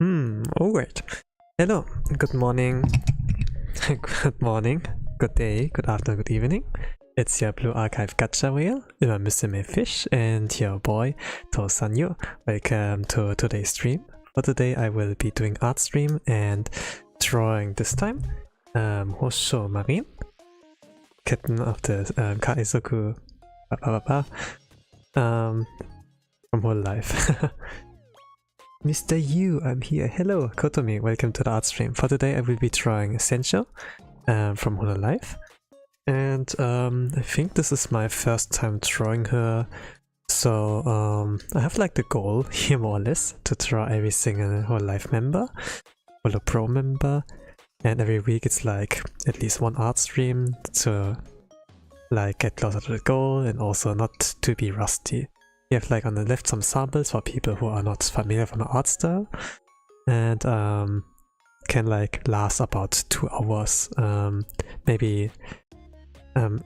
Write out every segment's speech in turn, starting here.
Alright. Hello, good morning, good morning, good day, good afternoon, good evening. It's your Blue Archive Gacha Whale, your Mr. Mayfish, and your boy, Tosanyo. Welcome to today's stream. For today I will be doing art stream and drawing this time. Houshou Marine, Captain of the Kaizoku from Hololive. Mr. Yu, I'm here. Hello, Kotomi, welcome to the art stream. For today I will be drawing Senchou from Hololive. And I think this is my first time drawing her. So I have like the goal here more or less to draw every single Hololive member, Holo Pro member. And every week it's like at least one art stream to like get closer to the goal and also not to be rusty. You have like on the left some samples for people who are not familiar with my art style, and can like last about 2 hours, maybe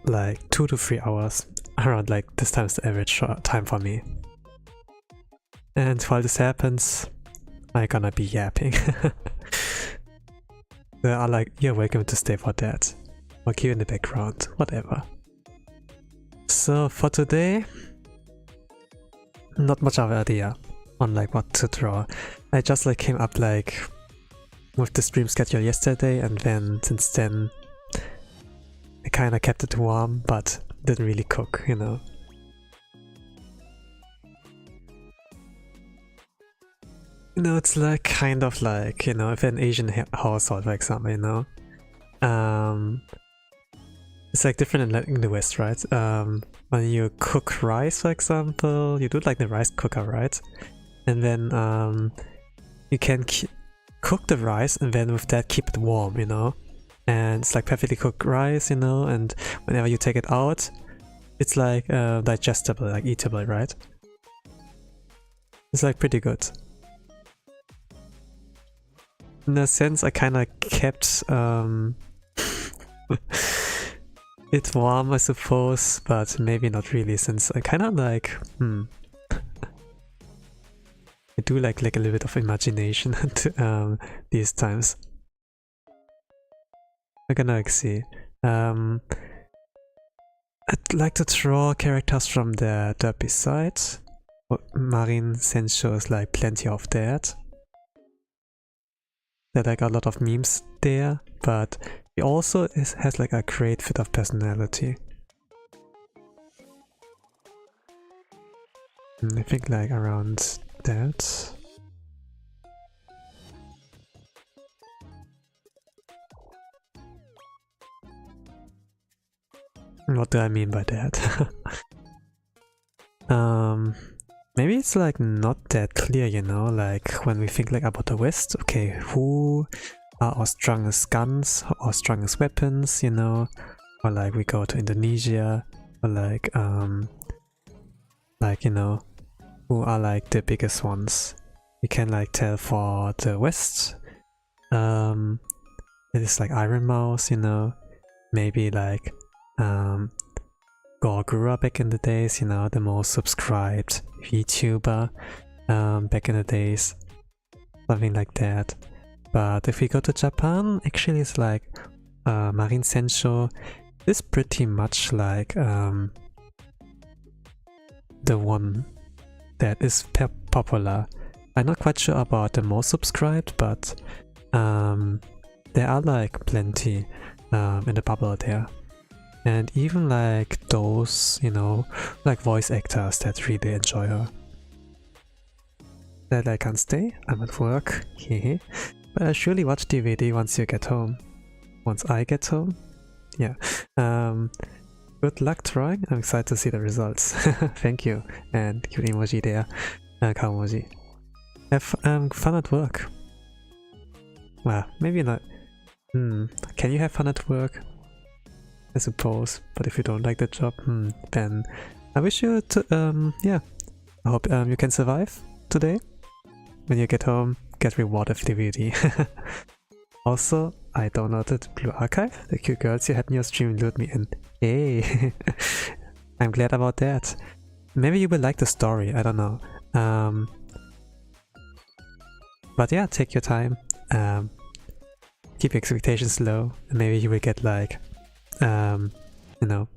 like 2 to 3 hours, around like this time is the average time for me. And while this happens, I'm gonna be yapping. They are like, you're welcome to stay for that, or keep in the background, whatever. So for today, not much of an idea on like what to draw. I just like came up like with the stream schedule yesterday, and then since then I kinda kept it warm but didn't really cook, you know. You know, it's like kind of like, you know, if an Asian household, for example, you know, it's like different in the West, right? When you cook rice, for example, you do like the rice cooker, right? And then you can cook the rice and then with that keep it warm, you know? And it's like perfectly cooked rice, you know, and whenever you take it out, it's like digestible, like eatable, right? It's like pretty good. In a sense, I kinda kept it's warm, I suppose, but maybe not really, since I kind of like, I do like a little bit of imagination these times. I'm gonna like see. I'd like to draw characters from the derby side. Marine Senchou is like plenty of that. There are like a lot of memes there, but he also has like a great fit of personality. I think like around that. What do I mean by that? Maybe it's like not that clear, you know, like when we think like about the West, okay, who are our strongest guns or strongest weapons, you know, or like we go to Indonesia, or like you know, who are like the biggest ones. We can like tell for the West, it is like Iron Mouse, you know, maybe like Gorgura back in the days, you know, the most subscribed VTuber back in the days, something like that. But if we go to Japan, actually it's like Marine Senchou is pretty much like the one that is popular. I'm not quite sure about the most subscribed, but there are like plenty in the bubble there. And even like those, you know, like voice actors that really enjoy her. That I can't stay, I'm at work, hehe. But I'll surely watch DVD once you get home. Once I get home? Yeah. Good luck drawing, I'm excited to see the results. Thank you. And cute emoji there. Cow emoji. Have fun at work. Well, maybe not. Can you have fun at work? I suppose, but if you don't like the job, then I wish you to, yeah, I hope you can survive today. When you get home, get rewarded with DVD. Also, I downloaded Blue Archive. The cute girls you had in your stream lured me in. Hey! I'm glad about that. Maybe you will like the story, I don't know. But yeah, take your time. Keep your expectations low, and maybe you will get like, you know,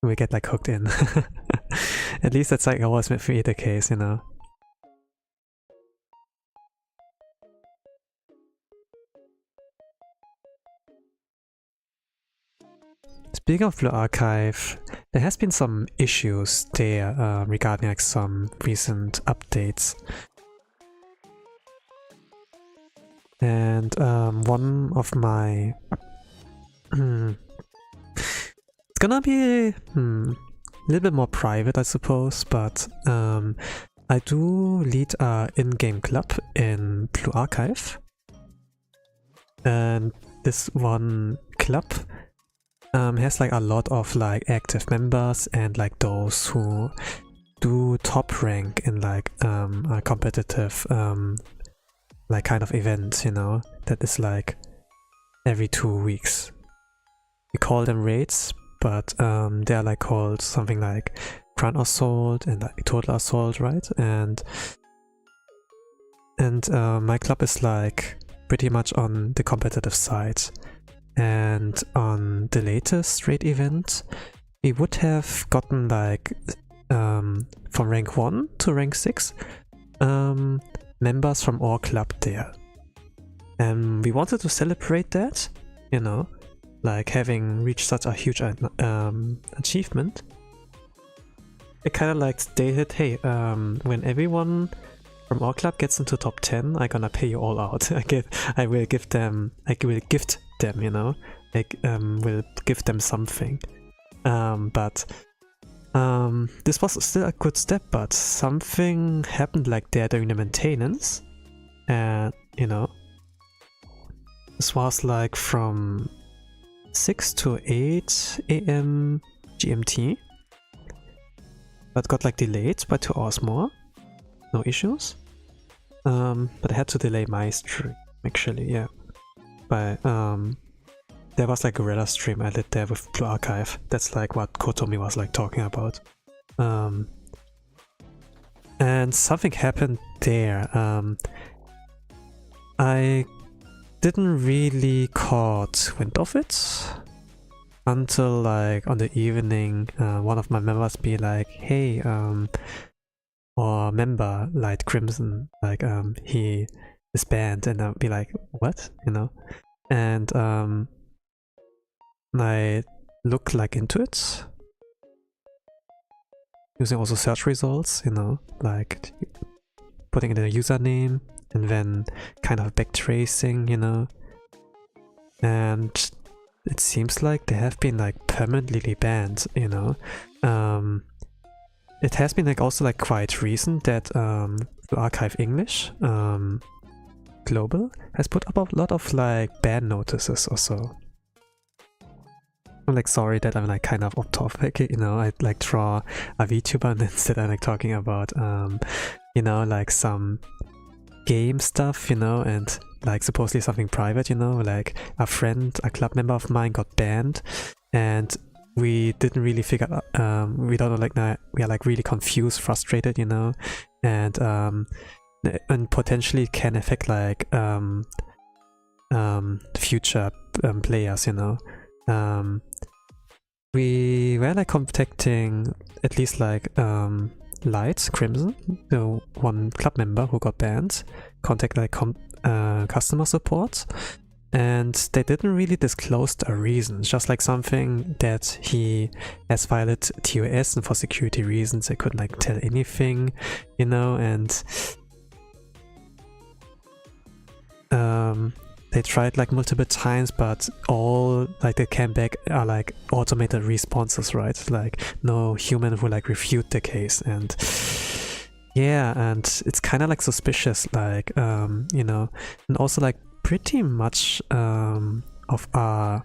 we get like hooked in. At least that's like always for me the case, you know. Speaking of Blue Archive, there has been some issues there regarding like some recent updates. And one of my it's gonna be a little bit more private, I suppose, but I do lead a in-game club in Blue Archive, and this one club has like a lot of like active members and like those who do top rank in like a competitive like kind of event, you know, that is like every 2 weeks. We call them raids, but they are like called something like Grand Assault and like Total Assault, right? And my club is like pretty much on the competitive side. And on the latest raid event, we would have gotten like from rank 1 to rank 6 members from our club there. And we wanted to celebrate that, you know, like having reached such a huge achievement. It kind of like stated, hey, when everyone from our club gets into top 10, I'm gonna pay you all out. I will gift them, you know, will give them something. But this was still a good step, but something happened like there during the maintenance, and you know, this was like from 6 to 8 AM GMT, but got like delayed by 2 hours more. No issues. But I had to delay my stream actually, yeah. But there was like a Gorilla stream I did there with Blue Archive. That's like what Kotomi was like talking about. And something happened there. I didn't really caught wind of it until like on the evening, one of my members be like, hey, or member Light Crimson, like he is banned, and I'll be like, what, you know? And I look like into it using also search results, you know, like putting in a username and then kind of backtracing, you know. And it seems like they have been like permanently banned, you know. It has been like also like quite recent that Archive English Global has put up a lot of like ban notices or so. I'm like sorry that I'm like kind of off topic, you know. I like draw a VTuber and instead I'm like talking about you know, like some game stuff, you know, and like supposedly something private, you know, like a club member of mine got banned, and we didn't really figure out, we don't know, like, we are like really confused, frustrated, you know, and potentially can affect like future players, you know. We were like contacting at least like Light Crimson, the one club member who got banned, contact like customer support, and they didn't really disclose a reason, just like something that he has violated TOS, and for security reasons they couldn't like tell anything, you know. And they tried like multiple times, but all like they came back are like automated responses, right? Like no human who like refute the case. And yeah, and it's kind of like suspicious, like you know, and also like pretty much of a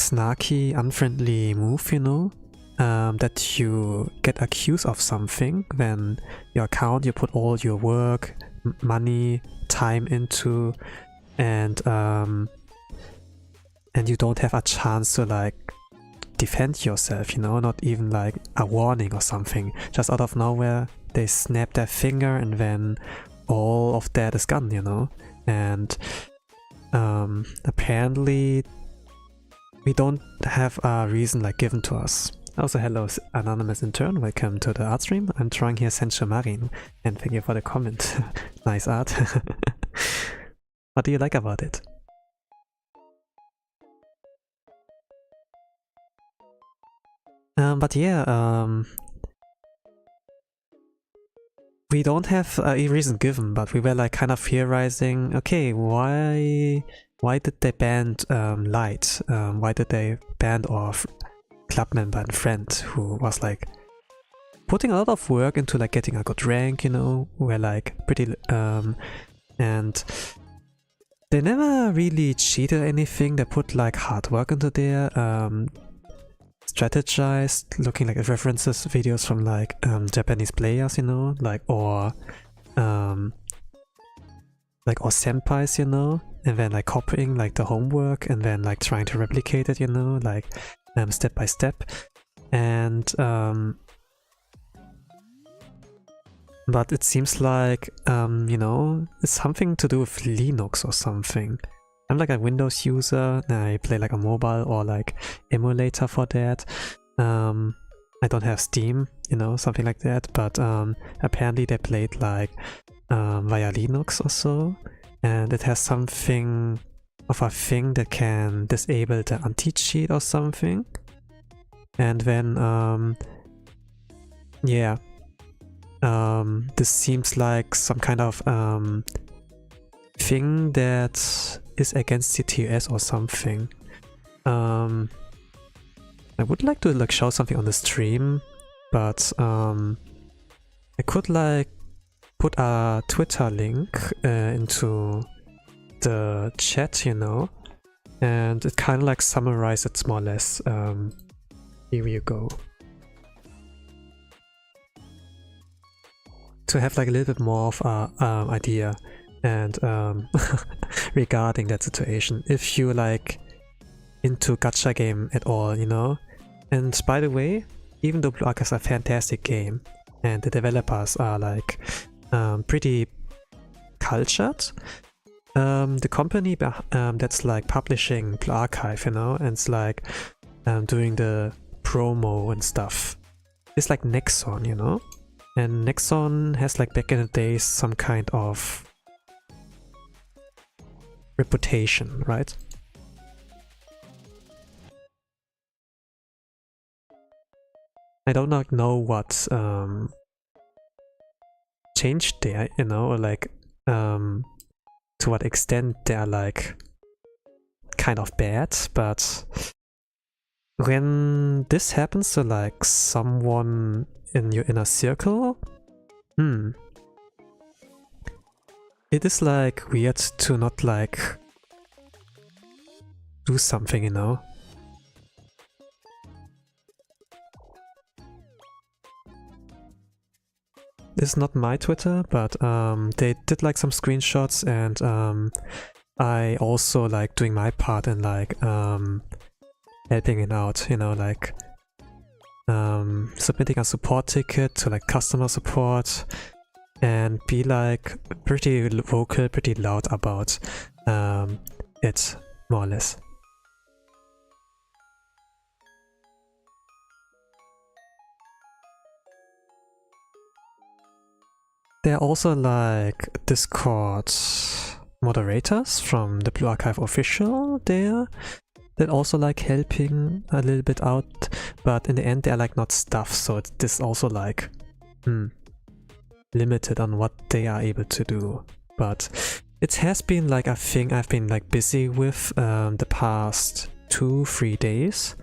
snarky, unfriendly move, you know, that you get accused of something when your account, you put all your work, money, time into, and you don't have a chance to like defend yourself, you know, not even like a warning or something. Just out of nowhere, they snap their finger and then all of that is gone, you know. And apparently we don't have a reason like given to us. Also, hello anonymous intern, welcome to the art stream. I'm drawing here Houshou Marine, and thank you for the comment. Nice art. What do you like about it? But yeah, we don't have a reason given, but we were like kind of theorizing, okay, why did they ban Light? Why did they ban our club member and friend who was like putting a lot of work into like getting a good rank, you know? We're like pretty and they never really cheated anything. They put like hard work into their strategized, looking like at references videos from like Japanese players, you know, like or senpais, you know, and then like copying like the homework and then like trying to replicate it, you know, like step by step. And but it seems like you know, it's something to do with Linux or something. I'm like a Windows user, I play like a mobile or like emulator for that. I don't have Steam, you know, something like that, but apparently they played like via Linux or so, and it has something of a thing that can disable the anti-cheat or something. And then yeah, this seems like some kind of thing that is against CTOS or something. I would like to like show something on the stream, but I could like put a Twitter link into the chat, you know, and it kind of like summarizes it more or less. Here you go. To have like a little bit more of a idea and regarding that situation, if you like into gacha game at all, you know. And by the way, even though Blue Ark is a fantastic game and the developers are like pretty cultured, the company that's like publishing Blue Archive, you know, and it's like doing the promo and stuff, it's like Nexon, you know. And Nexon has like back in the days some kind of reputation, right? I don't know what changed there, you know, or like to what extent they're like kind of bad, but when this happens to like someone in your inner circle, it is like weird to not like do something, you know. This is not my Twitter, but they did like some screenshots, and I also like doing my part and like helping it out, you know, like submitting a support ticket to like customer support and be like pretty vocal, pretty loud about it, more or less. There are also like Discord moderators from the Blue Archive official there that also like helping a little bit out, but in the end they're like not staff, so it's this also like limited on what they are able to do. But it has been like a thing I've been like busy with the past 2-3 days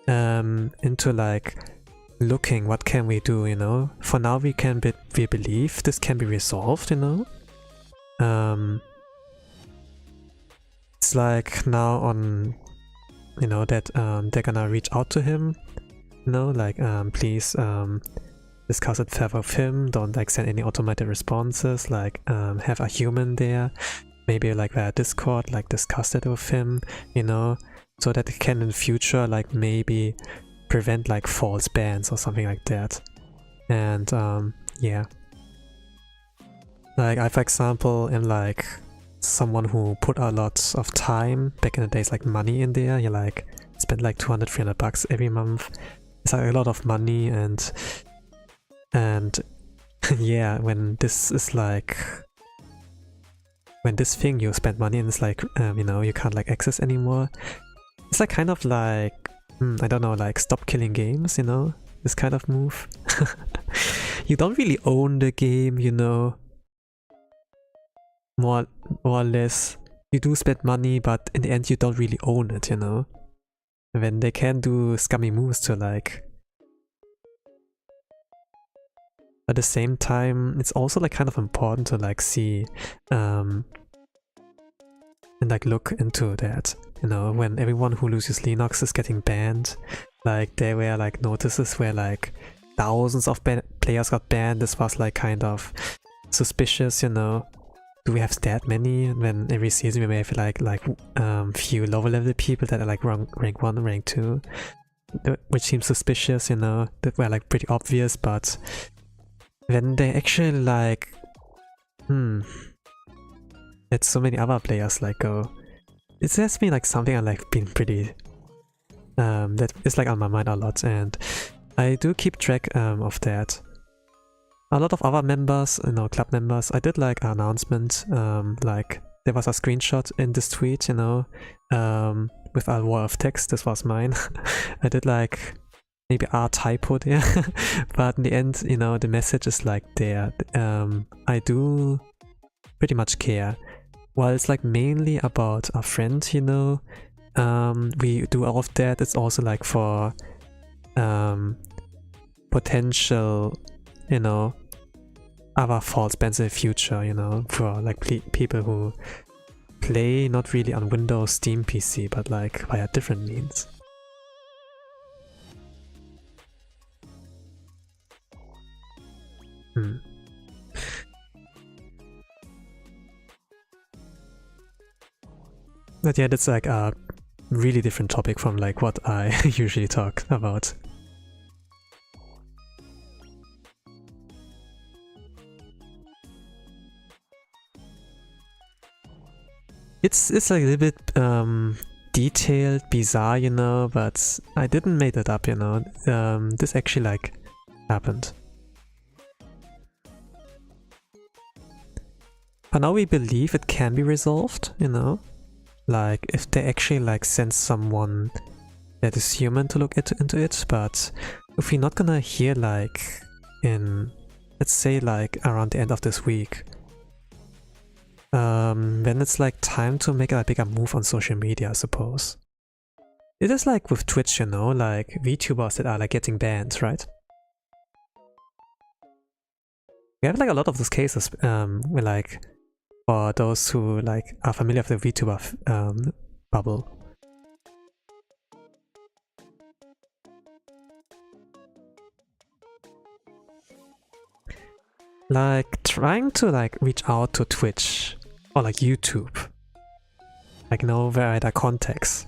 into like looking what can we do, you know. For now we believe this can be resolved, you know. It's like now on, you know, that they're gonna reach out to him, you know, like please discuss it further with him, don't like send any automated responses, like have a human there, maybe like via Discord, like discuss it with him, you know, so that it can in the future like maybe prevent like false bans or something like that. And yeah, like I, for example, am like someone who put a lot of time back in the days, like money in there. You like spend like 200-300 bucks every month. It's like a lot of money, and yeah, when this is like, when this thing you spend money and it's like you know, you can't like access anymore, it's like kind of like I don't know, like stop killing games, you know, this kind of move. You don't really own the game, you know, more or less. You do spend money, but in the end you don't really own it, you know. When they can do scummy moves to like, at the same time, it's also like kind of important to like see and like look into that, you know, when everyone who loses Linux is getting banned. Like there were like notices where like thousands of players got banned. This was like kind of suspicious, you know. Do we have that many? When every season we may have like few lower level people that are like rank 1, rank 2, which seems suspicious, you know, that were like pretty obvious. But when they actually like let so many other players like go, it has been like something I like been pretty that is like on my mind a lot, and I do keep track of that. A lot of other members, you know, club members, I did like an announcement, like there was a screenshot in this tweet, you know, with a wall of text. This was mine. I did like maybe a typo there, but in the end, you know, the message is like there. I do pretty much care. While it's like mainly about a friend, you know, we do all of that. It's also like for potential, you know, other false bans in the future, you know, for like people who play not really on Windows, Steam PC, but like via different means. But yeah, that's like a really different topic from like what I usually talk about. It's like a little bit detailed, bizarre, you know, but I didn't make it up, you know. This actually like happened. But now we believe it can be resolved, you know. Like if they actually like send someone that is human to look into it, but if we're not gonna hear like in, let's say like around the end of this week, then it's like time to make a bigger move on social media, I suppose. It is like with Twitch, you know, like VTubers that are like getting banned, right? We have like a lot of those cases where like, for those who like are familiar with the VTuber bubble. Like trying to like reach out to Twitch or like YouTube, like no very context,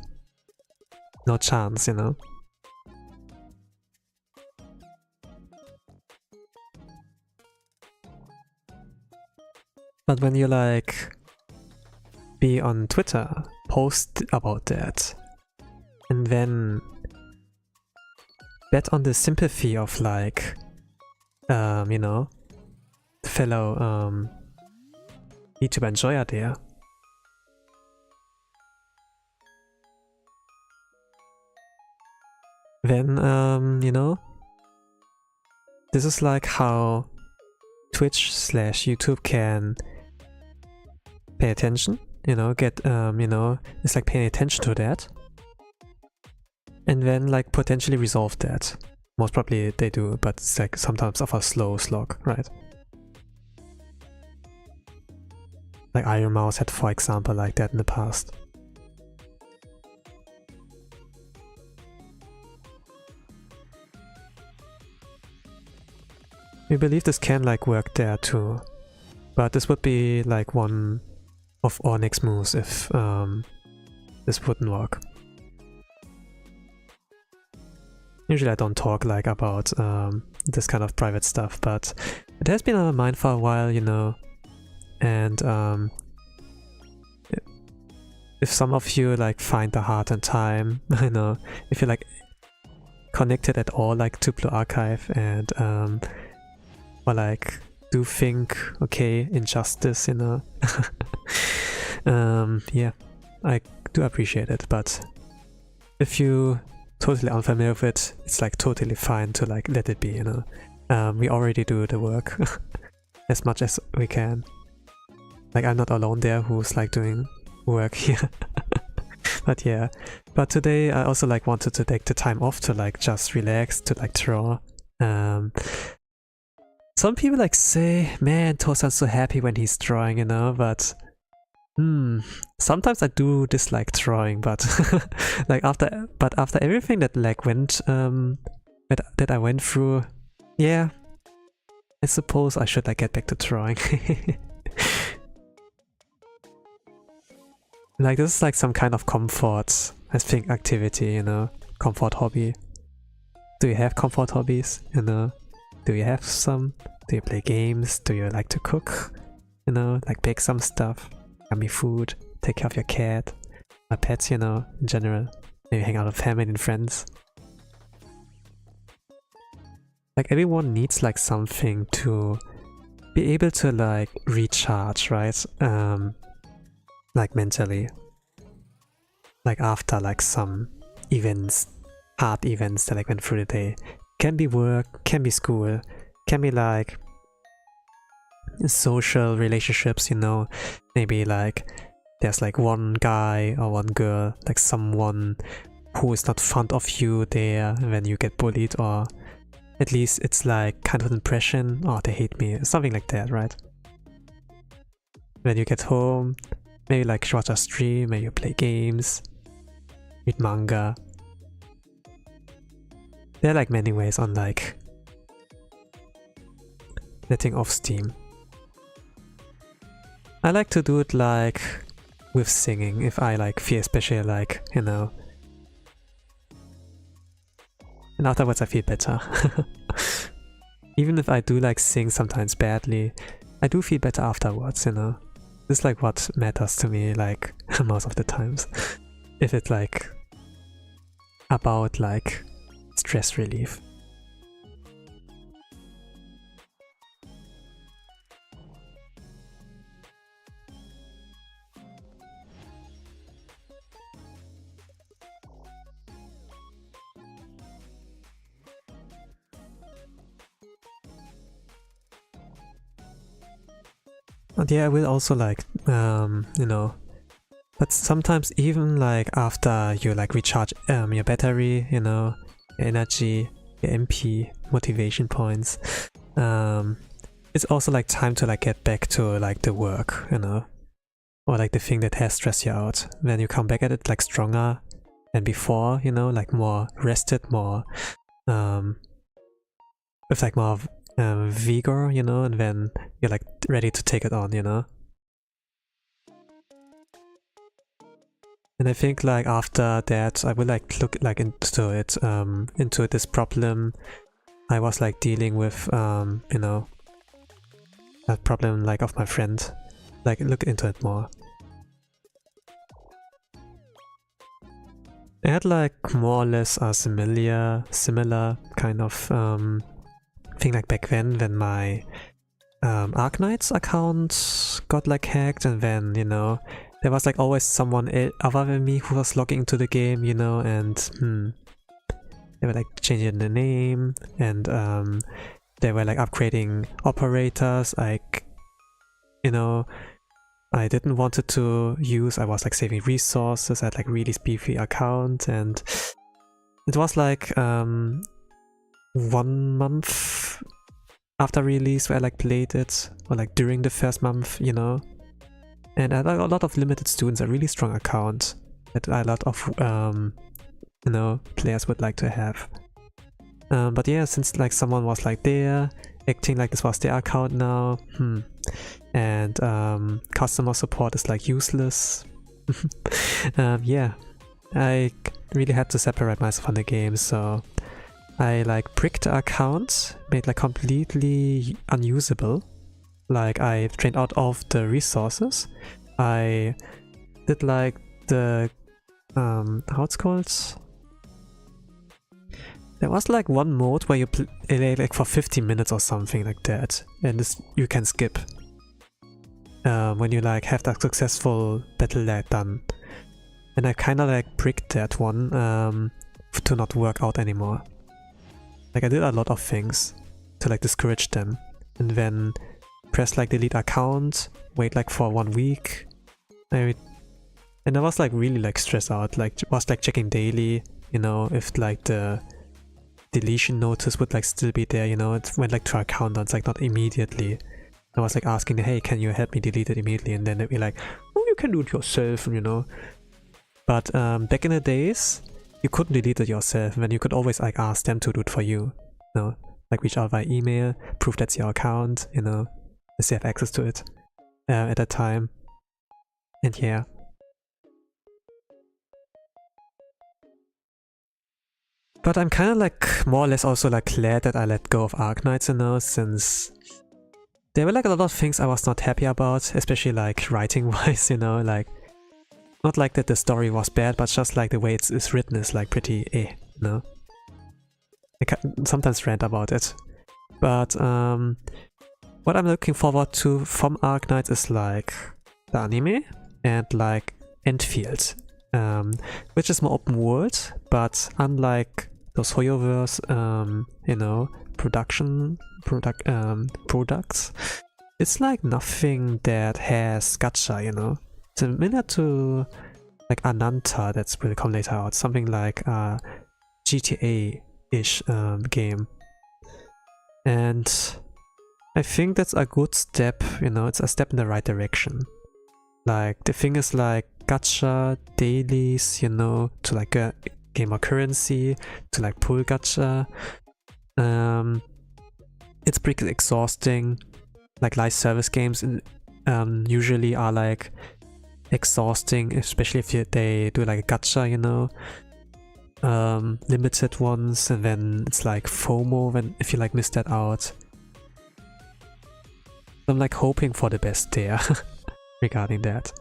no chance, you know. But when you like be on Twitter, post about that, and then bet on the sympathy of like, you know, fellow YouTube enjoyer there. Then, you know, this is like how Twitch/YouTube can pay attention, you know, get, you know, it's like paying attention to that. And then like potentially resolve that. Most probably they do, but it's like sometimes of a slow slog, right? Like Iron Mouse had, for example, like that in the past. We believe this can like work there too, but this would be like one of our next moves if this wouldn't work. Usually I don't talk like about this kind of private stuff, but it has been on my mind for a while, you know. And if some of you like find the heart and time, you know, if you're like connected at all like to Blue Archive and or like do think, okay, injustice, you know. Yeah, I do appreciate it, but if you totally unfamiliar with it, it's like totally fine to like let it be, you know. We already do the work as much as we can. Like I'm not alone there who's like doing work here. But yeah, but today I also like wanted to take the time off to like just relax, to like draw. Some people like say, man, Tosan's so happy when he's drawing, you know, but sometimes I do dislike drawing, but like after everything that like went that I went through, yeah, I suppose I should like get back to drawing. Like this is like some kind of comfort, I think, activity, you know, comfort hobby. Do you have comfort hobbies, you know? Do you have some? Do you play games? Do you like to cook? You know, like bake some stuff, yummy food, take care of your cat, or pets, you know, in general. Maybe hang out with family and friends. Like everyone needs like something to be able to like recharge, right? Like mentally. Like after like some events, hard events that like went through the day. Can be work, can be school, can be like social relationships, you know. Maybe like there's like one guy or one girl, like someone who is not fond of you there when you get bullied, or at least it's like kind of an impression, oh they hate me, something like that, right? When you get home, maybe like watch a stream, maybe you play games, read manga. There are like many ways on like letting off steam. I like to do it like with singing, if I like feel especially like, you know. And afterwards I feel better. Even if I do like sing sometimes badly, I do feel better afterwards, you know. This is like what matters to me like most of the times. If it's like about like stress relief. And yeah, I will also like, you know, but sometimes even like after you like recharge your battery, you know, your energy, your MP, motivation points, it's also like time to like get back to like the work, you know, or like the thing that has stressed you out. When you come back at it like stronger than before, you know, like more rested, more with like more vigor, you know, and then you're like ready to take it on, you know. And I think like after that I will like look like into it, into this problem I was like dealing with, you know, that problem like of my friend, like look into it more. I had like more or less a similar kind of thing like back then when my Arknights account got like hacked, and then, you know, there was like always someone other than me who was logging into the game, you know, and they were like changing the name, and they were like upgrading operators, like, you know, I didn't want it to use. I was like saving resources. I had like really beefy account, and it was like 1 month after release where I like played it, or like during the first month, you know. And I had like a lot of limited students, a really strong account that a lot of you know, players would like to have. But yeah, since like someone was like there acting like this was their account now, and customer support is like useless. Yeah, I really had to separate myself from the game, so I like bricked the account, made like completely unusable. Like I drained out all of the resources. I did like the how it's called? There was like one mode where you play like for 50 minutes or something like that, and this you can skip when you like have that successful battle lag done. And I kind of like bricked that one to not work out anymore. Like I did a lot of things to like discourage them, and then press like delete account, wait like for 1 week, and I was like really like stressed out. Like was like checking daily, you know, if like the deletion notice would like still be there, you know. It went like to our countdown, it's like not immediately. I was like asking, hey, can you help me delete it immediately? And then they'd be like, oh, you can do it yourself, you know. But back in the days, you couldn't delete it yourself, and then you could always like ask them to do it for you, you know, like reach out via email, prove that's your account, you know, as you have access to it at that time. And yeah. But I'm kind of like more or less also like glad that I let go of Arknights, you know, since there were like a lot of things I was not happy about, especially like writing wise, you know, like not like that the story was bad, but just like the way it's written is like pretty you know. I can sometimes rant about it. But what I'm looking forward to from Arknights is like the anime and like Endfield, which is more open world, but unlike those Hoyoverse, you know, products, it's like nothing that has gacha, you know. Similar to like Ananta, that's will come later out, something like a GTA-ish game. And I think that's a good step, you know, it's a step in the right direction. Like the thing is like gacha, dailies, you know, to like gamer currency, to like pull gacha. It's pretty exhausting. Like live service games usually are like exhausting, especially if they do like a gacha, you know, limited ones, and then it's like FOMO if you like miss that out. I'm like hoping for the best there regarding that.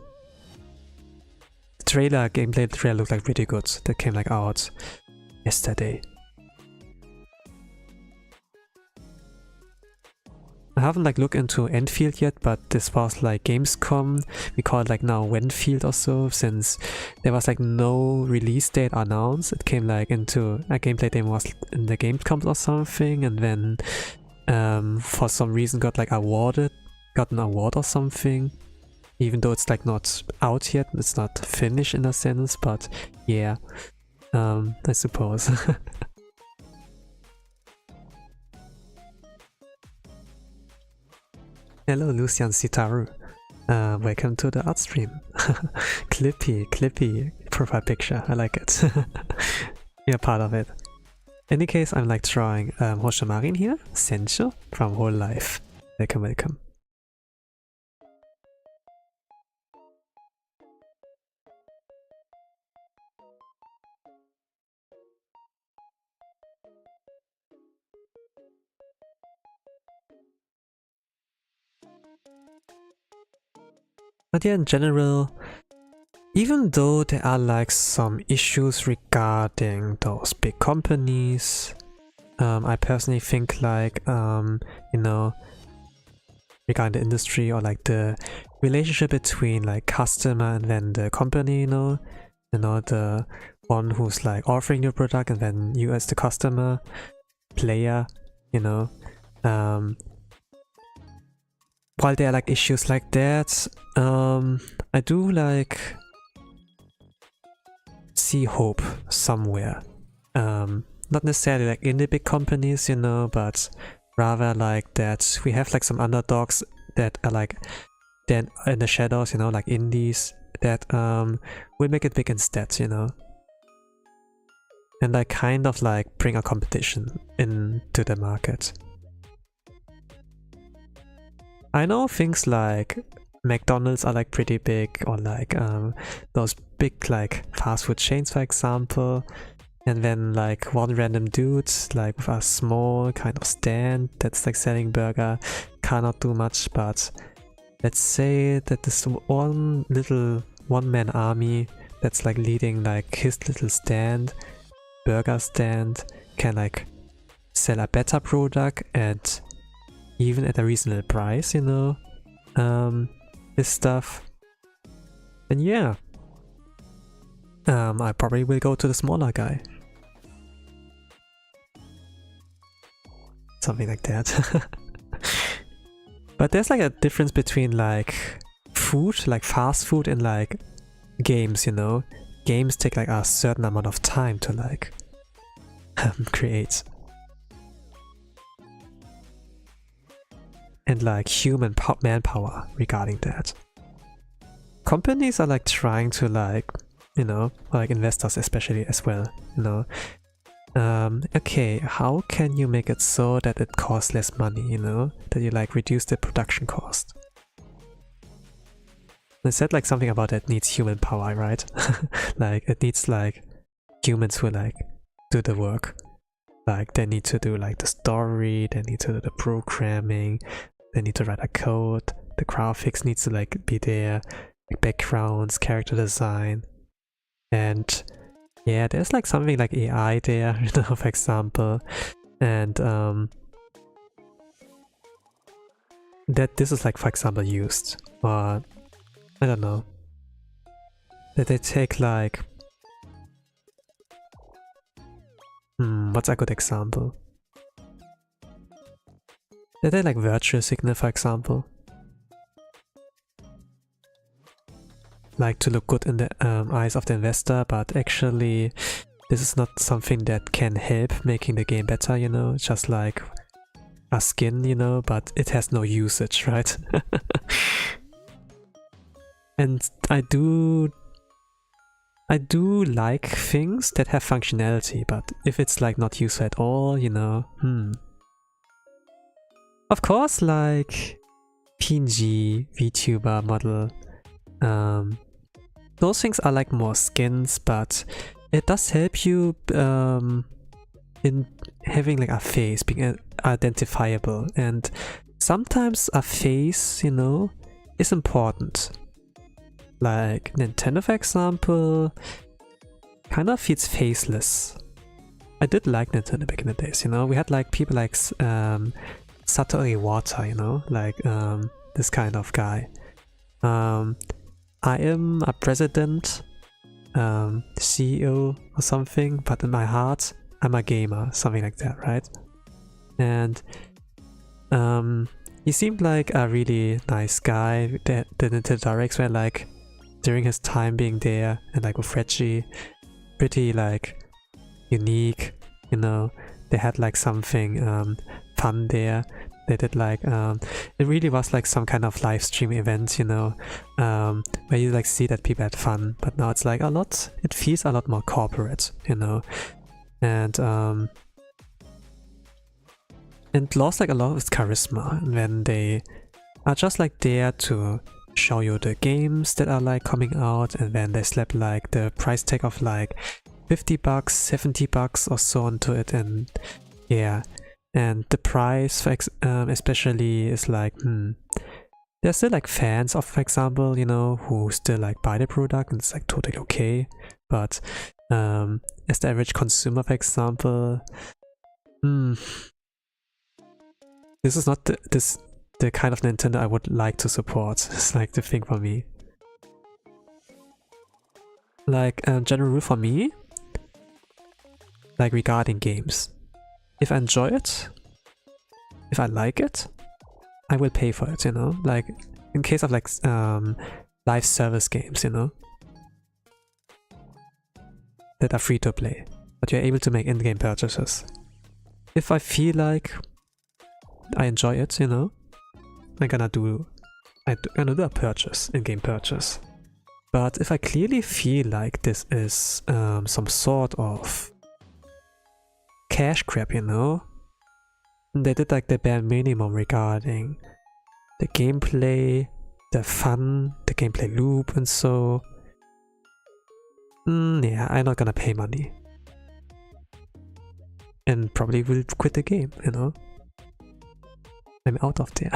The gameplay trailer looked like pretty good. That came like out yesterday. I haven't like looked into Endfield yet, but this was like Gamescom. We call it like now Wenfield or so, since there was like no release date announced. It came like into a gameplay demo was in the Gamescom or something, and then for some reason got an award or something. Even though it's like not out yet, it's not finished in a sense, but yeah, I suppose. Hello Lucian Sitaru, welcome to the art stream. clippy profile picture, I like it. You're part of it. In any case, I'm like drawing Houshou Marine here, Senchou from Hololive. Welcome. But yeah, in general, even though there are like some issues regarding those big companies, I personally think like, you know, regarding the industry or like the relationship between like customer and then the company, you know, the one who's like offering your product and then you as the customer, player, you know, while there are like issues like that, I do like see hope somewhere. Not necessarily like in the big companies, you know, but rather like that we have like some underdogs that are like then in the shadows, you know, like indies that will make it big instead, you know. And like kind of like bring a competition into the market. I know things like McDonald's are like pretty big, or like those big like fast food chains, for example, and then like one random dude like with a small kind of stand that's like selling burger cannot do much, but let's say that this one little one-man army that's like leading like his little stand, burger stand, can like sell a better product and even at a reasonable price, you know, this stuff. And yeah, I probably will go to the smaller guy. Something like that. But there's like a difference between like food, like fast food, and like games, you know. Games take like a certain amount of time to like create. And like human manpower regarding that. Companies are like trying to like, you know, like investors especially as well, you know. Okay, how can you make it so that it costs less money, you know? That you like reduce the production cost. I said like something about that needs human power, right? Like it needs like humans who like do the work. Like they need to do like the story, they need to do the programming, they need to write a code, the graphics needs to like be there, like backgrounds, character design, and yeah, there's like something like AI there, you know, for example, and that this is like, for example, used, or I don't know, that they take like, what's a good example? That they like virtual signal, for example, like to look good in the eyes of the investor, but actually this is not something that can help making the game better, you know, it's just like a skin, you know, but it has no usage, right? And I do like things that have functionality, but if it's like not useful at all, you know, Of course, like PNG, VTuber model, those things are like more skins, but it does help you in having like a face being identifiable, and sometimes a face, you know, is important. Like Nintendo, for example, kind of feels faceless. I did like Nintendo back in the days, you know, we had like people like Satoru Iwata, you know, like this kind of guy. I am a president, CEO or something, but in my heart I'm a gamer, something like that, right? And he seemed like a really nice guy. The Nintendo Directs were like, during his time being there, and like with Reggie, pretty like unique, you know. They had like something fun there. They did like, it really was like some kind of live stream event, you know, where you like see that people had fun, but now it's like it feels a lot more corporate, you know, and lost like a lot of its charisma when they are just like there to show you the games that are like coming out, and then they slap like the price tag of like $50, $70 or so onto it, and yeah. And the price, for especially, is like, there's still like fans of, for example, you know, who still like buy the product, and it's like totally okay. But as the average consumer, for example, this is not the kind of Nintendo I would like to support. It's like the thing for me. Like general rule for me, like regarding games. If I enjoy it, if I like it, I will pay for it, you know? Like, in case of like live service games, you know? That are free to play, but you're able to make in-game purchases. If I feel like I enjoy it, you know? I'm gonna do a purchase, in-game purchase. But if I clearly feel like this is some sort of cash grab, you know, they did like the bare minimum regarding the gameplay, the fun, the gameplay loop, and so yeah, I'm not gonna pay money. and probably will quit the game, you know? I'm out of there.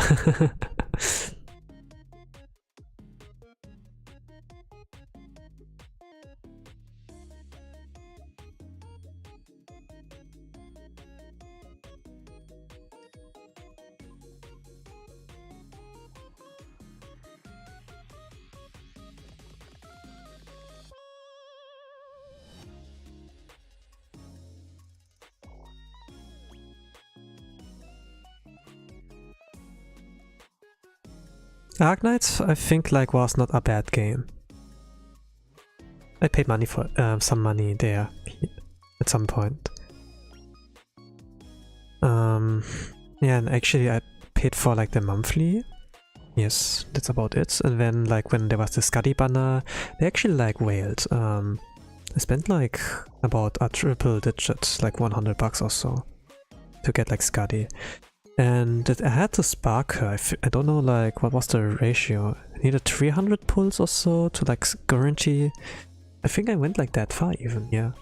Arknight, I think, like, was not a bad game. I paid money for some money there at some point. Yeah, and actually I paid for like the monthly. Yes, that's about it. And then like when there was the Scuddy banner, they actually like whaled. I spent like about a triple digit, like 100 bucks or so, to get like Scuddy. And I had to spark her. I don't know like what was the ratio. I needed 300 pulls or so to like guarantee. I think I went like that far even, yeah.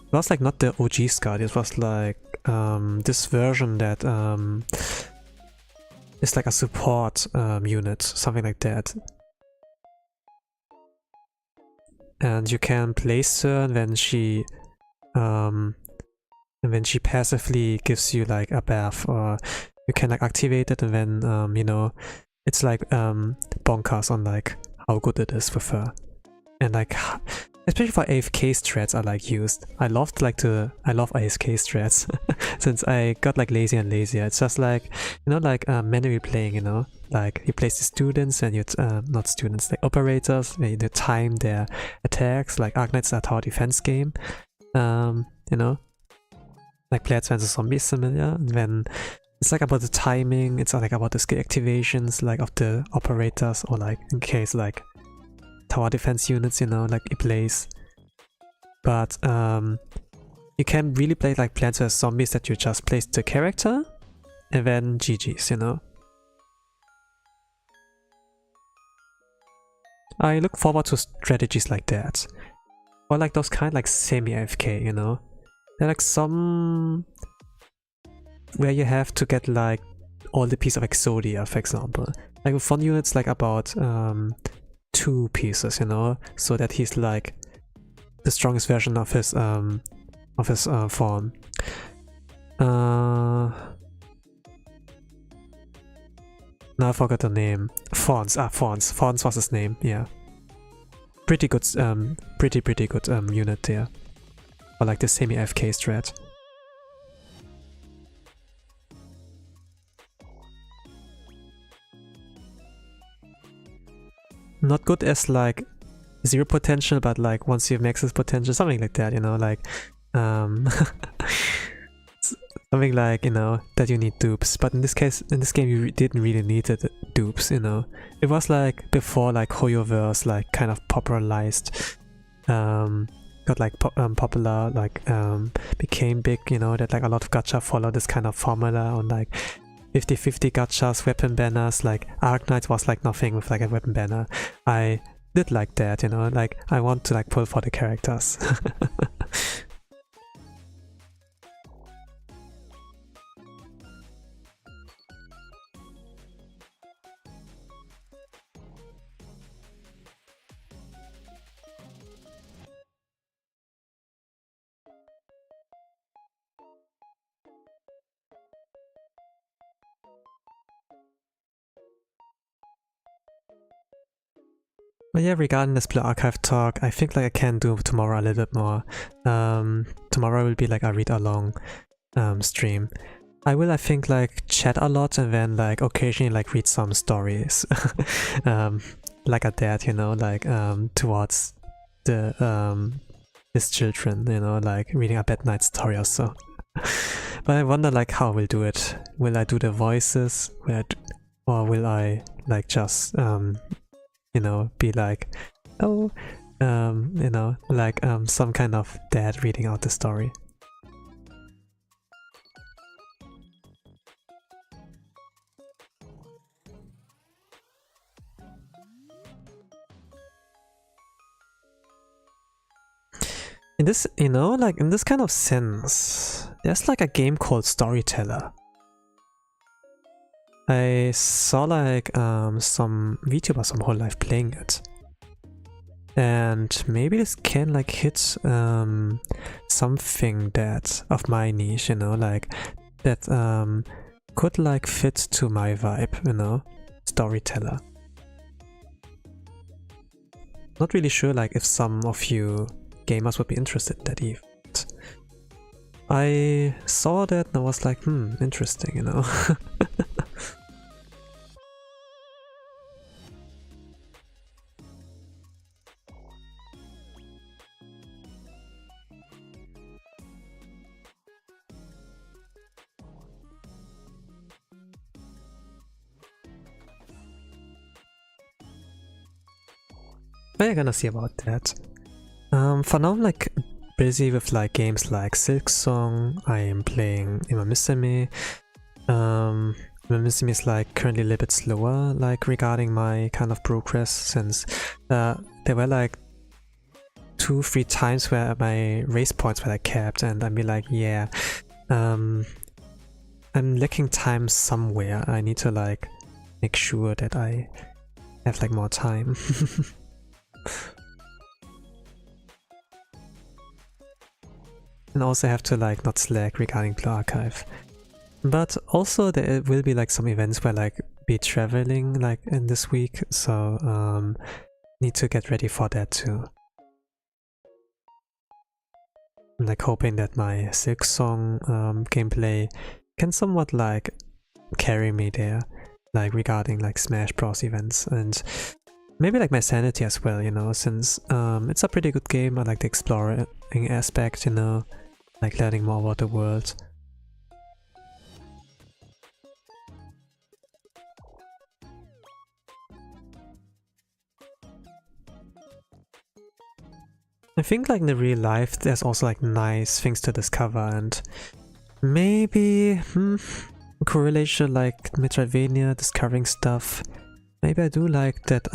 It was like not the OG Scud, it was like this version that is like a support unit, something like that. And you can place her and then she passively gives you like a buff, or you can like activate it and then you know, it's like bonkers on like how good it is with her. And like especially for AFK strats are like used. I love AFK strats since I got like lazier and lazier. It's just like, you know, like manually playing, you know, like you place the students and you not students, like operators, where you time their attacks. Like Arknight's a tower defense game, you know, like Plants vs Zombies similar. And then it's like about the timing, it's like about the skill activations like of the operators, or like in case like tower defense units, you know, like you place. But you can really play like Plants vs Zombies that you just place the character and then GG's, you know. I look forward to strategies like that, or like those kind like semi-AFK, you know. There are like some where you have to get like all the piece of Exodia, for example. Like with one unit's like about 2 pieces, you know, so that he's like the strongest version of his form. Now I forgot the name. Fawns. Fawns. Fawns was his name. Yeah, pretty good. Pretty good unit there. Or like the semi-FK strat. Not good as like 0 potential, but like once you have maxes potential, something like that, you know, like something like, you know, that you need dupes. But in this case, in this game, you didn't really need the dupes, you know. It was like before like Hoyoverse like kind of popularized, got like popular, like became big, you know, that like a lot of gacha follow this kind of formula on like 50-50 gachas, weapon banners. Like Arknight was like nothing with like a weapon banner. I did like that, you know, like I want to like pull for the characters. But yeah, regarding this Blue Archive talk, I think like I can do tomorrow a little bit more. Tomorrow will be like a read-along stream. I will, I think, like chat a lot and then like occasionally like read some stories. Like a dad, you know, like towards the his children, you know, like reading a bad night story or so. But I wonder like how I will do it. Will I do the voices? Or will I like just you know, be like, oh, you know, like some kind of dad reading out the story. In this, you know, like in this kind of sense, there's like a game called Storyteller. I saw like some VTubers from Hololive playing it. And maybe this can like hit something that of my niche, you know, like that could like fit to my vibe, you know, Storyteller. Not really sure like if some of you gamers would be interested in that even. I saw that and I was like, interesting, you know. We're gonna see about that. For now I'm like busy with like games like Silksong. I am playing Imamisimi. Imamisimi is like currently a little bit slower like regarding my kind of progress, since there were like 2-3 times where my race points were like capped, and I'd be like, yeah, I'm lacking time somewhere. I need to like make sure that I have like more time. And also have to like not slack regarding Blue Archive. But also there will be like some events where like be traveling like in this week, so need to get ready for that too. I'm like hoping that my Silksong gameplay can somewhat like carry me there, like regarding like Smash Bros events, and maybe like my sanity as well, you know, since it's a pretty good game. I like the exploring aspect, you know, like learning more about the world. I think like in the real life there's also like nice things to discover, and maybe correlation like Metroidvania, discovering stuff. Maybe I do like that.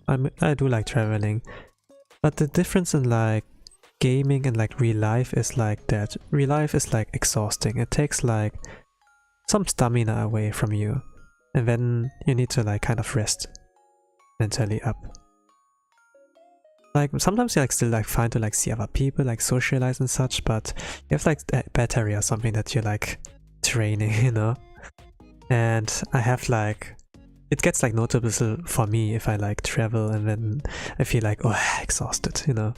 I do like traveling, but the difference in like gaming and like real life is like that real life is like exhausting. It takes like some stamina away from you, and then you need to like kind of rest mentally up. Like sometimes you like still like fine to like see other people, like socialize and such, but you have like a battery or something that you're like training, you know. And I have like, it gets like noticeable for me if I like travel and then I feel like, oh, exhausted, you know.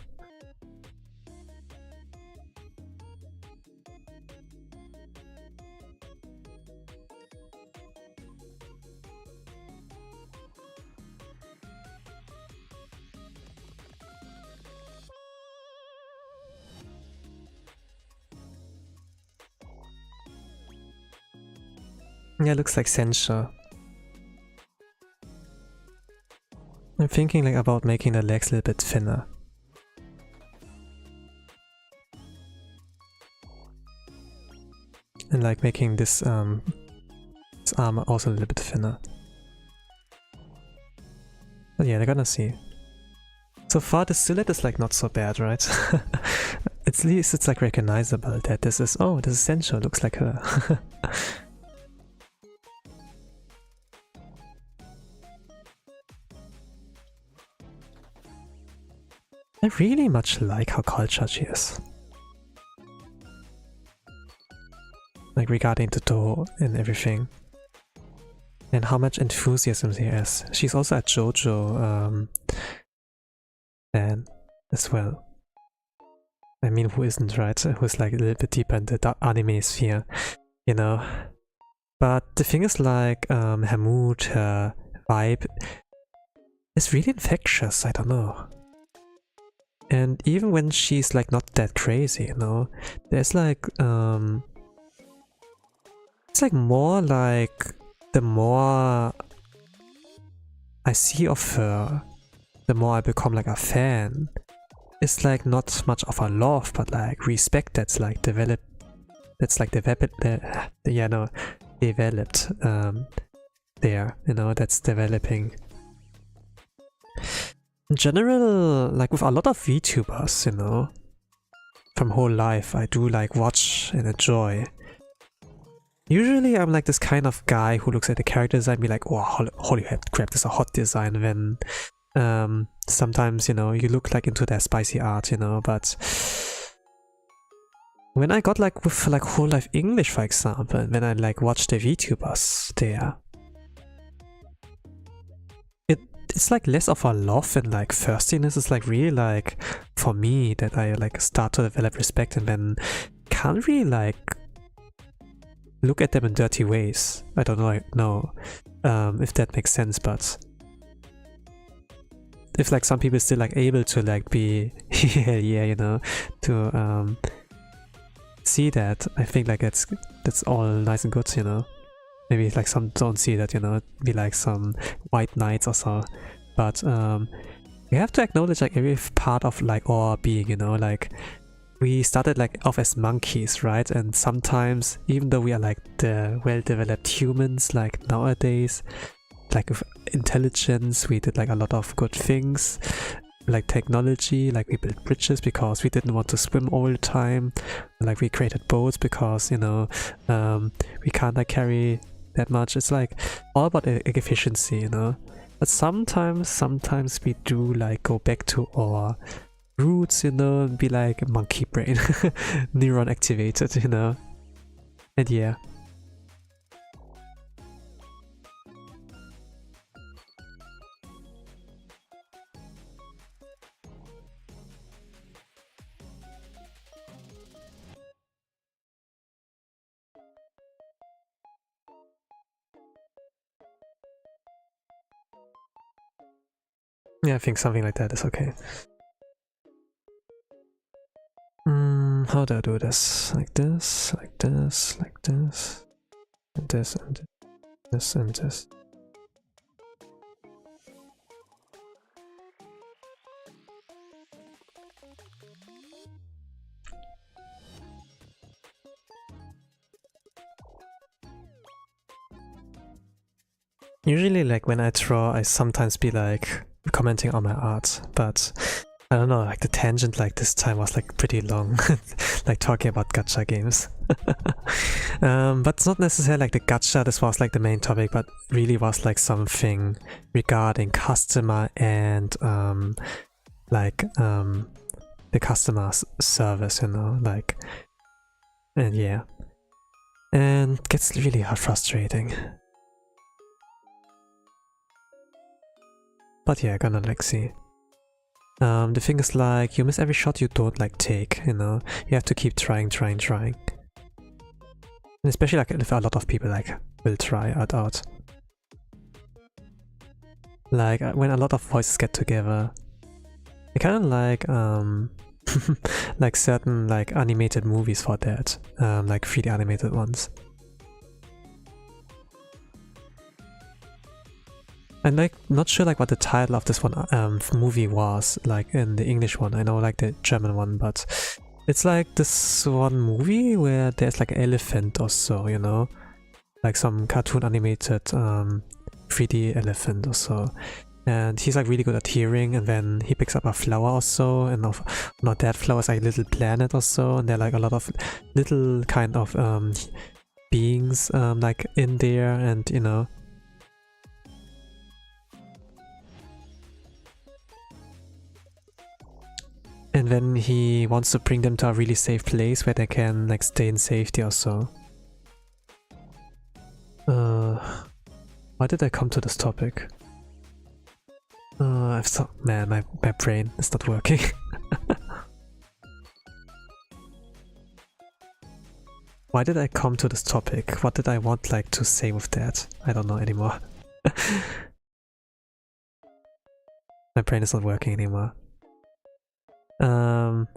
Yeah, looks like Senchou. I'm thinking like about making the legs a little bit thinner. And like making this armor also a little bit thinner. But yeah, they're gonna see. So far the silhouette is like not so bad, right? At least it's like recognizable that this is, oh, this is Senchou, looks like her. I really much like how cultured she is. Like regarding the door and everything. And how much enthusiasm there is. She's also a JoJo fan as well. I mean, who isn't, right? Who's like a little bit deeper in the anime sphere, you know? But the thing is like, her mood, her vibe is really infectious, I don't know. And even when she's like not that crazy, you know, there's like it's like more like the more I see of her, the more I become like a fan. It's like not much of a love, but like respect that's like developed. That's like developed there, you know, that's developing. In general, like with a lot of VTubers, you know, from Hololive, I do like watch and enjoy. Usually I'm like this kind of guy who looks at the character design and be like, oh, holy crap, this is a hot design. When sometimes, you know, you look like into their spicy art, you know, but when I got like with like Hololive English, for example, when I like watched the VTubers there, it's like less of a love and like thirstiness. It's like really like for me that I like start to develop respect and then can't really like look at them in dirty ways. I don't know if that makes sense, but if like some people still like able to like be yeah, you know, to see that, I think like that's all nice and good, you know. Maybe like some don't see that, you know, be like some white knights or so. But we have to acknowledge like every part of like our being, you know, like we started like off as monkeys, right? And sometimes, even though we are like the well-developed humans like nowadays, like with intelligence, we did like a lot of good things, like technology, like we built bridges because we didn't want to swim all the time, like we created boats because, you know, we can't like carry that much. It's like all about efficiency, you know. But sometimes we do like go back to our roots, you know, and be like a monkey brain, neuron activated, you know. And yeah. Yeah, I think something like that is okay. How do I do this? Like this, like this, like this, and this, and this, and this. Usually, like when I draw, I sometimes be like commenting on my art, but I don't know, like the tangent like this time was like pretty long, like talking about gacha games. But it's not necessarily like the gacha, this was like the main topic, but really was like something regarding customer and like the customer's service, you know, like, and yeah. And it gets really frustrating. But yeah, gonna like see. The thing is like, you miss every shot you don't like take, you know? You have to keep trying. And especially like if a lot of people like will try it out. Like when a lot of voices get together. I kinda like like certain like animated movies for that. Like 3D animated ones. I'm like not sure like what the title of this one movie was, like in the English one. I know like the German one, but it's like this one movie where there's like an elephant or so, you know, like some cartoon animated 3D elephant or so, and he's like really good at hearing, and then he picks up a flower or so, and not that flower is like a little planet or so, and there are like a lot of little kind of beings like in there, and you know. And then he wants to bring them to a really safe place where they can like stay in safety or so. Why did I come to this topic? Man, my brain is not working. Why did I come to this topic? What did I want like to say with that? I don't know anymore. My brain is not working anymore.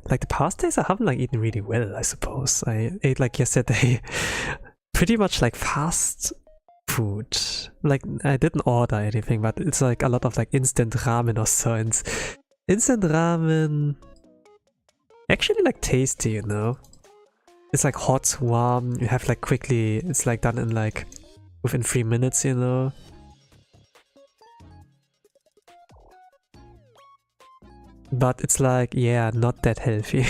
Like the past days I haven't like eaten really well, I suppose. I ate like yesterday pretty much like fast food. Like I didn't order anything, but it's like a lot of like instant ramen or so, and instant ramen actually like tasty, you know. It's like hot, warm, you have like quickly, it's like done in like within 3 minutes, you know. But it's like, yeah, not that healthy.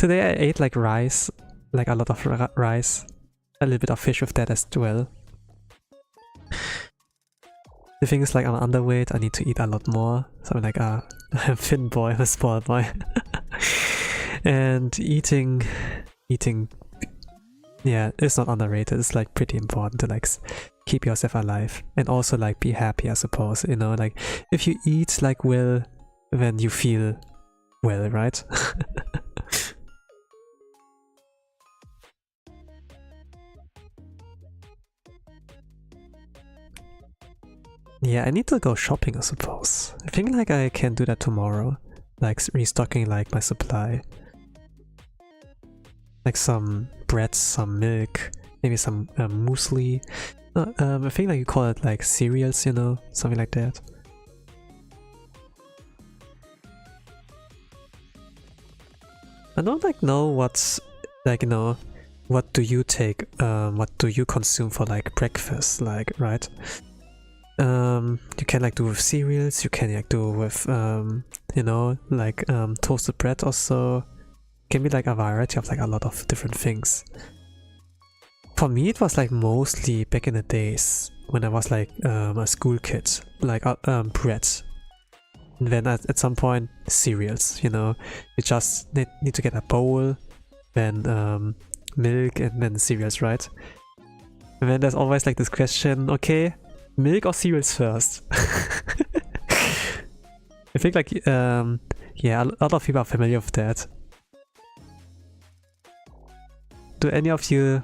Today I ate like rice, like a lot of rice, a little bit of fish with that as well. The thing is, like, I'm underweight, I need to eat a lot more. So I'm like a thin boy, I'm a small boy. And eating, yeah, it's not underrated. It's like pretty important to like keep yourself alive and also like be happy, I suppose. You know, like if you eat like well, then you feel well, right? Yeah, I need to go shopping, I suppose. I think like I can do that tomorrow, like restocking like my supply. Like some bread, some milk, maybe some muesli. I think like you call it like cereals, you know, something like that. I don't like know what's like, you know, what do you take, what do you consume for like breakfast, like, right? You can like do with cereals, you can like do with you know, like toasted bread also. Can be like a variety of like a lot of different things. For me it was like mostly back in the days when I was like a school kid, like bread. And then at some point cereals, you know. You just need to get a bowl, then milk and then cereals, right? And then there's always like this question, okay, milk or cereals first? I think like yeah, a lot of people are familiar with that. Do any of you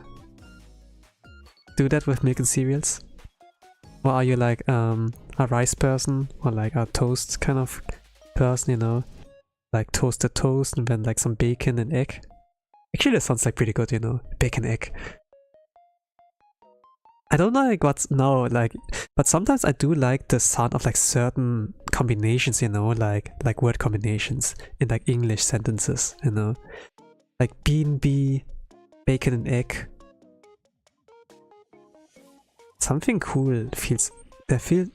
do that with milk and cereals? Or are you like a rice person or like a toast kind of person, you know? Like toasted toast and then like some bacon and egg. Actually that sounds like pretty good, you know? Bacon egg. I don't know like what's now like, but sometimes I do like the sound of like certain combinations, you know, like word combinations in like English sentences, you know? Like bean bee, bacon and egg. Something cool feels. It feels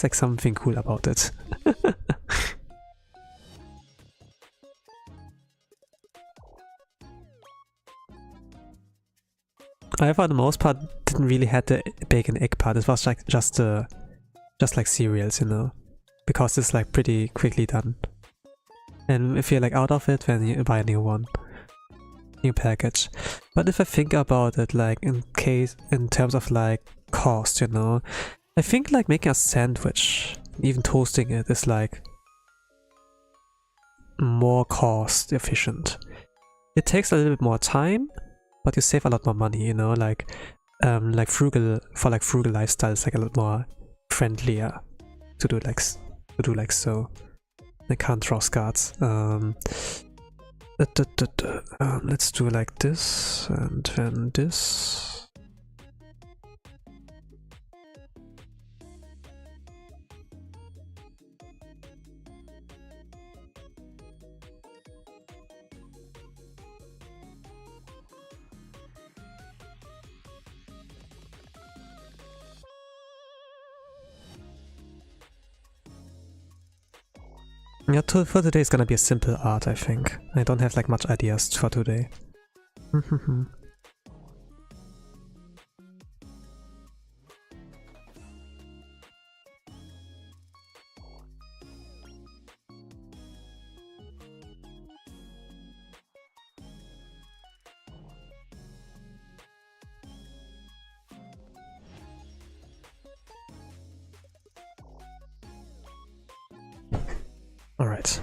like something cool about it. I for the most part didn't really have the bacon egg part. It was like just like cereals, you know, because it's like pretty quickly done. And if you're like out of it, then you buy a new one. New package. But if I think about it, like in terms of like cost, you know, I think like making a sandwich, even toasting it, is like more cost efficient. It takes a little bit more time, but you save a lot more money, you know, like frugal lifestyle is like a lot more friendlier to do like so. I can't draw cards. Let's do like this and then this. Yeah, for today it's gonna be a simple art, I think. I don't have like much ideas for today. Alright.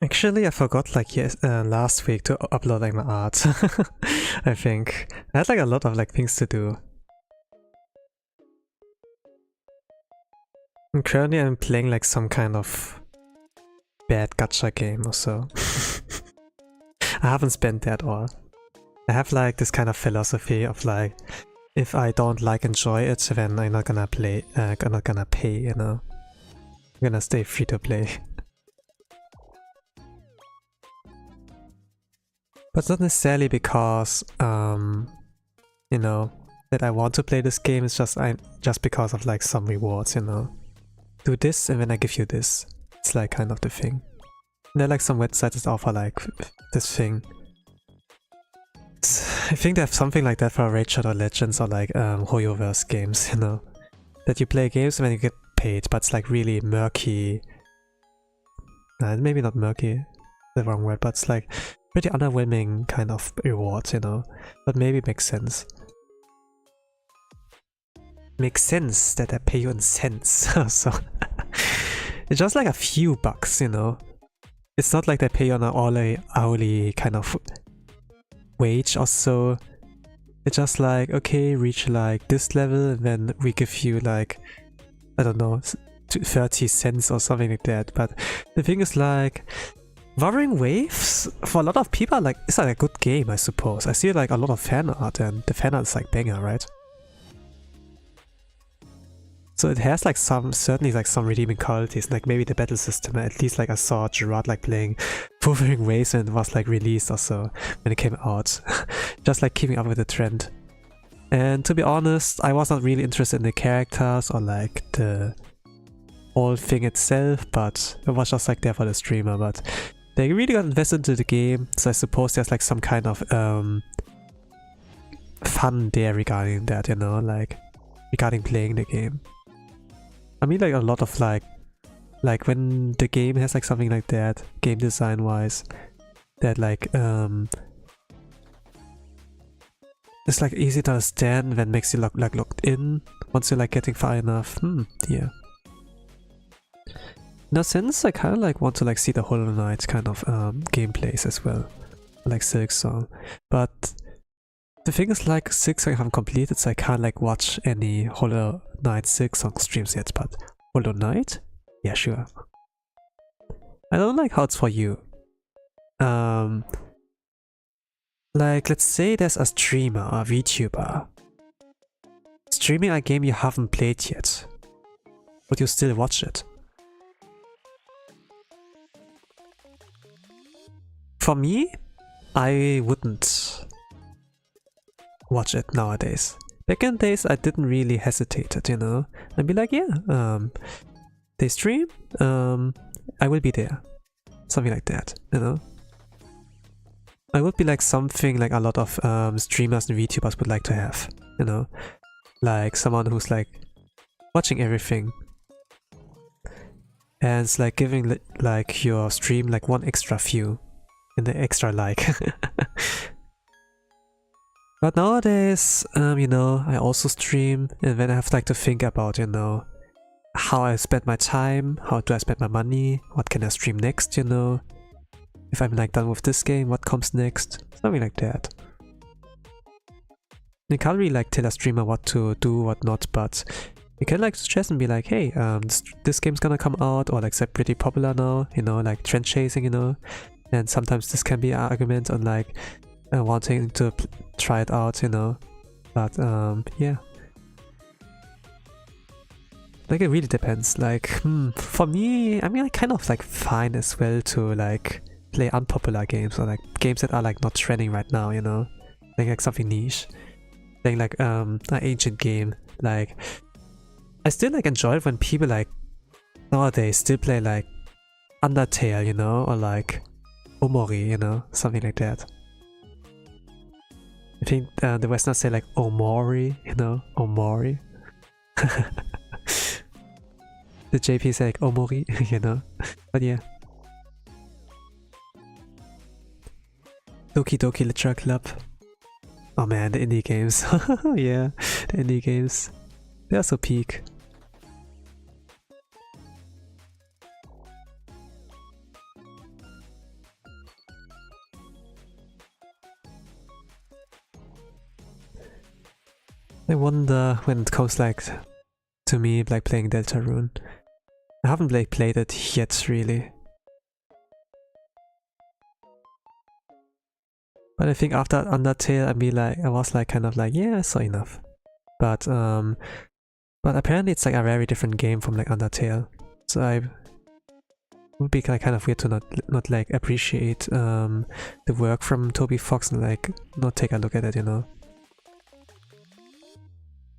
Actually, I forgot like last week to upload like my art. I think I had like a lot of like things to do. And currently, I'm playing like some kind of bad gacha game or so. I haven't spent that all. I have like this kind of philosophy of like, if I don't like enjoy it, then I'm not gonna play, I'm not gonna pay, you know. I'm gonna stay free to play. But not necessarily because, you know, that I want to play this game. It's just because of like some rewards, you know. Do this and then I give you this. It's like kind of the thing. And there are like some websites that offer like this thing. I think they have something like that for Raid Shadow Legends or like Hoyoverse games, you know. That you play games and then you get paid, but it's like really murky. Maybe not murky, the wrong word, but it's like pretty underwhelming kind of rewards, you know. But maybe it makes sense. Makes sense that I pay you in cents. So it's just like a few bucks, you know. It's not like they pay you on an hourly kind of wage or so. It's just like, okay, reach like this level and then we give you like, I don't know, 30 cents or something like that. But the thing is like, Wuthering Waves, for a lot of people, like, it's like a good game, I suppose. I see like a lot of fan art and the fan art is like banger, right? So it has like certainly like some redeeming qualities, like maybe the battle system. At least like I saw Gerard like playing Wuthering Waves when it was like released or so, when it came out. Just like keeping up with the trend. And to be honest, I was not really interested in the characters or like the whole thing itself, but it was just like there for the streamer. But they really got invested into the game, so I suppose there's like some kind of fun there regarding that, you know, like regarding playing the game. I mean, like a lot of like when the game has like something like that, game design wise, that like it's like easy to understand, then makes you like locked in once you're like getting far enough. Yeah. In a sense, I kind of like want to like see the Hollow Knight kind of gameplays as well, like Silksong. But the thing is, like, Silksong I haven't completed, so I can't like watch any Hollow Knight Silksong streams yet. But Hollow Knight, yeah, sure. I don't like how it's for you. Like, let's say there's a streamer or a VTuber streaming a game you haven't played yet, but you still watch it. For me, I wouldn't watch it nowadays. Back in the days, I didn't really hesitate, you know. I'd be like, yeah, they stream, I will be there. Something like that, you know. I would be like something like a lot of streamers and VTubers would like to have, you know. Like someone who's like watching everything. And it's like giving like your stream like one extra view. And the extra like. But nowadays, you know, I also stream and then I have like to think about, you know, how I spend my time, how do I spend my money, what can I stream next, you know. If I'm like done with this game, what comes next? Something like that. You can't really like tell a streamer what to do, what not, but you can like suggest and be like, hey, this game's gonna come out, or like it's pretty popular now, you know, like trend chasing, you know. And sometimes this can be an argument on like wanting to try it out, you know. But yeah. Like it really depends. Like, for me, I mean, I kind of like fine as well to like play unpopular games or like games that are like not trending right now, you know. Like something niche. Playing like an ancient game. Like I still like enjoy it when people like nowadays still play like Undertale, you know, or like Omori, you know, something like that. I think the Westerners say like Omori, you know, Omori. The JP say like Omori, you know, but yeah. Doki Doki Literature Club. Oh man, the indie games. Yeah, the indie games. They're so peak. I wonder when it comes like to me like playing Deltarune. I haven't played it yet really. But I think after Undertale I was like kind of like, yeah, I saw enough. but apparently it's like a very different game from like Undertale. So I would be kind of weird to not like appreciate the work from Toby Fox and like not take a look at it, you know.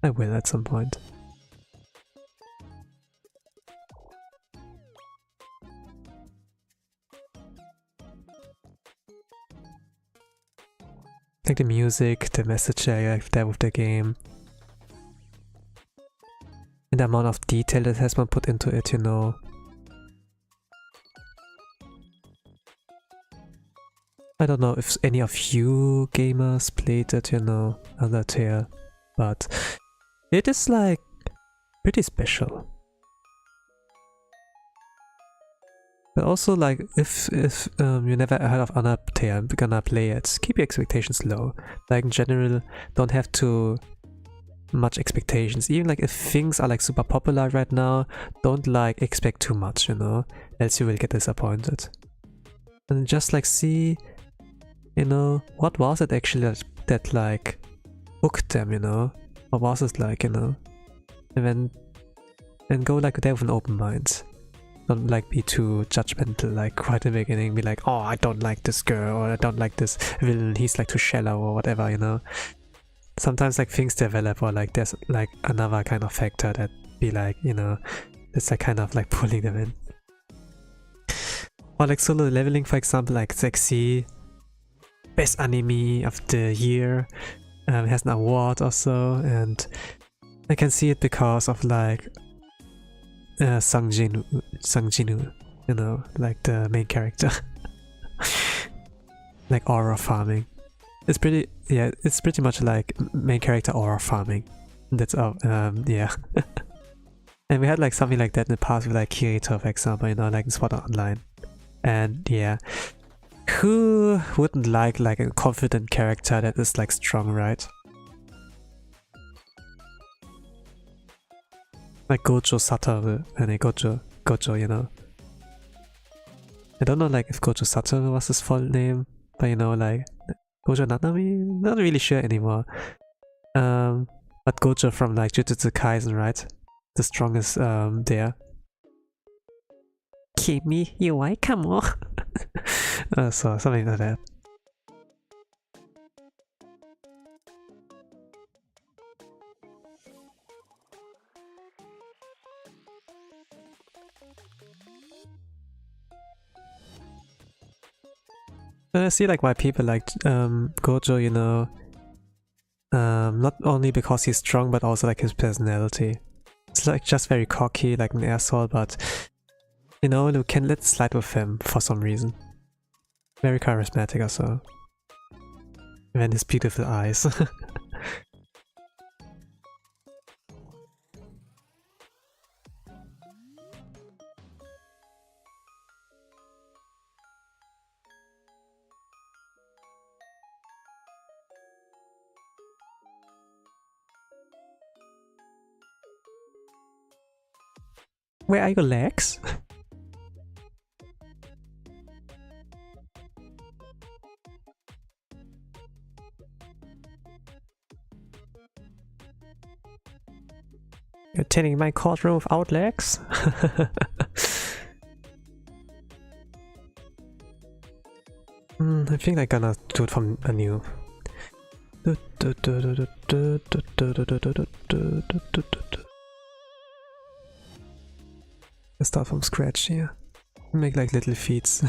I will at some point. Like the music, the message I have there with the game. And the amount of detail that has been put into it, you know. I don't know if any of you gamers played it, you know, Undertale, but it is like pretty special. But also like if you never heard of Undertale and gonna play it, keep your expectations low. Like in general, don't have too much expectations. Even like if things are like super popular right now, don't like expect too much, you know, else you will get disappointed. And just like see, you know, what was it actually that like hooked them, you know? What was it like, you know? And go like there with an open mind. Don't like be too judgmental, like right in the beginning, be like, oh, I don't like this girl, or I don't like this villain, he's like too shallow, or whatever, you know? Sometimes like things develop, or like there's like another kind of factor that be like, you know, it's like kind of like pulling them in. Or like solo leveling, for example, like see best anime of the year, has an award or so, and I can see it because of like Sang-Jinu, you know, like the main character. Like aura farming. It's pretty, yeah, it's pretty much like main character aura farming. That's yeah. And we had like something like that in the past with like kyatto, for example, you know, like in Sword Art Online. And yeah, who wouldn't like a confident character that is like strong, right? Like Gojo Satoru and Gojo, you know. I don't know like if Gojo Satoru was his full name, but you know, like Gojo Nanami? Not really sure anymore. But Gojo from like Jujutsu Kaisen, right? The strongest there. Kimi, you like kamo? So something like that. And I see like why people like Gojo, you know, not only because he's strong, but also like his personality. It's like just very cocky, like an asshole, but you know, you can let slide with him for some reason. Very charismatic also. And then his beautiful eyes. Where are your legs? You're attending my courtroom without legs? I think I'm gonna do it from anew. Let's start from scratch here. Make like little feats.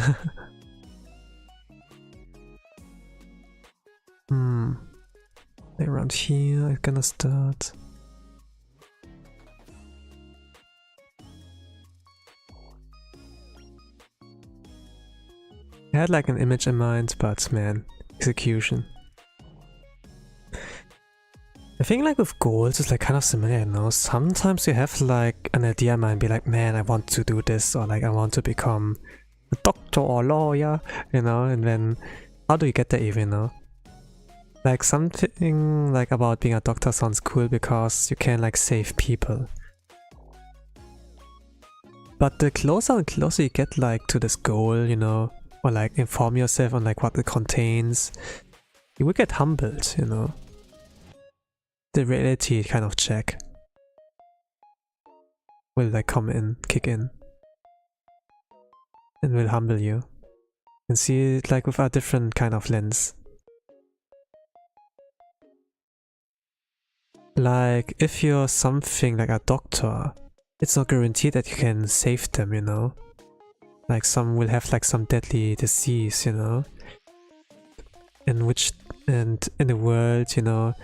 Around here I'm gonna start. I had like an image in mind, but man, execution. I think like with goals it's like kind of similar, you know. Sometimes you have like an idea in mind, be like, man, I want to do this, or like I want to become a doctor or lawyer, you know, and then how do you get there even, you know? Like something like about being a doctor sounds cool because you can like save people. But the closer and closer you get like to this goal, you know, or like inform yourself on like what it contains, you will get humbled, you know. the reality kind of check will like come in, kick in, and will humble you and see it like with a different kind of lens. Like if you're something like a doctor, it's not guaranteed that you can save them, you know? Like some will have like some deadly disease, you know? And in the world, you know,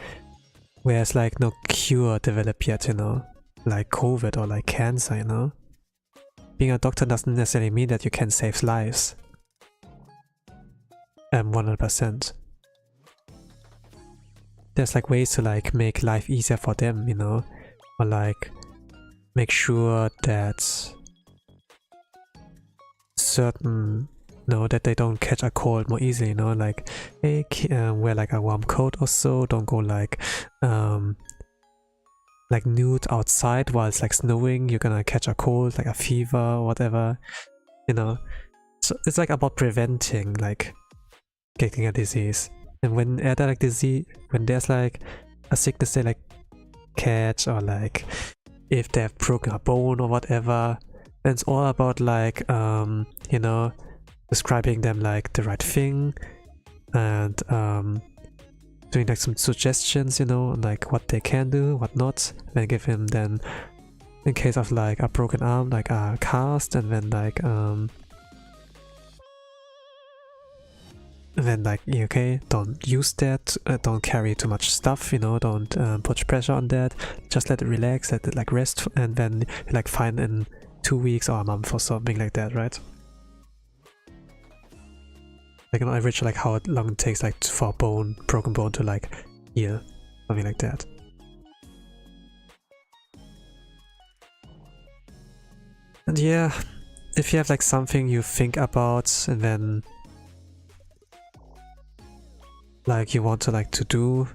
where it's like no cure developed yet, you know? Like COVID or like cancer, you know? Being a doctor doesn't necessarily mean that you can save lives. 100%. There's like ways to like make life easier for them, you know? Or like make sure that certain, that they don't catch a cold more easily, you know? Like, hey, wear like a warm coat or so, don't go like nude outside while it's like snowing, you're gonna catch a cold, like a fever or whatever, you know? So it's like about preventing like getting a disease. And when there's like a sickness they like catch, or like if they have broken a bone or whatever, then it's all about like you know, describing them like the right thing, and doing like some suggestions, you know, like what they can do, what not, then give him then, in case of like a broken arm, like a cast, and then like okay, don't use that, don't carry too much stuff, you know, don't put pressure on that, just let it relax, let it like rest, and then like fine in 2 weeks or a month or something like that, right? Like on average, like how long it takes like for a broken bone to like heal, something like that. And yeah, if you have like something you think about and then like you want to do,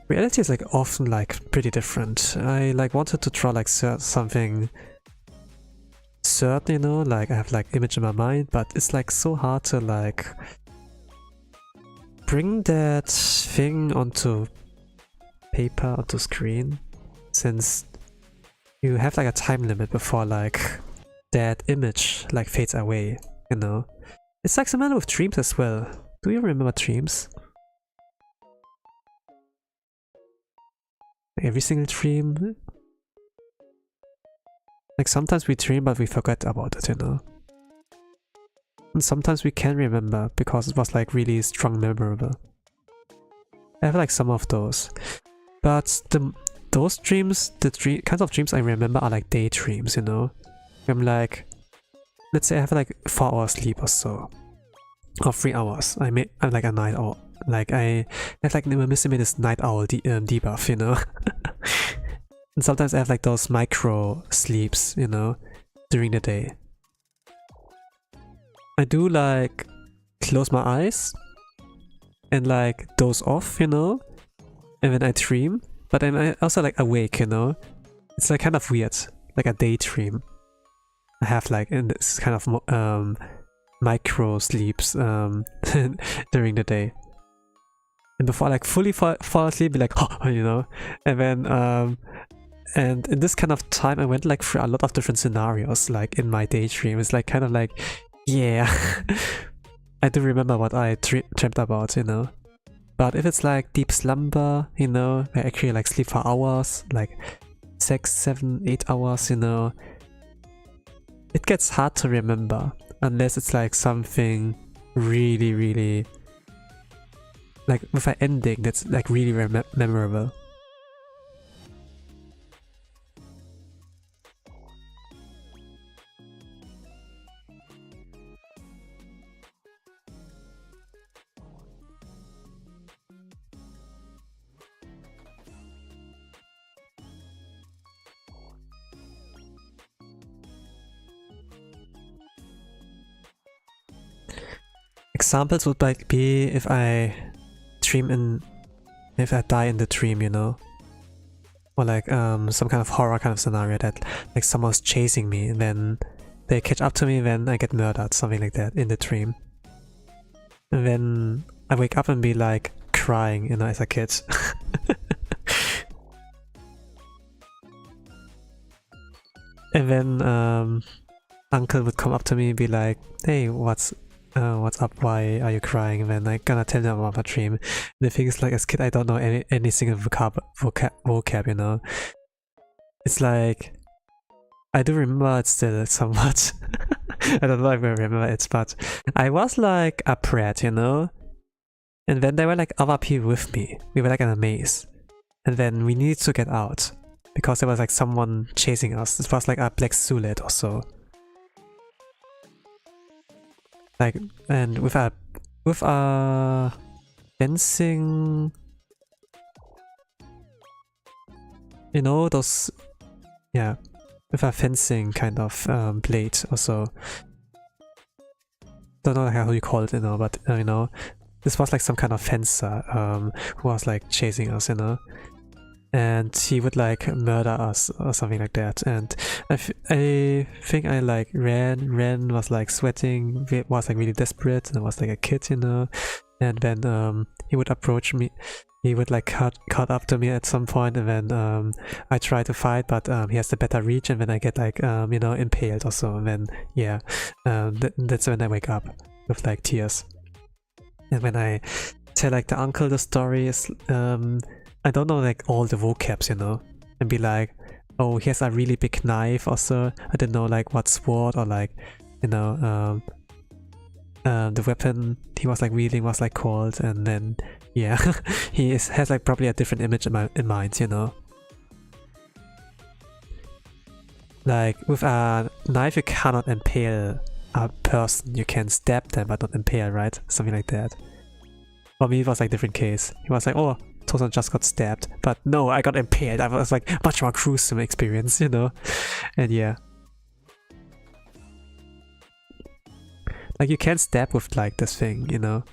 reality is like often like pretty different. I like wanted to draw like something certain, you know, like I have like image in my mind, but it's like so hard to like bring that thing onto paper, onto screen, since you have like a time limit before like that image like fades away, you know. It's like similar with dreams as well. Do you remember dreams? Every single dream. Like sometimes we dream but we forget about it, you know. And sometimes we can remember because it was like really strong memorable. I have like some of those. But those dreams, kinds of dreams I remember are like daydreams, you know. I'm like, let's say I have like 4 hours sleep or so. Or 3 hours. I'm like a night owl. Like I have like missing this night owl debuff, you know. And sometimes I have like those micro sleeps, you know, during the day. I do like close my eyes and like doze off, you know, and then I dream, but then I also like awake, you know. It's like kind of weird, like a daydream. I have like in this kind of micro sleeps during the day. And before I like fully fall asleep, be like, oh, you know, and then and in this kind of time I went like through a lot of different scenarios like in my daydream. It's like kind of like, yeah, I do remember what I dreamt about, you know. But if it's like deep slumber, you know, I actually like sleep for hours, like 6, 7, 8 hours, you know, it gets hard to remember unless it's like something really, really like with an ending that's like really memorable. Examples would like be if I die in the dream, you know, or like some kind of horror kind of scenario that like someone's chasing me and then they catch up to me, then I get murdered, something like that in the dream. And then I wake up and be like crying, you know, as a kid. And then uncle would come up to me and be like, hey, what's up, why are you crying? And then I gonna tell them about my dream. The thing is, like, as a kid I don't know any single vocab, you know. It's like, I do remember it still somewhat. I don't know if I remember it, but I was like a brat, you know? And then there were like other people with me. We were like in a maze. And then we needed to get out. Because there was like someone chasing us. It was like a black Zulet or so. Like, and with a fencing, you know, those, yeah, with a fencing kind of blade or so. Don't know how you call it, you know, but you know, this was like some kind of fencer who was like chasing us, you know, and he would like murder us or something like that. And I think I like ran, was like sweating, was like really desperate, and I was like a kid, you know. And then he would approach me, he would like cut up to me at some point, and then I try to fight, but he has the better reach, and then I get like you know, impaled or so. And then yeah, that's when I wake up with like tears. And when I tell like the uncle the story, is I don't know like all the vocabs, you know, and be like, oh, he has a really big knife or so. I don't know like what sword, or like, you know, the weapon he was like wielding was like called. And then yeah, he has like probably a different image in mind, you know. Like with a knife you cannot impale a person, you can stab them but not impale, right? Something like that. For me it was like different case. He was like, oh, Tosan just got stabbed, but no, I got impaled. I was like much more gruesome experience, you know. And yeah, like you can't stab with like this thing, you know,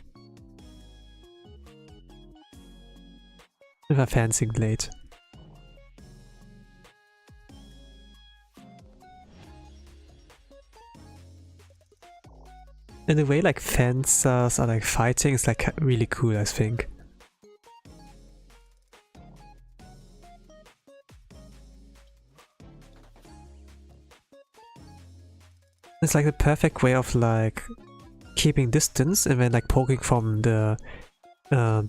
with a fencing blade. In a way, like fencers are like fighting is like really cool, I think. It's like the perfect way of like keeping distance and then like poking from the from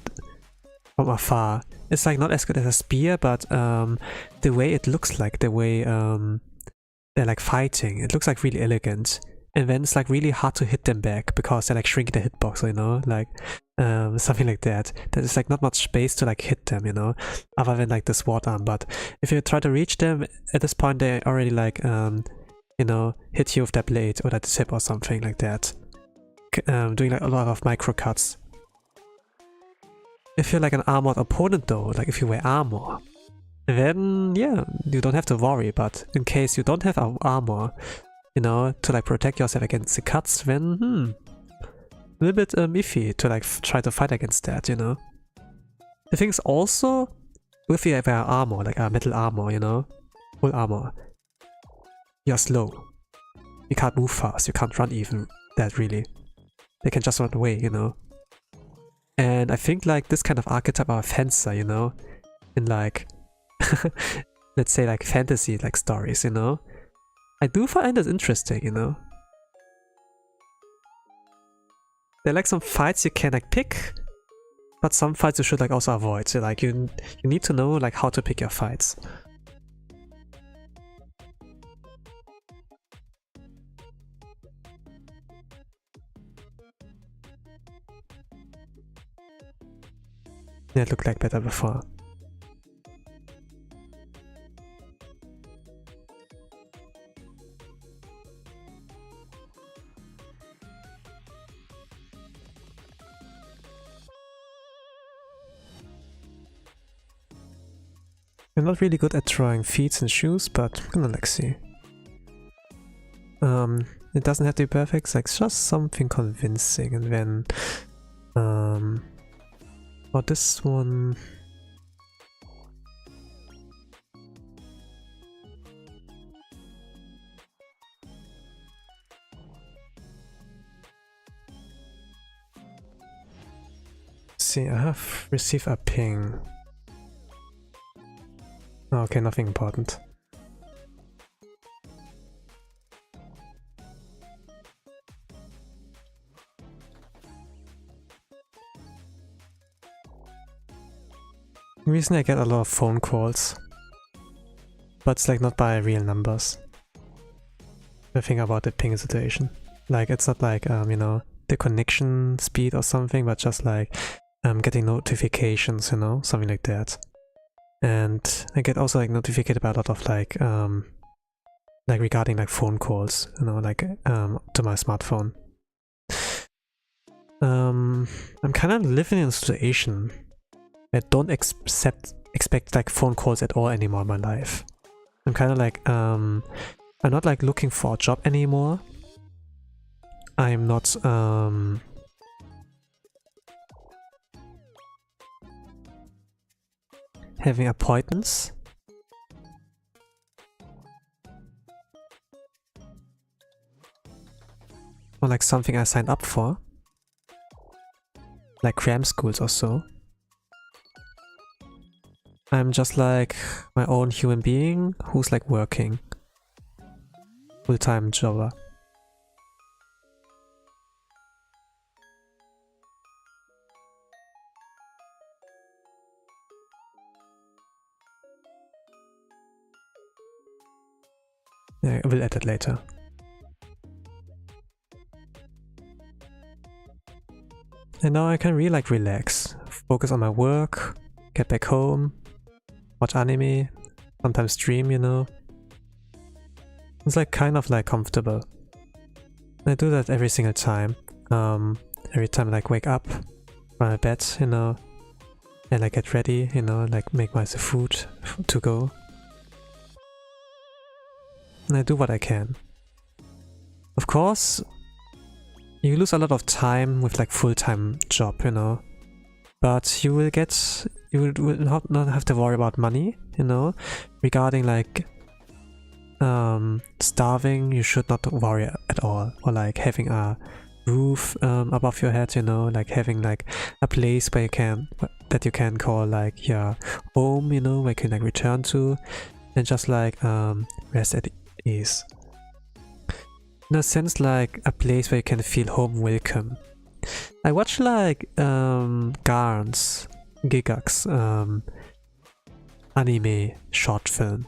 afar. It's like not as good as a spear, but the way it looks like, the way they're like fighting, it looks like really elegant. And then it's like really hard to hit them back because they're like shrinking the hitbox, you know, like something like that. There's like not much space to like hit them, you know, other than like the sword arm. But if you try to reach them at this point, they already like you know, hit you with that blade or that tip or something like that, doing like a lot of micro cuts. If you're like an armored opponent though, like if you wear armor, then yeah, you don't have to worry. But in case you don't have armor, you know, to like protect yourself against the cuts, then a little bit iffy to like try to fight against that, you know. The thing is also, if you have armor, like a metal armor, you know, full armor, you're slow. You can't move fast, you can't run even that really. They can just run away, you know. And I think like this kind of archetype of a fencer, you know, in like, let's say like fantasy like stories, you know, I do find this interesting, you know. There are like some fights you can like pick, but some fights you should like also avoid. So like you need to know like how to pick your fights. Yeah, it looked like better before. I'm not really good at drawing feet and shoes, but I'm gonna like see. It doesn't have to be perfect, it's like just something convincing. And then for this one, see, I have received a ping. Oh, okay, nothing important. Recently I get a lot of phone calls, but it's like not by real numbers. I think about the ping situation. Like it's not like, you know, the connection speed or something, but just like getting notifications, you know, something like that. And I get also like notified about a lot of like regarding like phone calls, you know, like to my smartphone. I'm kind of living in a situation I don't expect like phone calls at all anymore in my life. I'm kind of like I'm not like looking for a job anymore. I'm not having appointments. Or like something I signed up for. Like cram schools or so. I'm just like my own human being who's like working. Full-time jobber. Yeah, I will add it later. And now I can really like relax, focus on my work, get back home, watch anime, sometimes stream, you know. It's like kind of like comfortable. I do that every single time. Every time I like wake up from my bed, you know, and like get ready, you know, like make myself food to go. And I do what I can. Of course, you lose a lot of time with like full-time job, you know, but you will not have to worry about money, you know. Regarding like starving, you should not worry at all, or like having a roof above your head, you know, like having like a place where you can call like your home, you know, where you can like return to and just like rest at ease. In a sense, like a place where you can feel home welcome. I watch like Garn's Gigak's anime short film.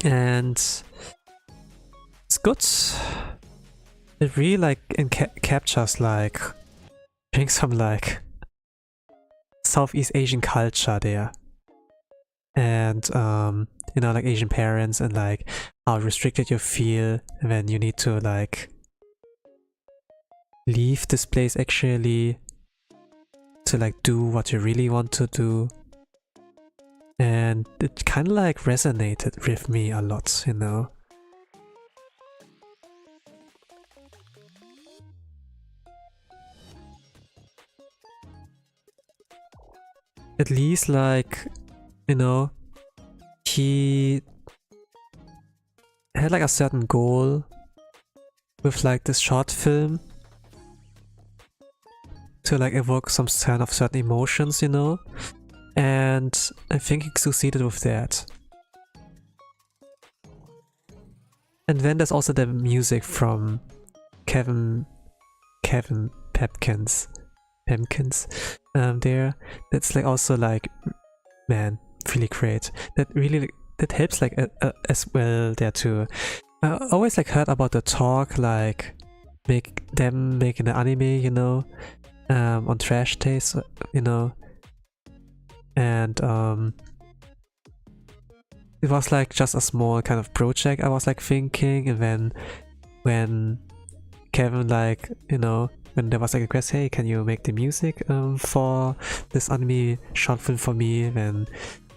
And it's good. It really like captures like some like Southeast Asian culture there. And you know, like Asian parents and like how restricted you feel when you need to like leave this place actually to like do what you really want to do. And it kind of like resonated with me a lot, you know. At least like, you know, he had like a certain goal with like this short film to like evoke some kind of certain emotions, you know, and I think he succeeded with that. And then there's also the music from Kevin Pepkins there. That's like also like, man, really great. That helps like as well there too. I always like heard about the talk like making the anime, you know, on Trash Taste, you know, and it was like just a small kind of project I was like thinking, and then when Kevin like, you know, when there was like a request, hey, can you make the music for this anime short film for me, then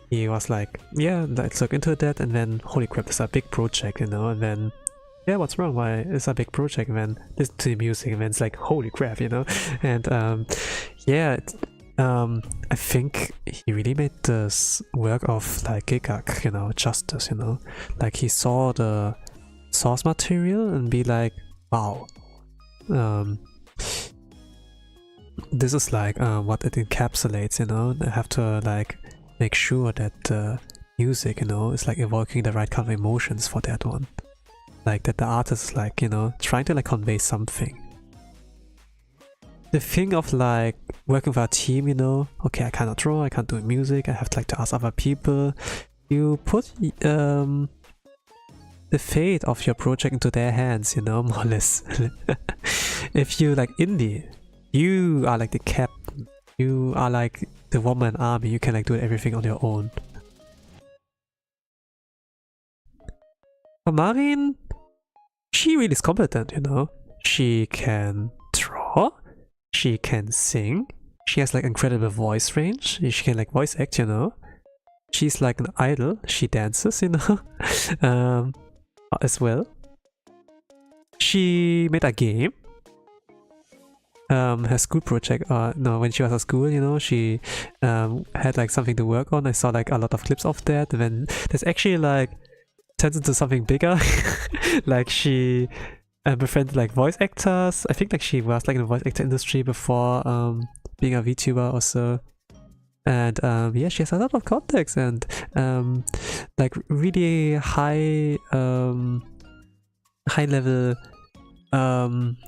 he was like, yeah, let's look into that. And then holy crap, it's a big project, you know. And then yeah, what's wrong, why it's a big project? And then listen to the music and then it's like holy crap, you know. And yeah, I think he really made this work of like Gigak, you know, justice, you know. Like he saw the source material and be like, wow, this is like what it encapsulates, you know. I have to like make sure that the music, you know, is like evoking the right kind of emotions for that one. Like that the artist is like, you know, trying to like convey something. the thing of like working with a team, you know, okay, I cannot draw, I can't do music, I have to like to ask other people. You put the fate of your project into their hands, you know, more or less. If you like indie, you are like the captain, you are like the one-man army, you can like do everything on your own. For Marine, she really is competent, you know. She can draw, she can sing, she has like incredible voice range, she can like voice act, you know. She's like an idol, she dances, you know, as well. She made a game. Her school project, no, when she was at school, you know, she had like something to work on. I saw like a lot of clips of that. And then there's actually like turns into something bigger. Like she befriended like voice actors. I think like she was like in the voice actor industry before being a VTuber or so. And yeah, she has a lot of contacts and like really high level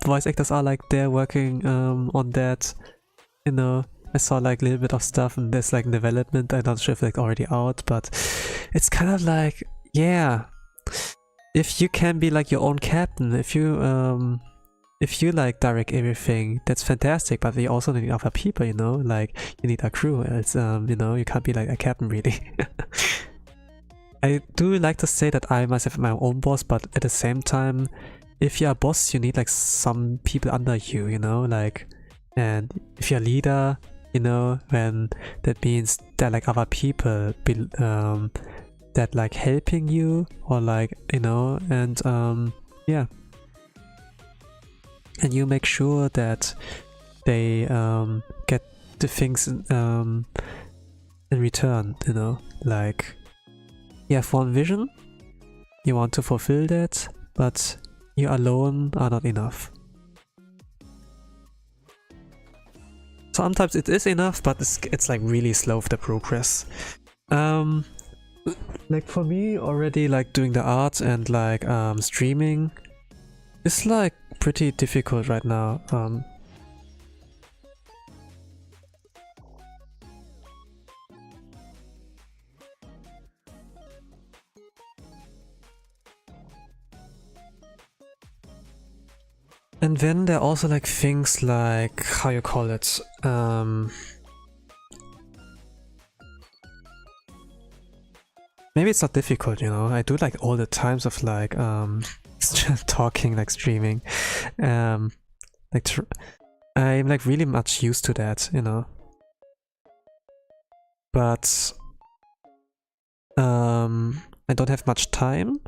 voice actors are like there working on that, you know. I saw like a little bit of stuff and there's like development. I'm not sure if like already out, but it's kind of like, yeah, if you can be like your own captain, if you like direct everything, that's fantastic, but you also need other people, you know, like you need a crew. It's you know, you can't be like a captain really. I do like to say that I myself am my own boss, but at the same time, if you're a boss, you need like some people under you, you know, like, and if you're a leader, you know, then that means that like other people that like helping you or like, you know, and yeah, and you make sure that they get the things in return, you know, like you have one vision, you want to fulfill that, but you alone are not enough. Sometimes it is enough, but it's like really slow with the progress. Like for me already, like doing the art and like streaming is like pretty difficult right now. And then there are also like things like, how you call it, maybe it's not difficult, you know, I do like all the times of like talking, like streaming, like I'm like really much used to that, you know, but I don't have much time.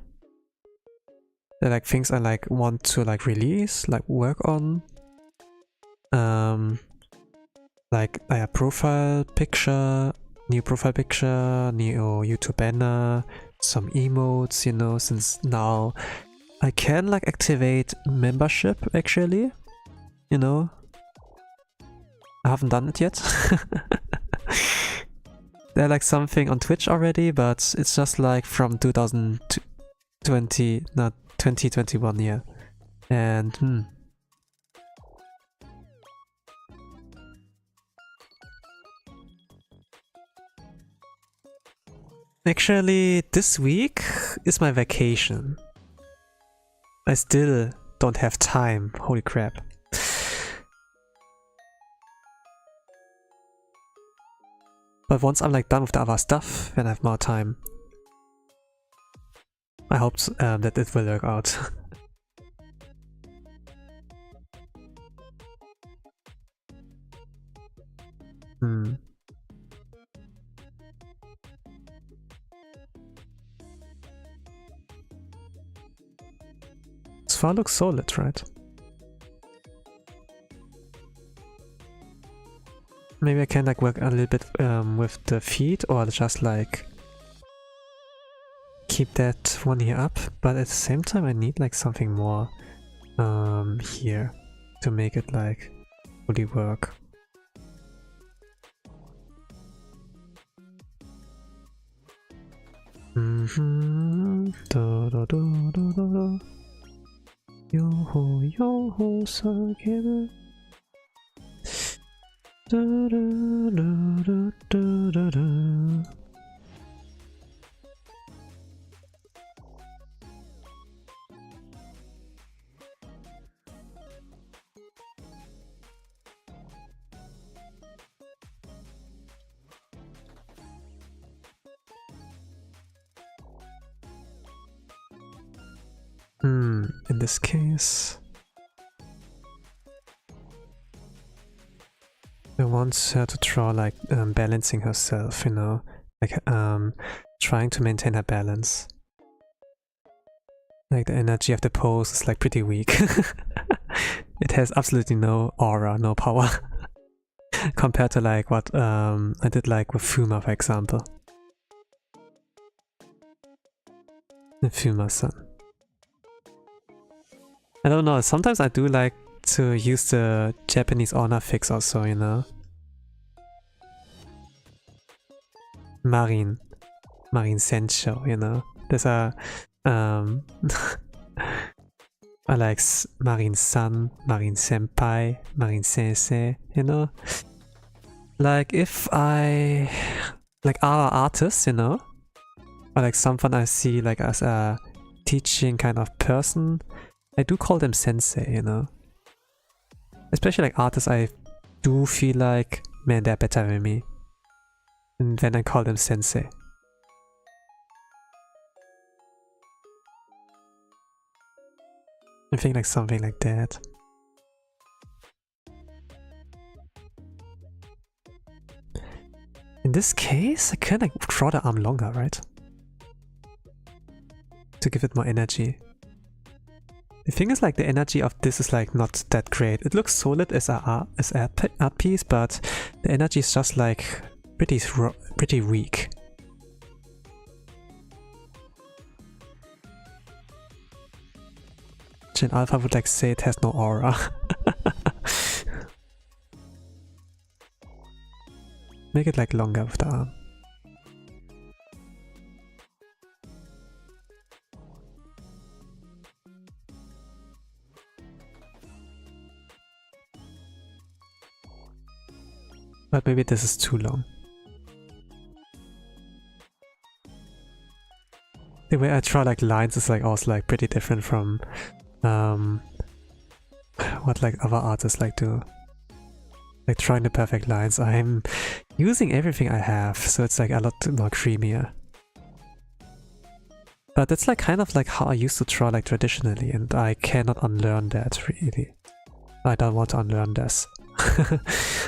They're like things I like want to like release, like work on. Like a profile picture, new profile picture, new YouTube banner, some emotes, you know, since now I can like activate membership actually, you know. I haven't done it yet. They're like something on Twitch already, but it's just like from 2020, not 2021, yeah. And actually, this week is my vacation. I still don't have time, holy crap. But once I'm like done with the other stuff, then I have more time. I hope that it will work out. This far looks solid, right? Maybe I can like work a little bit with the feet, or just like keep that one here up, but at the same time I need like something more here to make it like fully work. Yo ho, so In this case, I want her to draw like balancing herself, you know, like trying to maintain her balance. Like the energy of the pose is like pretty weak. It has absolutely no aura, no power compared to like what I did like with Fuma, for example. The Fuma-san. I don't know, sometimes I do like to use the Japanese honor fix also, you know. Marine Senchou, you know. There's a I like Marine-san, Marine-senpai, Marine-sensei, you know. Like if I like our artists, you know, or like someone I see like as a teaching kind of person, I do call them sensei, you know. Especially like artists I do feel like, man, they're better than me. And then I call them sensei. I think like something like that. In this case, I can like draw the arm longer, right? To give it more energy. The thing is like the energy of this is like not that great. It looks solid as a art piece, but the energy is just like pretty weak. Gen Alpha would like say it has no aura. Make it like longer with the arm. But maybe this is too long. The way I draw like lines is like also like pretty different from what like other artists like do. Like drawing the perfect lines. I'm using everything I have, so it's like a lot more creamier. But that's like kind of like how I used to draw like traditionally, and I cannot unlearn that really. I don't want to unlearn this.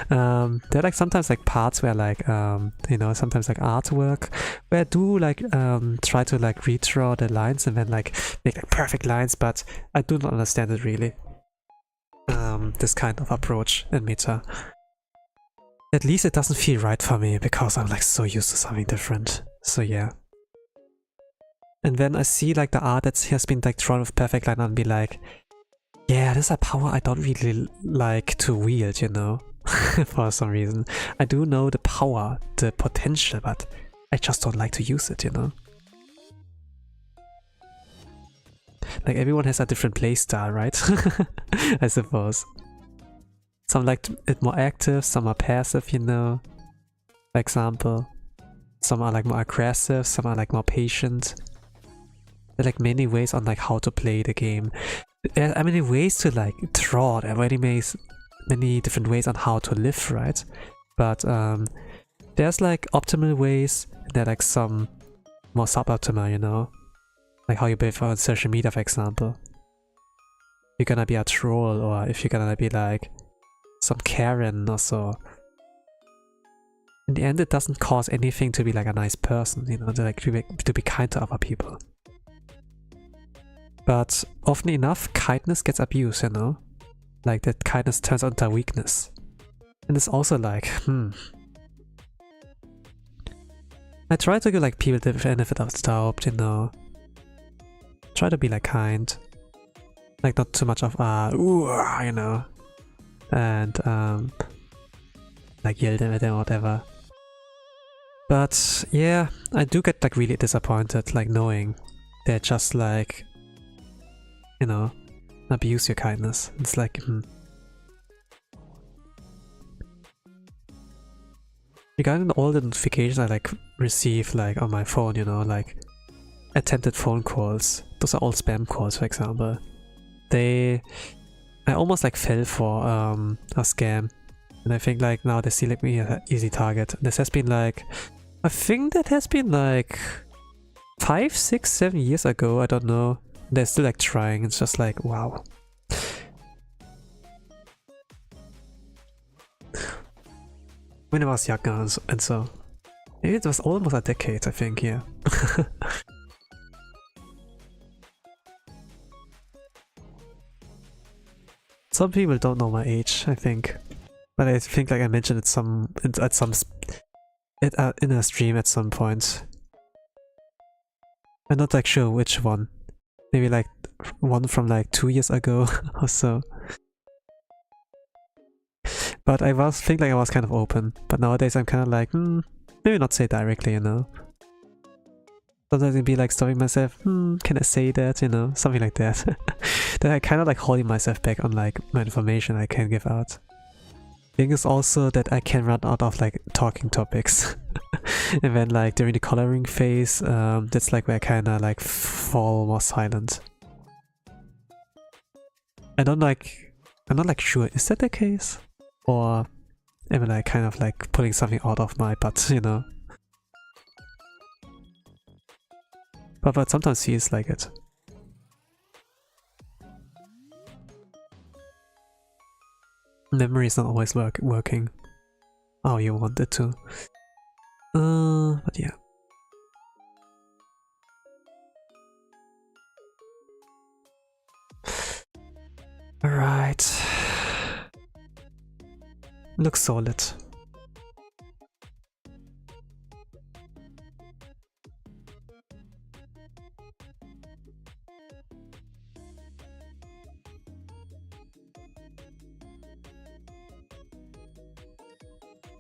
There are like sometimes like parts where like you know, sometimes like artwork where I do like try to like redraw the lines and then like make like perfect lines, but I do not understand it really. This kind of approach in meta. At least it doesn't feel right for me because I'm like so used to something different. So yeah. And then I see like the art that has been like drawn with perfect line and be like, yeah, this is a power I don't really like to wield, you know, for some reason. I do know the power, the potential, but I just don't like to use it, you know. Like everyone has a different playstyle, right? I suppose. Some like it more active, some are passive, you know. For example. Some are like more aggressive, some are like more patient. There are like many ways on like how to play the game. There are many ways to like draw. There are many different ways on how to live, right? But there's like optimal ways, and there are like some more suboptimal, you know? Like how you behave on social media, for example. You're gonna be a troll, or if you're gonna be like some Karen or so. In the end, it doesn't cause anything to be like a nice person, you know, to be kind to other people. But often enough, kindness gets abused, you know? Like that kindness turns into weakness. And it's also like, I try to give like people the benefit of the doubt, you know? Try to be like kind. Like not too much of you know? And like yell them at them or whatever. But yeah, I do get like really disappointed, like knowing they're just like, you know, abuse your kindness. It's like, regarding all the notifications I like receive like on my phone, you know, like attempted phone calls, those are all spam calls, for example. I almost like fell for a scam, and I think like now they see like me an easy target. This has been like, I think that has been like 5, 6, 7 years ago, I don't know. They're still like trying, it's just like, wow. When I was younger and so. Maybe it was almost a decade, I think, yeah. Some people don't know my age, I think. But I think like I mentioned it in a stream at some point. I'm not like sure which one. Maybe like one from like 2 years ago or so. But I think like I was kind of open. But nowadays I'm kind of like, maybe not say directly, you know. Sometimes I'd be like stopping myself, can I say that, you know, something like that. Then I kind of like holding myself back on like my information I can give out. Thing is also that I can run out of like talking topics. And then like during the coloring phase, that's like where I kind of like fall more silent. I'm not like sure, is that the case? Or am I like kind of like pulling something out of my butt, you know? But sometimes feels like it. Memory is not always working how you want it to. But yeah. Alright. Looks solid.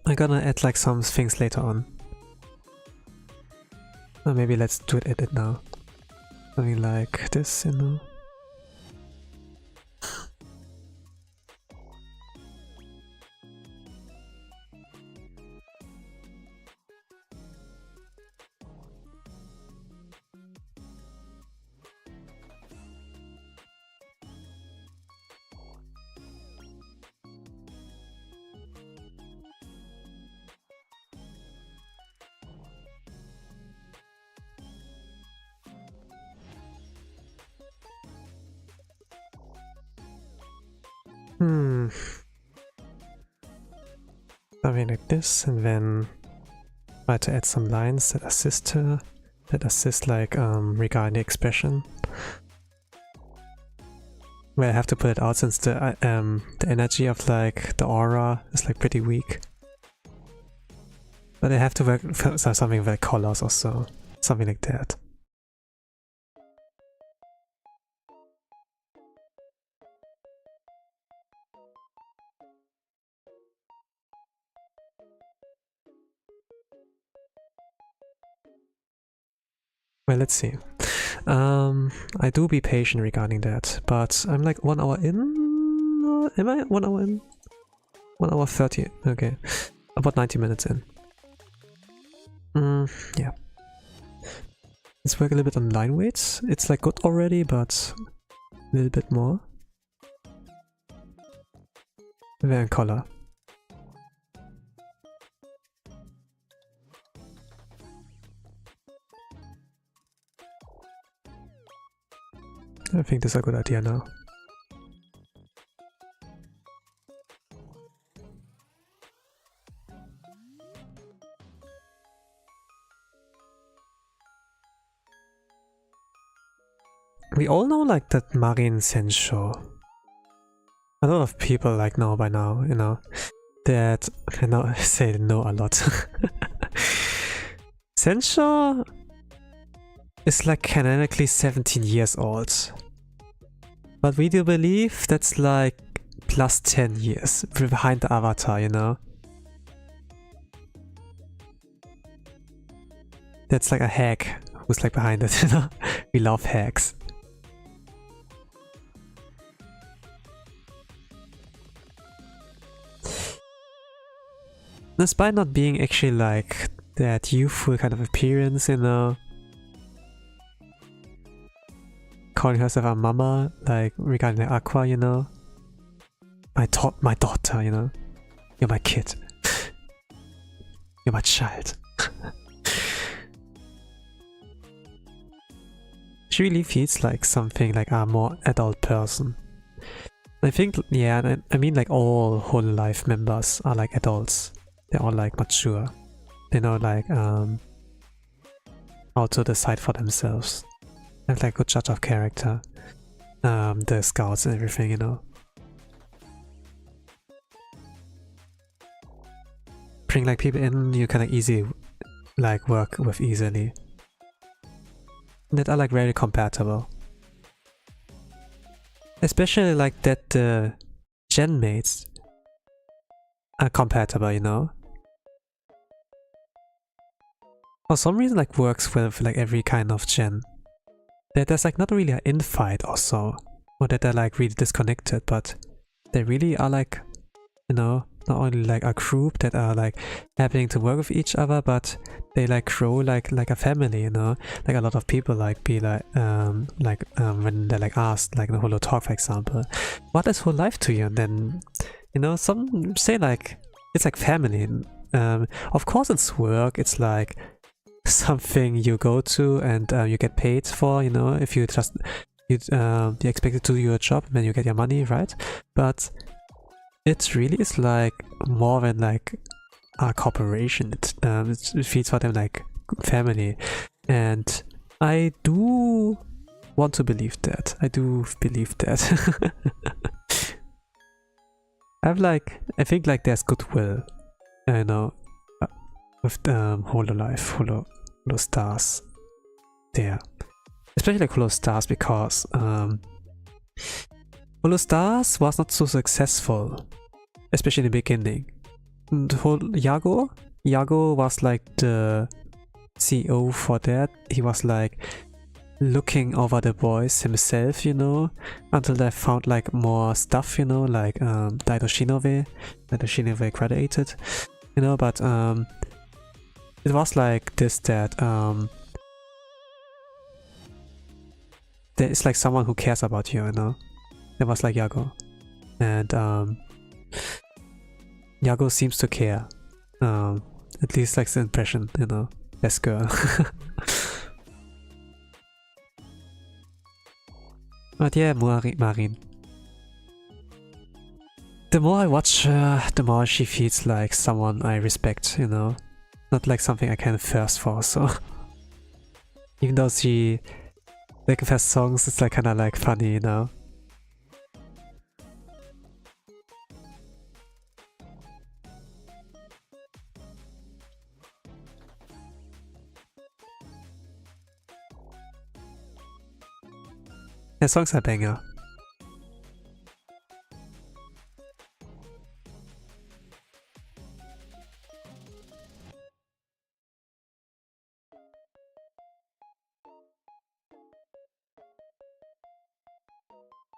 I'm gonna add like some things later on. Or maybe let's do it edit now. Something like this, you know. Something like this, and then try to add some lines that assist her, that assist like regarding the expression. Well, I have to put it out since the energy of like the aura is like pretty weak. But I have to work for something like colors or so, something like that. Well, let's see. I do be patient regarding that, but I'm like 1 hour in? Am I 1 hour in? 1 hour 30, okay. About 90 minutes in. Yeah. Let's work a little bit on line weights. It's like good already, but a little bit more. And then color. I think this is a good idea now. We all know like that Marine Senchou. A lot of people like know by now, you know, that I know I say know a lot. Senchou is like canonically 17 years old. But we do believe that's like plus 10 years behind the avatar, you know? That's like a hack who's like behind it, you know? We love hacks. Despite not being actually like that youthful kind of appearance, you know, calling herself a mama, like regarding the Aqua, you know, my daughter, you know, you're my kid, you're my child. She really feels like something like a more adult person. I think, yeah, I mean like all Hololive members are like adults. They're all like mature. They know like how to decide for themselves. They have like good judge of character. The scouts and everything, you know. Bring like people in you can like easily like work with easily. That are like very compatible. Especially like that the gen mates are compatible, you know. For some reason like works with like every kind of gen. That there's like not really an infight or so. Or that they're like really disconnected, but they really are like, you know, not only like a group that are like happening to work with each other, but they like grow like a family, you know. Like a lot of people like be like when they're like asked like in the Holo Talk, for example, what is Hololive to you? And then, you know, some say like it's like family. Of course it's work, it's like something you go to and you get paid for, you know, if you just you expected to do your job and then you get your money, right? But it really is like more than like a corporation. It feels for them like family, and I do want to believe that. I do believe that. I think like there's goodwill, you know, with Hololive, Holo Stars there, especially like Holo Stars, because Holo Stars was not so successful, especially in the beginning. And Yago was like the CEO for that. He was like looking over the boys himself, you know, until they found like more stuff, you know, like Daido Shinove graduated, you know, but it was like this, that there is like someone who cares about you, you know. It was like Yago, and Yago seems to care, at least like the impression, you know, best girl. But yeah, Marine. The more I watch her, the more she feels like someone I respect, you know, not like something I can thirst for. So even though she like her songs, it's like kind of like funny, you know. Her songs are banger.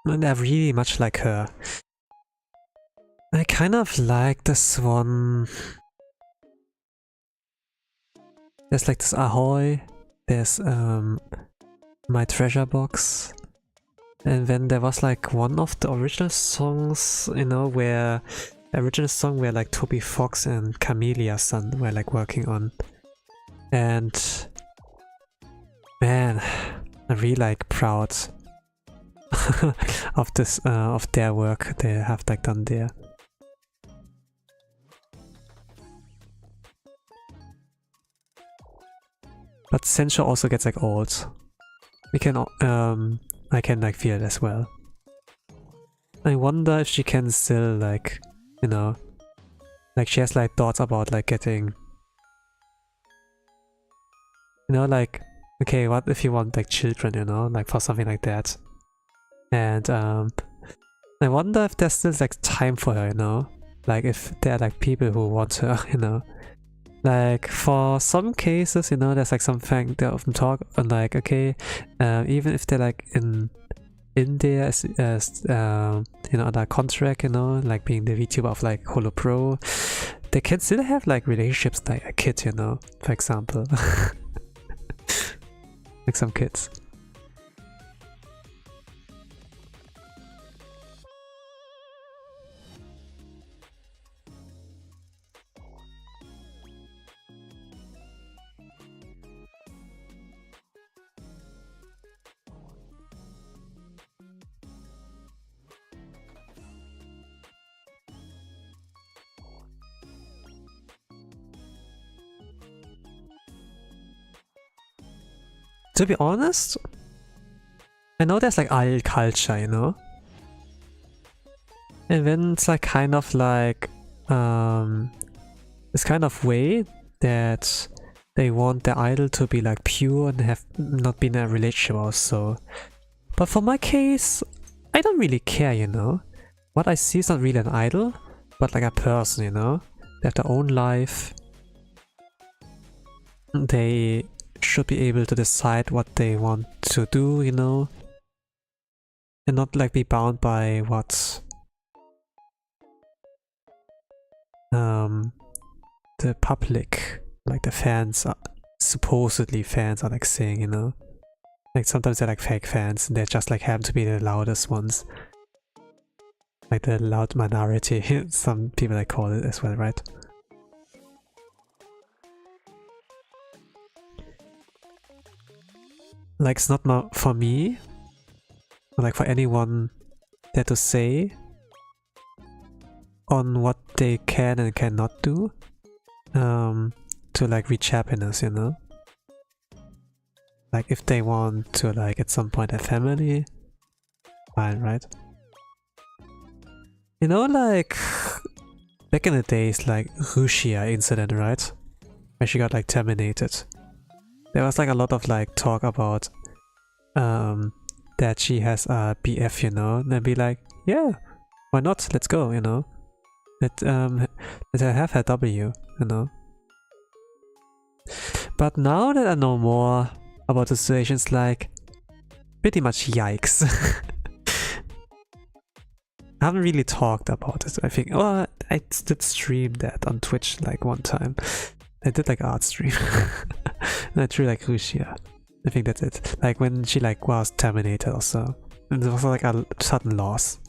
And they're really much like her. I kind of like this one. There's like this Ahoy, there's My Treasure Box, and then there was like one of the original songs, you know, where the original song where like Toby Fox and Camellia-san were like working on. And man, I'm really like proud of this of their work they have like done there. But Senchou also gets like old. We can I can like feel it as well. I wonder if she can still like, you know, like she has like thoughts about like getting, you know, like, okay, what if you want like children, you know, like for something like that. And I wonder if there's still like time for her, you know, like if there are like people who want her, you know. Like for some cases, you know, there's like something they often talk on like, okay, even if they're like in there as you know, under contract, you know, like being the VTuber of like Holo Pro, they can still have like relationships like a kid, you know, for example. Like some kids. To be honest, I know there's like idol culture, you know? And then it's like kind of like this kind of way that they want the idol to be like pure and have not been in a relationship also. But for my case, I don't really care, you know? What I see is not really an idol, but like a person, you know? They have their own life. They should be able to decide what they want to do, you know, and not like be bound by what the public, like the fans, supposedly fans are like saying, you know, like sometimes they're like fake fans and they just like happen to be the loudest ones, like the loud minority. Some people like call it as well, right? Like it's not more for me, or like for anyone there to say on what they can and cannot do to like reach happiness, you know? Like if they want to like at some point have family, fine, right? You know, like back in the days, like Houshou incident, right? Where she got like terminated. There was like a lot of like talk about that she has a BF, you know, and be like, yeah, why not? Let's go, you know. Let her have her W, you know. But now that I know more about the situations, like pretty much yikes. I haven't really talked about it. I think, oh, I did stream that on Twitch like one time. I did like art stream. And I drew like Houshou. I think that's it. Like when she like was terminated or so. And there was like a sudden loss.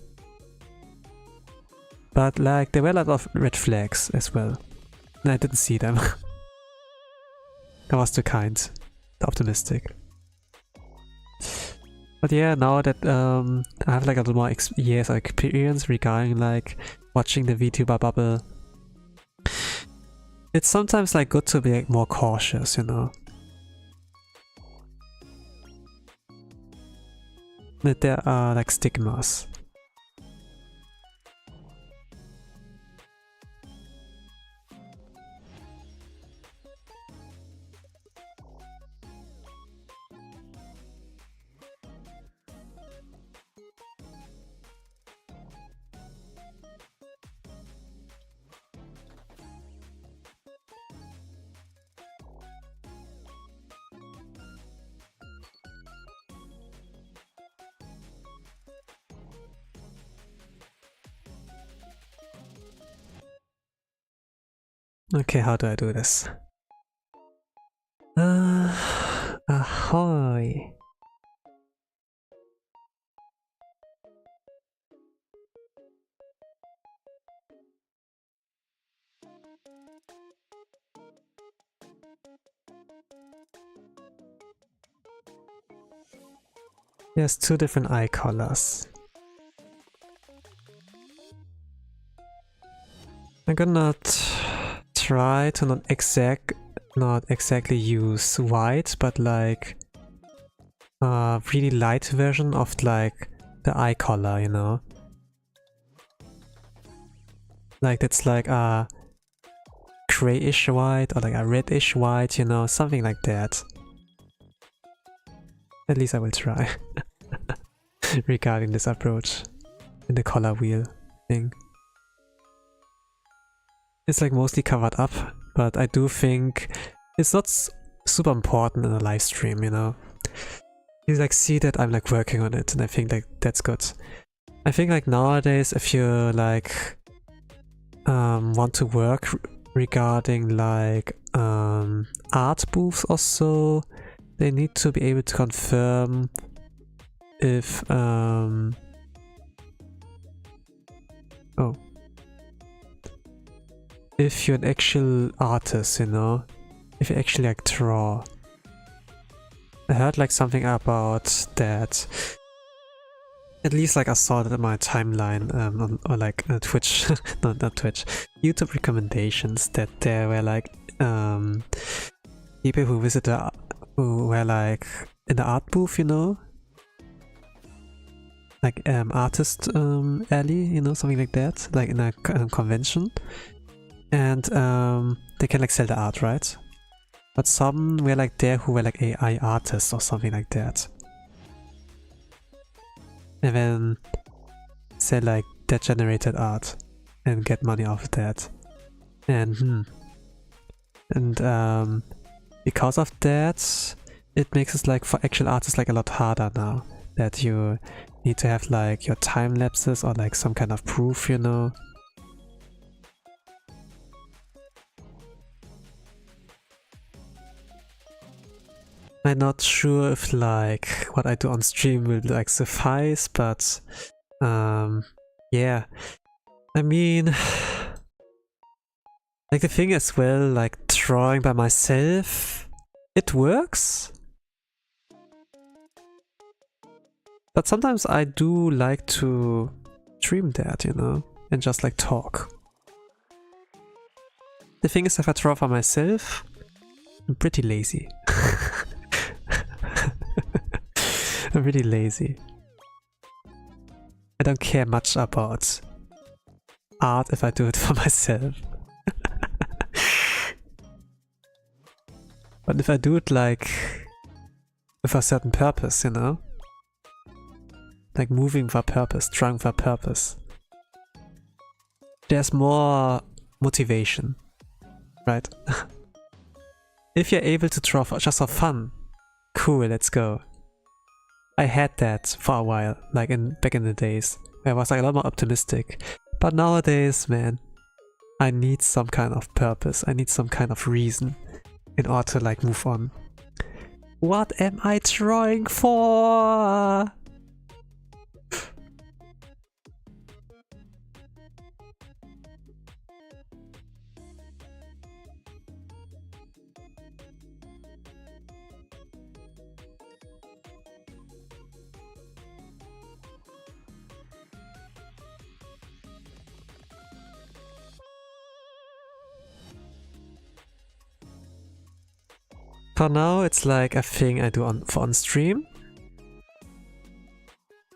But like there were a lot of red flags as well. And I didn't see them. I was too kind. Too optimistic. But yeah, now that I have like a little more years of experience regarding like watching the VTuber bubble, it's sometimes like good to be like more cautious, you know. That there are like stigmas. Okay, how do I do this? Ahoy! There's two different eye colors. I'm gonna try to not exactly use white, but like a really light version of like the eye color, you know? Like it's like a grayish white or like a reddish white, you know, something like that. At least I will try regarding this approach in the color wheel thing. It's like mostly covered up, but I do think it's not super important in a live stream, you know. You like see that I'm like working on it, and I think like that's good. I think like nowadays if you like want to work regarding like art booths or so, they need to be able to confirm if if you're an actual artist, you know, if you actually like draw. I heard like something about that. At least like I saw that in my timeline or like Twitch, not Twitch, YouTube recommendations, that there were like people who visited, who were like in the art booth, you know, like artist alley, you know, something like that, like in a convention, and they can like sell the art, right? But some were like there who were like AI artists or something like that. And then sell like that generated art and get money off of that. And because of that, it makes it like for actual artists like a lot harder now. That you need to have like your time lapses or like some kind of proof, you know. I'm not sure if like what I do on stream will like suffice, but yeah, I mean, like the thing as well, like drawing by myself, it works, but sometimes I do like to stream that, you know, and just like talk. The thing is, if I draw for myself, I'm pretty lazy. I'm really lazy. I don't care much about art if I do it for myself. But if I do it like with a certain purpose, you know? Like moving for purpose, drawing for purpose. There's more motivation, right? If you're able to draw for, just for fun, cool, let's go. I had that for a while, like back in the days, where I was like a lot more optimistic. But nowadays, man, I need some kind of purpose, I need some kind of reason in order to like move on. What am I drawing for? For now, it's like a thing I do on stream,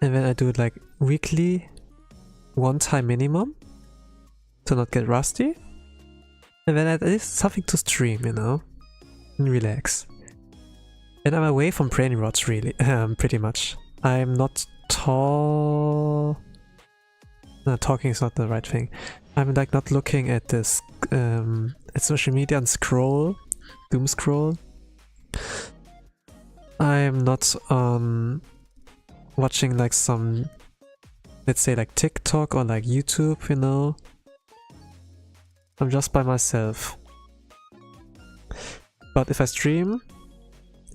and then I do it like weekly, one time minimum, to not get rusty, and then at least something to stream, you know, and relax. And I'm away from brain rots, really, pretty much. I'm not tall. No, talking is not the right thing. I'm like not looking at this at social media and doom scroll. I'm not watching like some, let's say like TikTok or like YouTube, you know. I'm just by myself. But if I stream,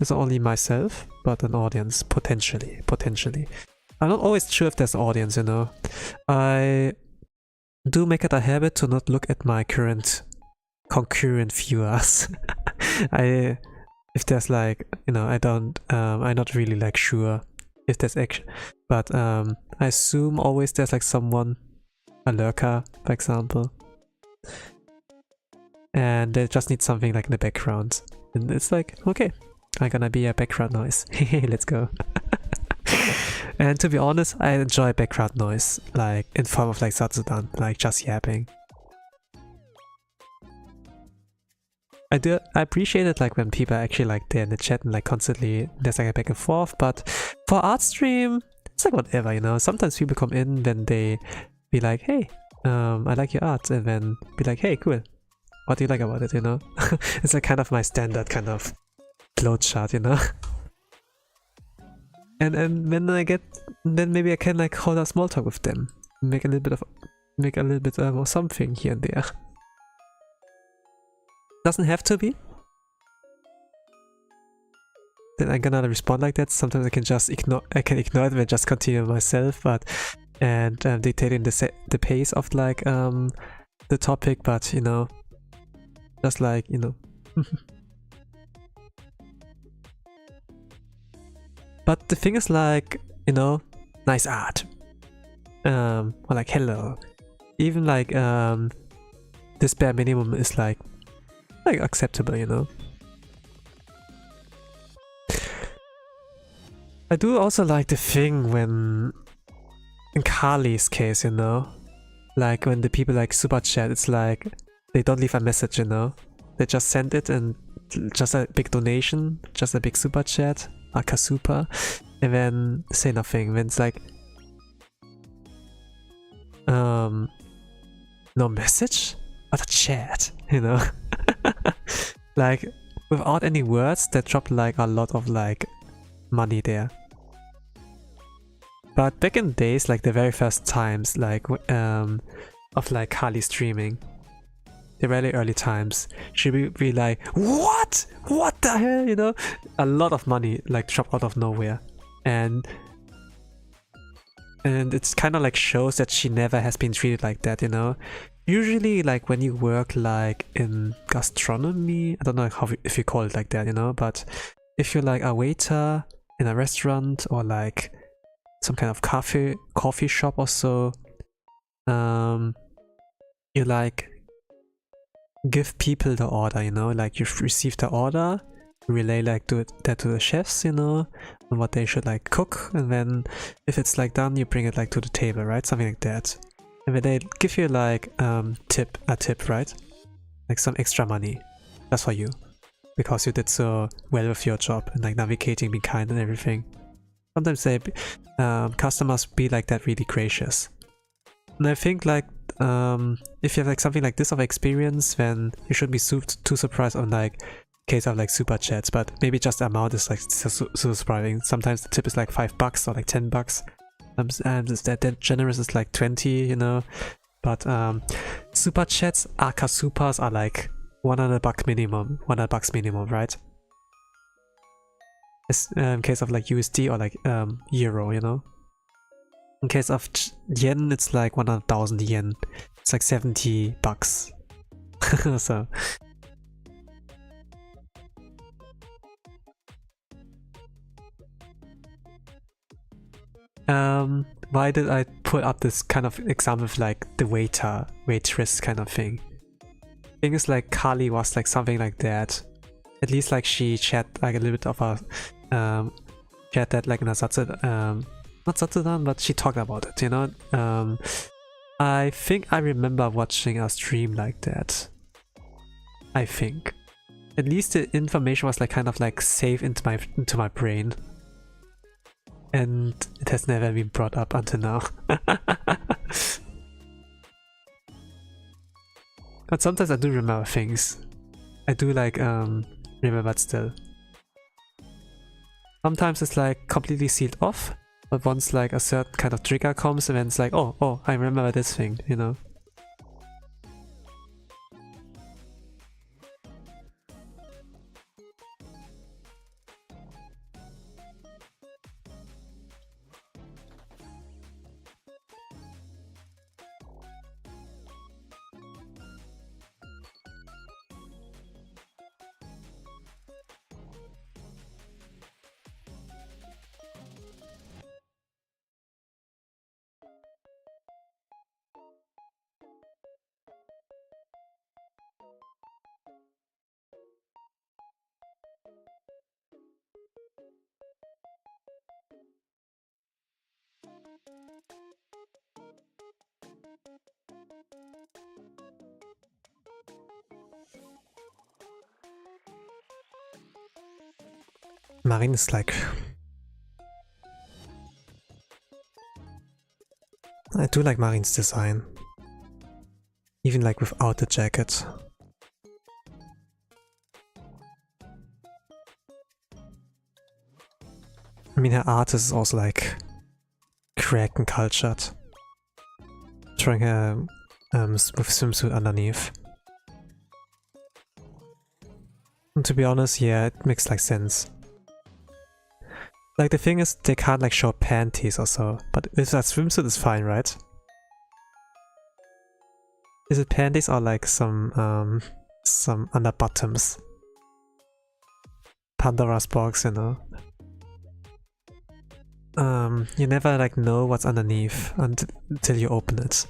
it's not only myself, but an audience, potentially. I'm not always sure if there's an audience, you know. I do make it a habit to not look at my current concurrent viewers. If there's like, you know, I'm not really like sure if there's action, but I assume always there's like someone, a lurker, for example, and they just need something like in the background, and it's like, okay, I'm gonna be a background noise. Let's go. And to be honest, I enjoy background noise, like in form of like Satsudan, like just yapping. I appreciate it like when people are actually like there in the chat and like constantly there's like a back and forth, but for art stream, it's like whatever, you know. Sometimes people come in, then they be like, hey, I like your art, and then be like, hey, cool, what do you like about it, you know? It's like kind of my standard kind of flowchart, you know. And when then maybe I can like hold a small talk with them, make a little bit of something here and there. Doesn't have to be. Then I'm gonna respond like that. Sometimes I can just ignore. I can ignore it and just continue myself, but and dictating the pace of like the topic. But you know, just like you know. But the thing is like, you know, nice art. Or like hello. Even like this bare minimum is like acceptable, you know. I do also like the thing when in Carly's case, you know, like when the people like super chat, it's like they don't leave a message, you know. They just send it and just a big donation, just a big super chat, aka super, and then say nothing. When it's like no message, but a chat, you know. Like without any words, they drop like a lot of like money there. But back in days, like the very first times, like of like Carly streaming, the very early times, she would be like, what the hell, you know, a lot of money like drop out of nowhere, and it's kind of like shows that she never has been treated like that, you know. Usually like when you work like in gastronomy, I don't know how if you call it like that, you know, but if you're like a waiter in a restaurant or like some kind of coffee shop or so, you like give people the order, you know, like you've received the order, relay like that to the chefs, you know, and what they should like cook, and then if it's like done, you bring it like to the table, right? Something like that. And then they give you like a tip, right? Like some extra money just for you, because you did so well with your job and like navigating, being kind and everything. Sometimes they customers be like that, really gracious. And I think like if you have like something like this of experience, then you shouldn't be too surprised on like case of like super chats, but maybe just the amount is like so surprising. Sometimes the tip is like $5 or like $10. And that generous is like 20, you know. But super chats, aka supers, are like $100 minimum, right? In case of like USD or like euro, you know. In case of yen, it's like 100,000 yen. It's like $70. So why did I put up this kind of example of like the waitress kind of thing? Thing is like Carly was like something like that. At least like she chat like a little bit of a chat that like in a not Satsudan, but she talked about it, you know. I think I remember watching a stream like that. I think. At least the information was like kind of like saved into my brain. And it has never been brought up until now. But sometimes I do remember things. I do like remember it still. Sometimes it's like completely sealed off, but once like a certain kind of trigger comes, and then it's like, oh, I remember this thing, you know. Marine is like... I do like Marine's design. Even like without the jacket. I mean, her art is also like cracked and cultured. Showing her with swimsuit underneath. To be honest, yeah, it makes like sense. Like the thing is, they can't like show panties or so, but if that swimsuit is fine, right? Is it panties or like some under bottoms? Pandora's box, you know. You never like know what's underneath until you open it.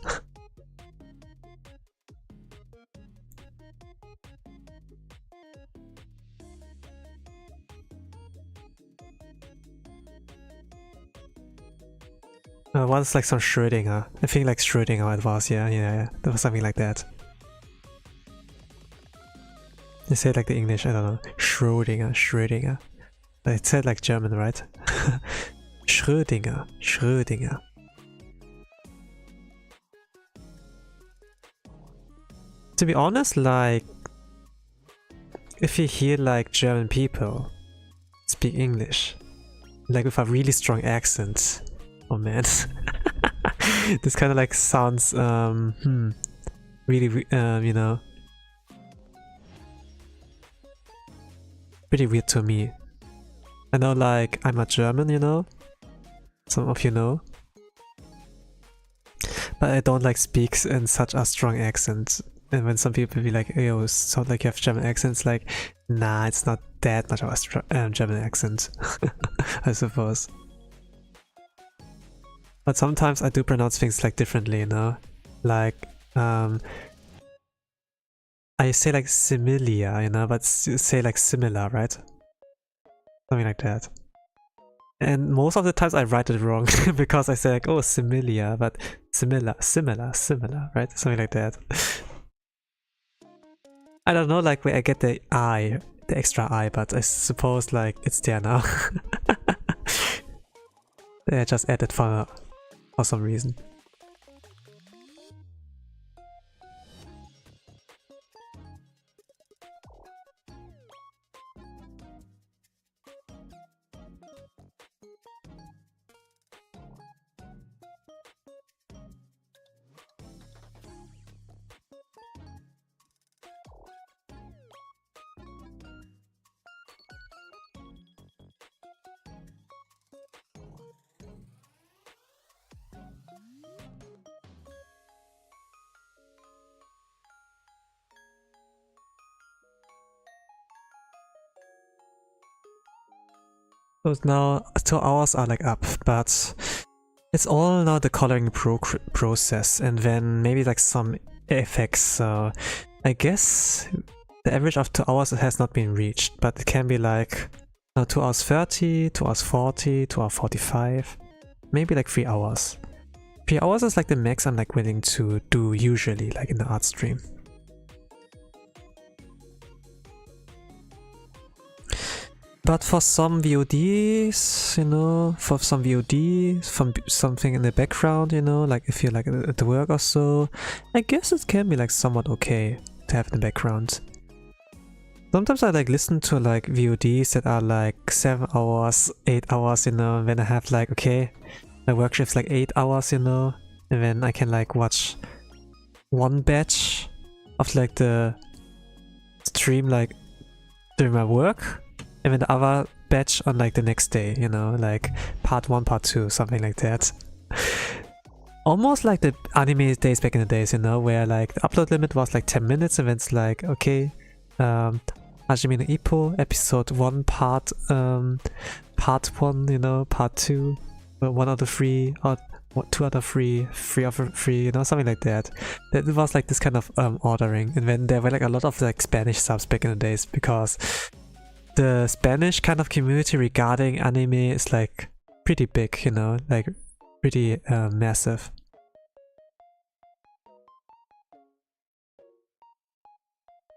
Once like some Schrödinger. I think like Schrödinger it was, yeah. There was something like that. You say it like the English, I don't know. Schrödinger. But it said like German, right? Schrödinger. To be honest, like, if you hear like German people speak English, like with a really strong accent, oh man, this kind of like sounds, really, you know, pretty weird to me. I know, like, I'm a German, you know, some of you know, but I don't like speak in such a strong accent. And when some people be like, "Yo, it sounds like you have German accents," like, nah, it's not that much of a German accent, I suppose. But sometimes I do pronounce things like differently, you know? Like, I say like similia, you know, but say like similar, right? Something like that. And most of the times I write it wrong because I say like, oh, similia, but similar, right? Something like that. I don't know like where I get the I, the extra I, but I suppose like it's there now. I just added for some reason. So now 2 hours are like up, but it's all now the coloring process and then maybe like some effects. So I guess the average of 2 hours has not been reached, but it can be like 2 hours 30, 2 hours 40, 2 hours 45, maybe like 3 hours. 3 hours is like the max I'm like willing to do usually, like in the art stream. But for some VODs, you know, for some VOD, something in the background, you know, like if you're like at the work or so, I guess it can be like somewhat okay to have in the background. Sometimes I like listen to like VODs that are like 7 hours, 8 hours, you know, and then I have like, okay, my work shift's like 8 hours, you know, and then I can like watch one batch of like the stream like during my work. And then the other batch on like the next day, you know, like part 1, part 2, something like that. Almost like the anime days back in the days, you know, where like the upload limit was like 10 minutes and then it's like, okay, Hajime no Ippo, episode 1, part 1, you know, part 2, 1 out of 3, or 2 out of 3, 3 out of 3, you know, something like that. It was like this kind of ordering. And then there were like a lot of like Spanish subs back in the days because the Spanish kind of community regarding anime is like pretty big, you know, like pretty massive.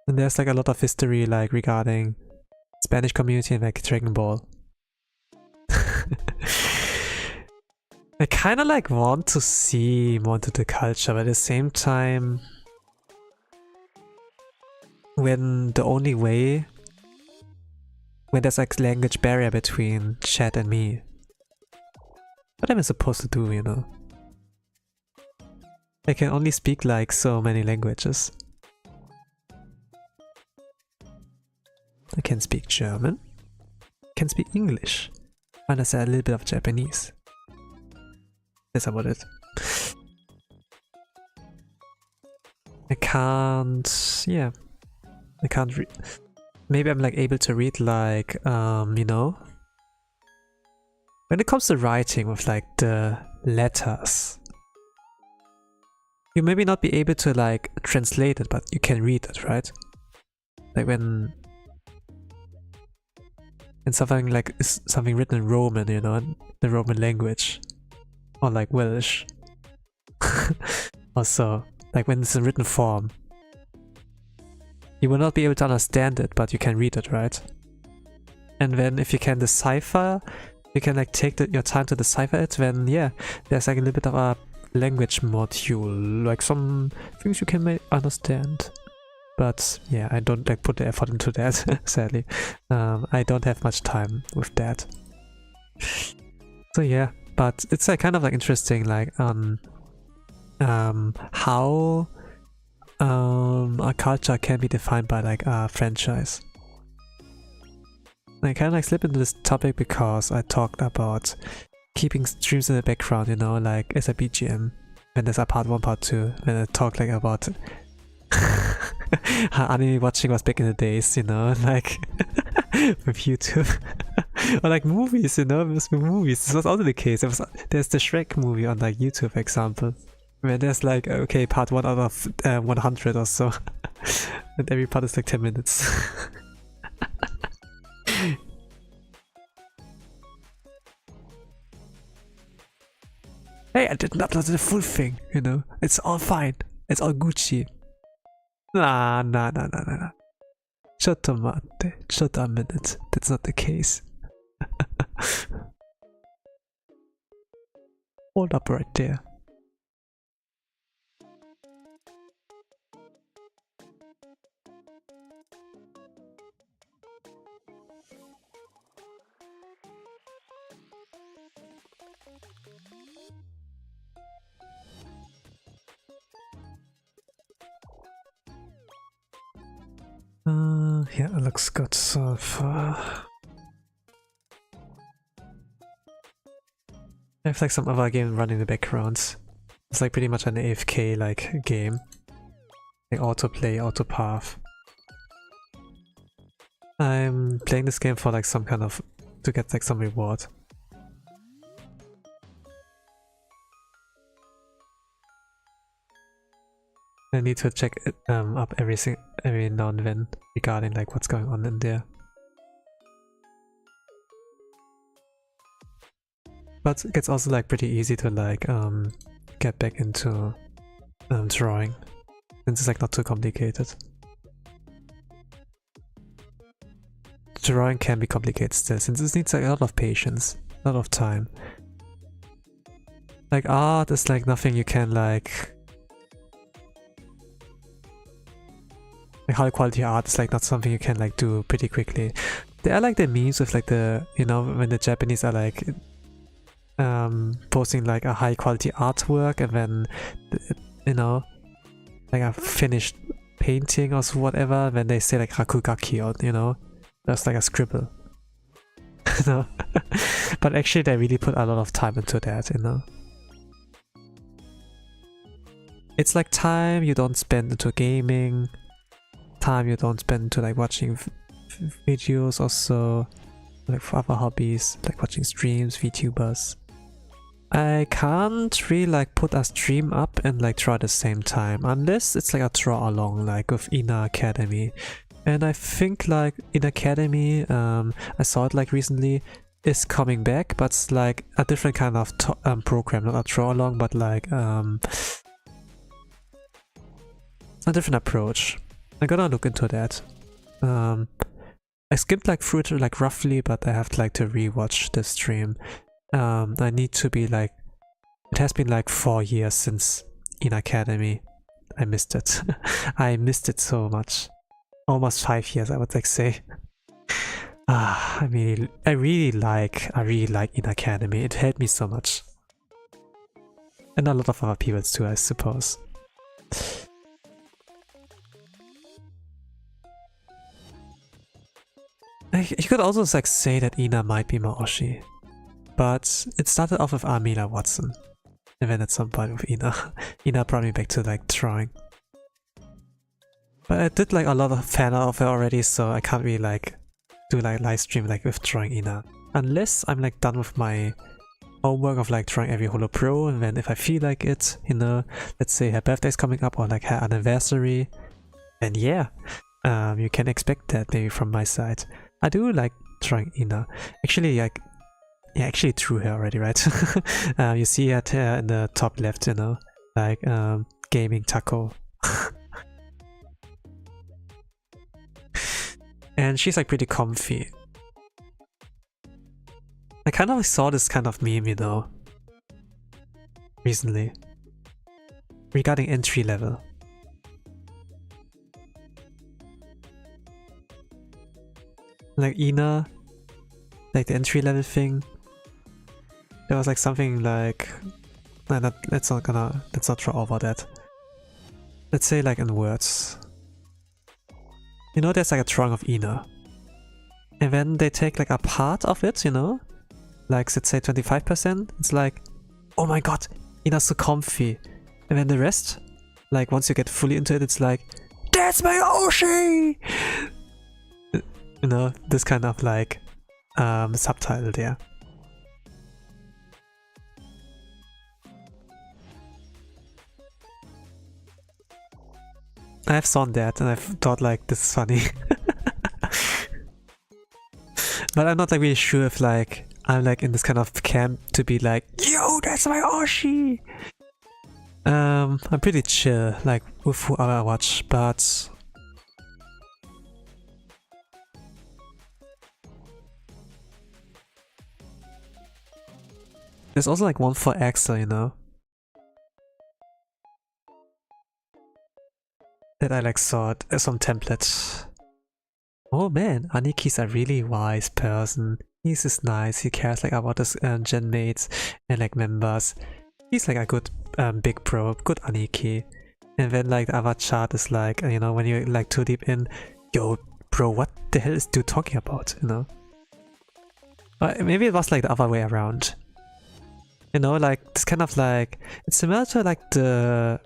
And there's like a lot of history like regarding Spanish community and like Dragon Ball. I kind of like want to see more into the culture, but at the same time, when there's like language barrier between chat and me, what am I supposed to do, you know? I can only speak like so many languages. I can speak German, I can speak English, and I say a little bit of Japanese. That's about it. I can't, yeah, I can't read. Maybe I'm like able to read like, you know, when it comes to writing with like the letters, you maybe not be able to like translate it, but you can read it, right? Like when something like is something written in Roman, you know, the Roman language, or like Welsh. Also, like when it's in written form, you will not be able to understand it, but you can read it, right? And then if you can decipher, you can like take your time to decipher it, then yeah, there's like a little bit of a language module, like some things you can understand. But yeah, I don't like put the effort into that, sadly. I don't have much time with that. So yeah, but it's like kind of like interesting, like how a culture can be defined by like a franchise. I kind of like slip into this topic because I talked about keeping streams in the background, you know, like as a BGM. When there's a part 1, part 2, when I talk like about how anime watching was back in the days, you know, like with YouTube. Or like movies, you know, with movies. This was also the case. There's the Shrek movie on like YouTube, for example, where there's like, okay, part 1 out of 100 or so. And every part is like 10 minutes. Hey, I didn't upload the full thing, you know. It's all fine. It's all Gucci. Nah. Shut a minute. That's not the case. Hold up right there. Yeah, it looks good so far. I have like some other game running in the background. It's like pretty much an AFK like game. Like autoplay, autopath. I'm playing this game for like some kind of, to get like some reward. I need to check it up every now and then regarding like what's going on in there. But it's also like pretty easy to like get back into drawing, since it's like not too complicated. Drawing can be complicated still, since it needs like a lot of patience, a lot of time. Like art is like nothing you can like high quality art is like not something you can like do pretty quickly. There are like the memes with like the, you know, when the Japanese are like posting like a high quality artwork and then, you know, like a finished painting or whatever, when they say like rakugaki, or you know, that's like a scribble. You know? But actually they really put a lot of time into that, you know. It's like time you don't spend into gaming, time you don't spend into like watching videos, also like for other hobbies like watching streams, VTubers. I can't really like put a stream up and like draw at the same time unless it's like a draw along like with Ina Academy. And I think like in Academy, I saw it like recently, is coming back, but it's like a different kind of program, not a draw along, but like a different approach. I'm gonna look into that. I skipped like through it like roughly, but I have to like to rewatch the stream. I need to be like, it has been like 4 years since in Academy. I missed it. I missed it so much. Almost 5 years, I would like say. I mean, I really like in Academy. It helped me so much, and a lot of other people too, I suppose. You could also like say that Ina might be more Oshi, but it started off with Amila Watson, and then at some point with Ina. Ina brought me back to like drawing. But I did like a lot of fan art of her already, so I can't really like do like live stream like with drawing Ina. Unless I'm like done with my homework of like drawing every Holo Pro, and then if I feel like it, you know, let's say her birthday's coming up or like her anniversary, and yeah, you can expect that maybe from my side. I do like drawing Ina. Actually, like, yeah, actually drew her already, right? You see her in the top left, you know, like gaming taco. And she's like pretty comfy. I kind of saw this kind of meme, you know, recently, regarding entry level. Like Ina, like the entry level thing. There was like something like, nah, let's not draw over that. Let's say like in words. You know, there's like a drawing of Ina, and then they take like a part of it, you know, like let's say 25%. It's like, oh my god, Ina's so comfy. And then the rest, like once you get fully into it, it's like, that's my Oshi! You know, this kind of like subtitle there. I've seen that and I've thought like, this is funny. But I'm not like really sure if like I'm like in this kind of camp to be like, yo, that's my Oshi! I'm pretty chill like with whoever I watch, but there's also like one for Axel, you know, that I like saw it as some template. Oh man, Aniki's a really wise person. He's just nice, he cares like about his gen mates and like members. He's like a good big bro, good Aniki. And then like the other chart is like, you know, when you're like too deep in, yo bro, what the hell is dude talking about, you know? Maybe it was like the other way around. You know, like it's kind of like, it's similar to like the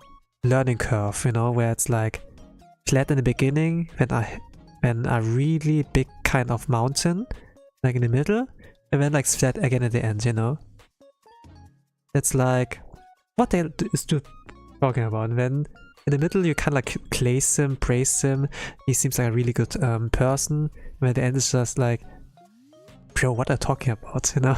learning curve, you know, where it's like flat in the beginning, then a really big kind of mountain, like in the middle, and then like flat again at the end, you know? It's like, what the hell is dude talking about? And then in the middle you kind of like place him, praise him, he seems like a really good person, and at the end it's just like, bro, what are you talking about, you know?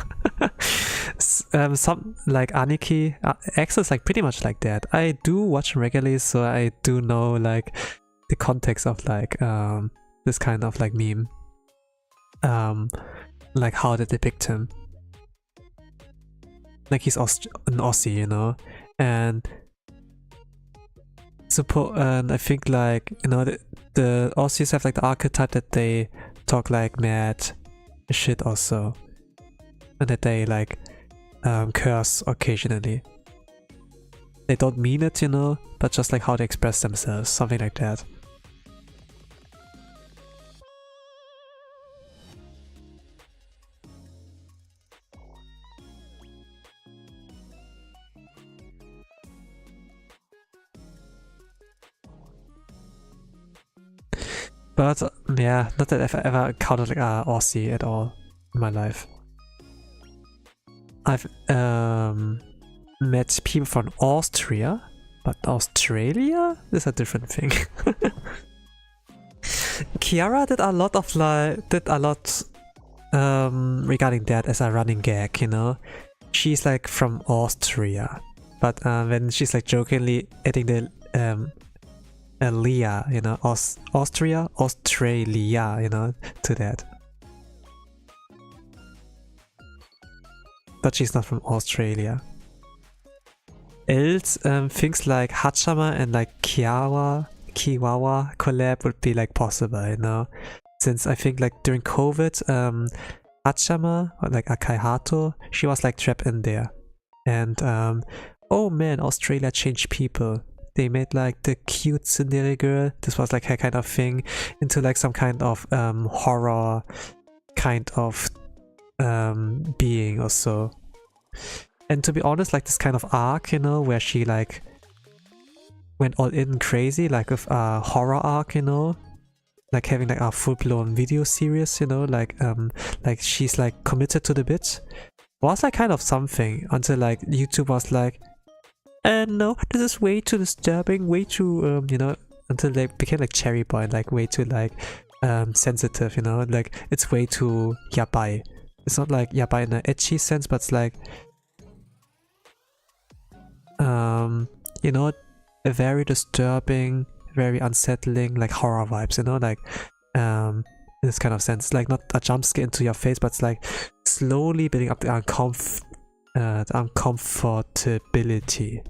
Some like Aniki, Axel is like pretty much like that. I do watch him regularly, so I do know like the context of like this kind of like meme, like how they depict him. Like he's an Aussie, you know, and I think like, you know, the Aussies have like the archetype that they talk like mad shit also, and that they like curse occasionally. They don't mean it, you know, but just like how they express themselves, something like that. But yeah, not that I've ever encountered like a Aussie at all in my life. I've met people from Austria, but Australia is a different thing. Kiara did a lot regarding that as a running gag, you know. She's like from Austria, but when she's like jokingly adding the Leah, you know, Australia, you know, to that. But she's not from Australia. Else, things like Hachama and like Kiwawa collab would be like possible, you know, since I think like during COVID, Hachama, or like a kyatto, she was like trapped in there, and oh man, Australia changed people. They made like the cute tsundere girl, this was like her kind of thing, into like some kind of horror kind of being or so. And to be honest, like this kind of arc, you know, where she like went all in crazy, like with a horror arc, you know, like having like a full-blown video series, you know, like she's like committed to the bit, was like kind of something until like YouTube was like, no, this is way too disturbing, way too you know, until they became like cherry boy, like way too like sensitive, you know, like it's way too yabai. It's not like yabai in an edgy sense, but it's like you know, a very disturbing, very unsettling, like horror vibes, you know, like in this kind of sense, like not a jump scare into your face, but it's like slowly building up the uncomfortability.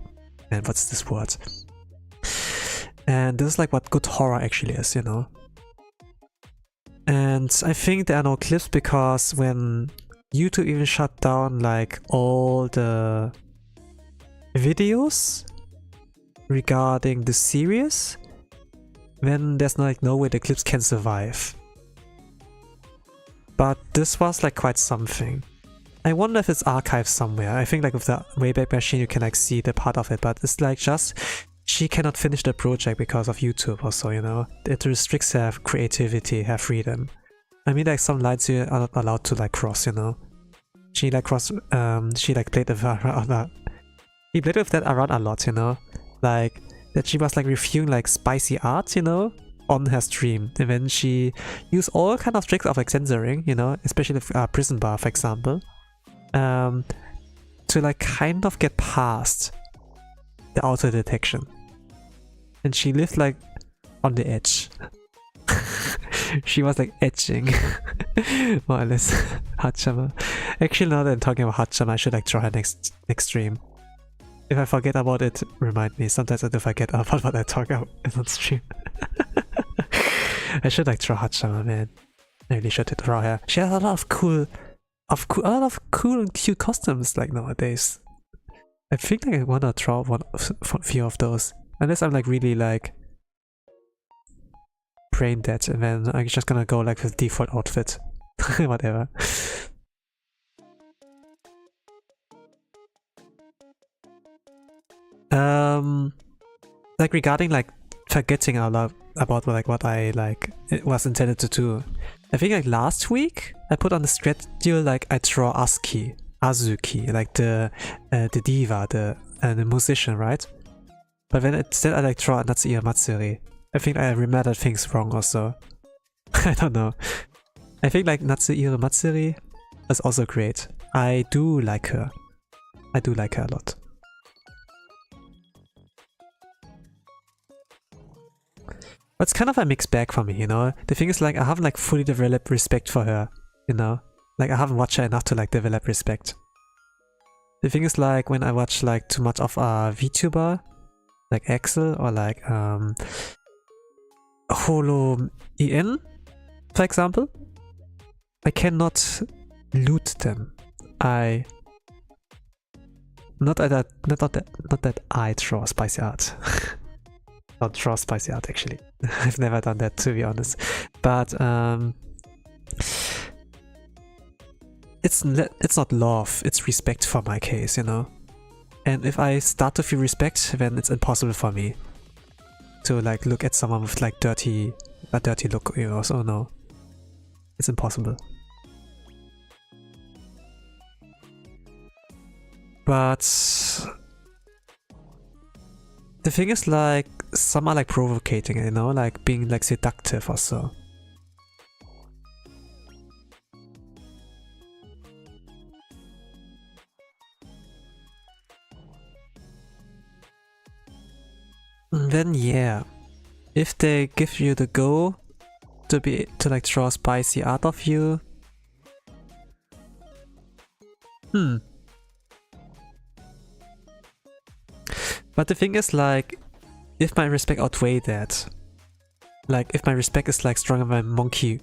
And what's this word? And this is like what good horror actually is, you know. And I think there are no clips because when YouTube even shut down like all the videos regarding the series, then there's like no way the clips can survive. But this was like quite something. I wonder if it's archived somewhere. I think like with the Wayback Machine you can like see the part of it, but it's like just she cannot finish the project because of YouTube or so, you know. It restricts her creativity, her freedom. I mean, like some lines you are not allowed to like cross, you know. She like she like played with that. He played with that around a lot, you know. Like that she was like reviewing like spicy art, you know, on her stream, and then she used all kind of tricks of like censoring, you know, especially with Prison Bar, for example, to like kind of get past the auto detection. And she lived like on the edge. She was like edging more or less. Hachama. Actually, now that I'm talking about Hachama, I should like draw her next stream. If I forget about it, remind me. Sometimes I do forget about what I talk about on stream. I should like draw Hachama, man. I really should draw her. She has a lot of cool and cute costumes like nowadays. I think like I wanna draw a few of those. Unless I'm like really like brain dead, and then I'm just gonna go like with default outfit. Whatever. Like regarding like forgetting a lot about like what I like it was intended to do. I think like last week I put on the schedule like I draw Azuki, like the diva, the musician, right? But then instead I like draw Natsuya Matsuri. I think I remembered things wrong also. I don't know. I think like Natsuya Matsuri is also great. I do like her. I do like her a lot. But it's kind of a mixed bag for me, you know? The thing is like I haven't like fully developed respect for her, you know? Like I haven't watched her enough to like develop respect. The thing is like when I watch like too much of a VTuber, like Axel or like Hololive, for example, I cannot loot them. Not that I draw spicy art. Not draw spicy art actually. I've never done that, to be honest. But it's not love, it's respect for my case, you know. And if I start to feel respect, then it's impossible for me to like look at someone with like a dirty look, you know. So no, it's impossible. But the thing is like some are like provocating, you know, like being like seductive or so. Then yeah, if they give you the go to like draw spicy art of you, But the thing is like, if my respect outweigh that, like if my respect is like stronger than monkey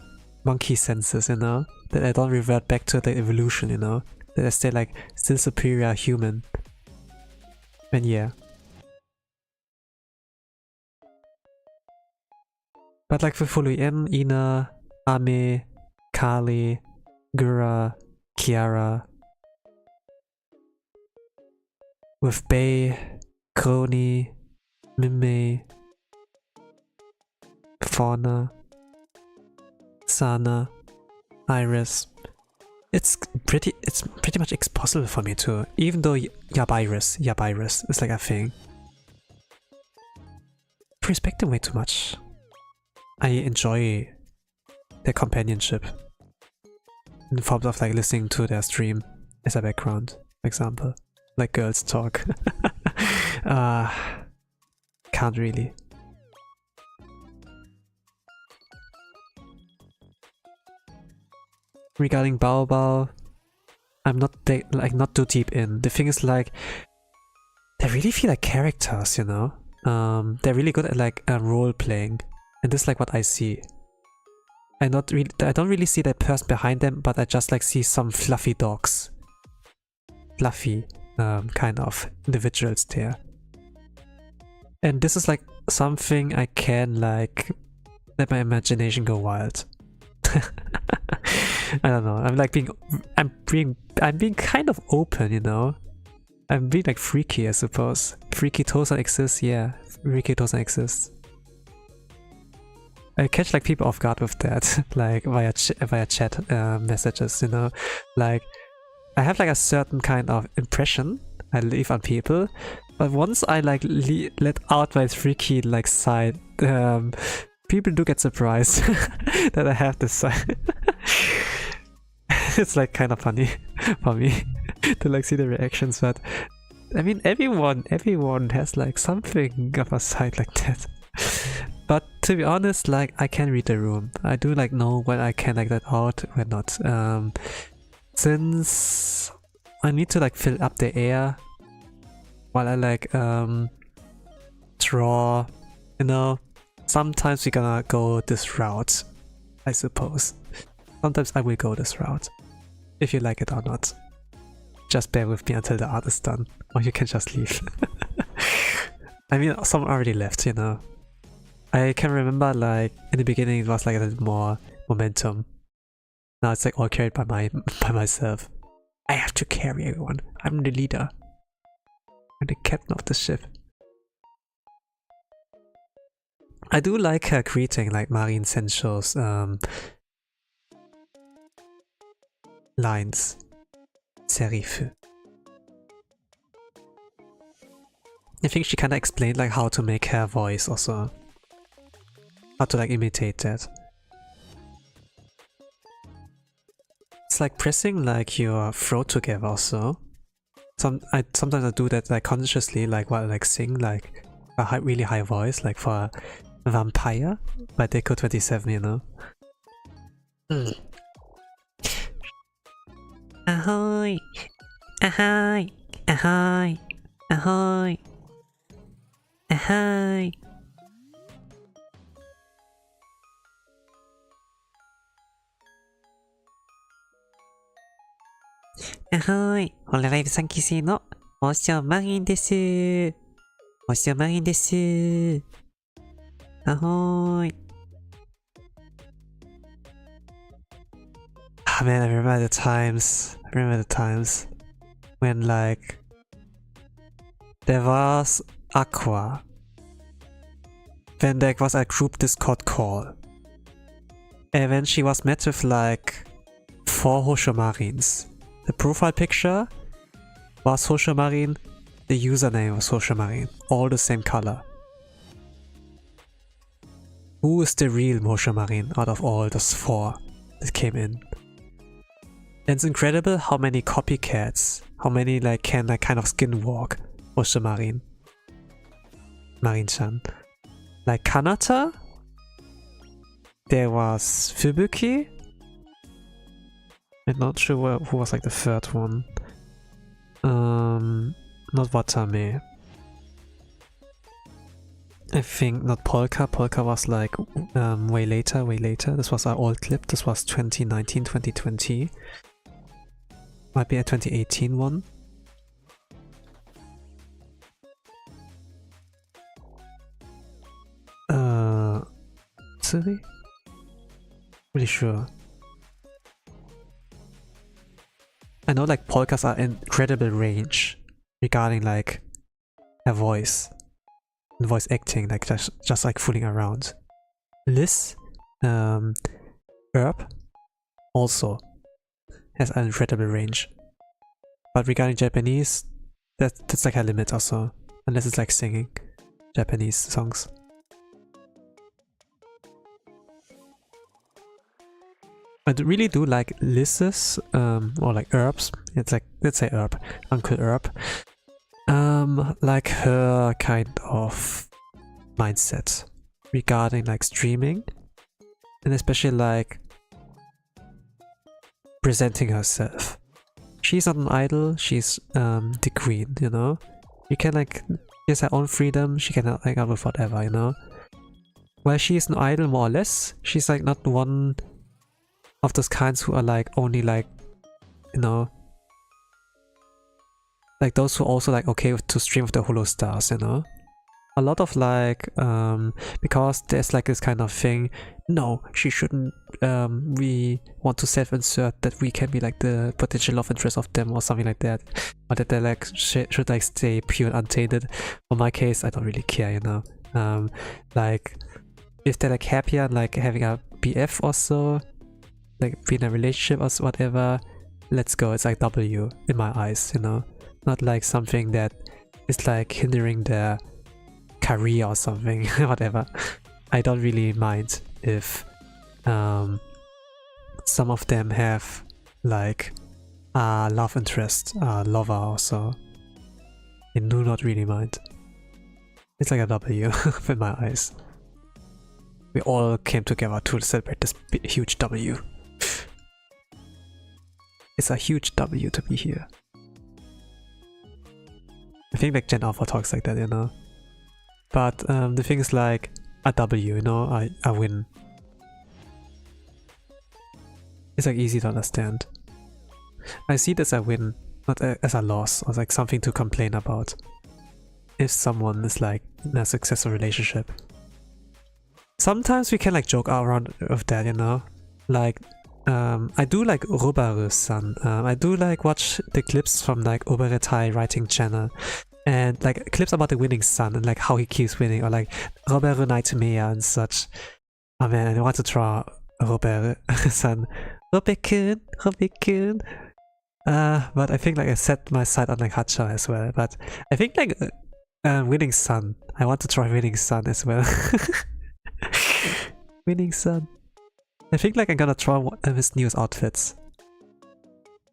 senses, you know, that I don't revert back to the evolution, you know, that I stay like still superior human, then yeah. But like for Hololive, Ina, Ame, Kali, Gura, Kiara, with Bei, Kroni, Mimei, Fauna, Sana, Iris. It's pretty much impossible for me to, even though Yabiris is like a thing. I respect them way too much. I enjoy their companionship in the forms of like listening to their stream as a background, for example. Like girls talk. Can't really. Regarding Bao Bao, I'm not not too deep in. The thing is like, they really feel like characters, you know? They're really good at like role playing, and this is like what I see. I don't really see that person behind them, but I just like see some fluffy dogs. Fluffy kind of individuals there. And this is like something I can like let my imagination go wild. I don't know. I'm being kind of open, you know. I'm being like freaky, I suppose. Freaky Tosa exists, yeah. Freaky Tosa exists. I catch like people off guard with that, like via chat messages, you know. Like I have like a certain kind of impression I leave on people, but once I like let out my freaky like side, people do get surprised that I have this side. It's like kind of funny for me to like see the reactions, but I mean everyone has like something of a side like that. But to be honest, like I can read the room. I do like know when I can like that out, when not. Since I need to like fill up the air while I like draw, you know, sometimes we're gonna go this route, I suppose. Sometimes I will go this route, if you like it or not. Just bear with me until the art is done, or you can just leave. I mean, someone already left, you know. I can remember like in the beginning it was like a little more momentum. Now it's like all carried by myself. I have to carry everyone. I'm the leader. I'm the captain of the ship. I do like her greeting, like Marine Senchou's lines. Serif. I think she kinda explained like how to make her voice also. How to like imitate that. It's like pressing like your throat together also. Sometimes I do that like consciously, like while I like sing like a really high voice, like for Vampire by Deco 27, you know. Ahoy! Ahoy! Ahoy! Ahoy! Ahoy! Ahoy! Hololive 3期生のHoushou Marine です。Houshou Marine です。Ahoy! Ah man, I remember the times. When like there was Aqua. Then there was a group Discord call. And when she was met with like 4 Houshou Marines. The profile picture was Houshou Marine, the username was Houshou Marine, all the same color. Who is the real Houshou Marine out of all those 4 that came in? And it's incredible how many copycats, how many like can like kind of skinwalk Houshou Marine. Marine-chan. Like Kanata, there was Fubuki. I'm not sure who was like the third one. Not Watame. I think not Polka. Polka was like way later. This was our old clip. This was 2019, 2020. Might be a 2018 one. Tsuri? Really sure. know like polkas are incredible range regarding like her voice and voice acting, like just like fooling around. Liz, Herb also has an incredible range. But regarding Japanese, that's like a limit also, unless it's like singing Japanese songs. I really do like Liz's, or like Herb's, it's like, let's say Herb, Uncle Herb. Like her kind of mindset regarding like streaming, and especially like presenting herself. She's not an idol, she's the queen, you know? You can like, she has her own freedom, she can hang out with whatever, you know? While she is an idol more or less, she's like not one of those kinds who are like only like, you know, like those who also like okay to stream with the holo stars, you know? A lot of like, because there's like this kind of thing, no, she shouldn't, we want to self-insert that we can be like the potential love interest of them or something like that. Or that they like should like stay pure and untainted. For my case, I don't really care, you know? Like, if they're like happier and like having a BF or so, like being in a relationship or whatever, let's go, it's like W in my eyes, you know? Not like something that is like hindering their career or something, whatever. I don't really mind if some of them have like a love interest, a lover or so. I do not really mind. It's like a W in my eyes. We all came together to celebrate this huge W. It's a huge W to be here. I think like Gen Alpha talks like that, you know? But the thing is like a W, you know, I win. It's like easy to understand. I see it as a win, not as a loss or like something to complain about. If someone is like in a successful relationship. Sometimes we can like joke around with that, you know? Like, I do like Robaru-san. I do like watch the clips from like Oberetai writing channel. And like clips about the winning son and like how he keeps winning, or like Roberu Nightmare and such. Oh man, I want to draw Roberu-san. Robekun. But I think like I set my sight on like Hacha as well. But I think like winning son. I want to try winning son as well. Winning son. I think like I'm gonna try his newest outfits.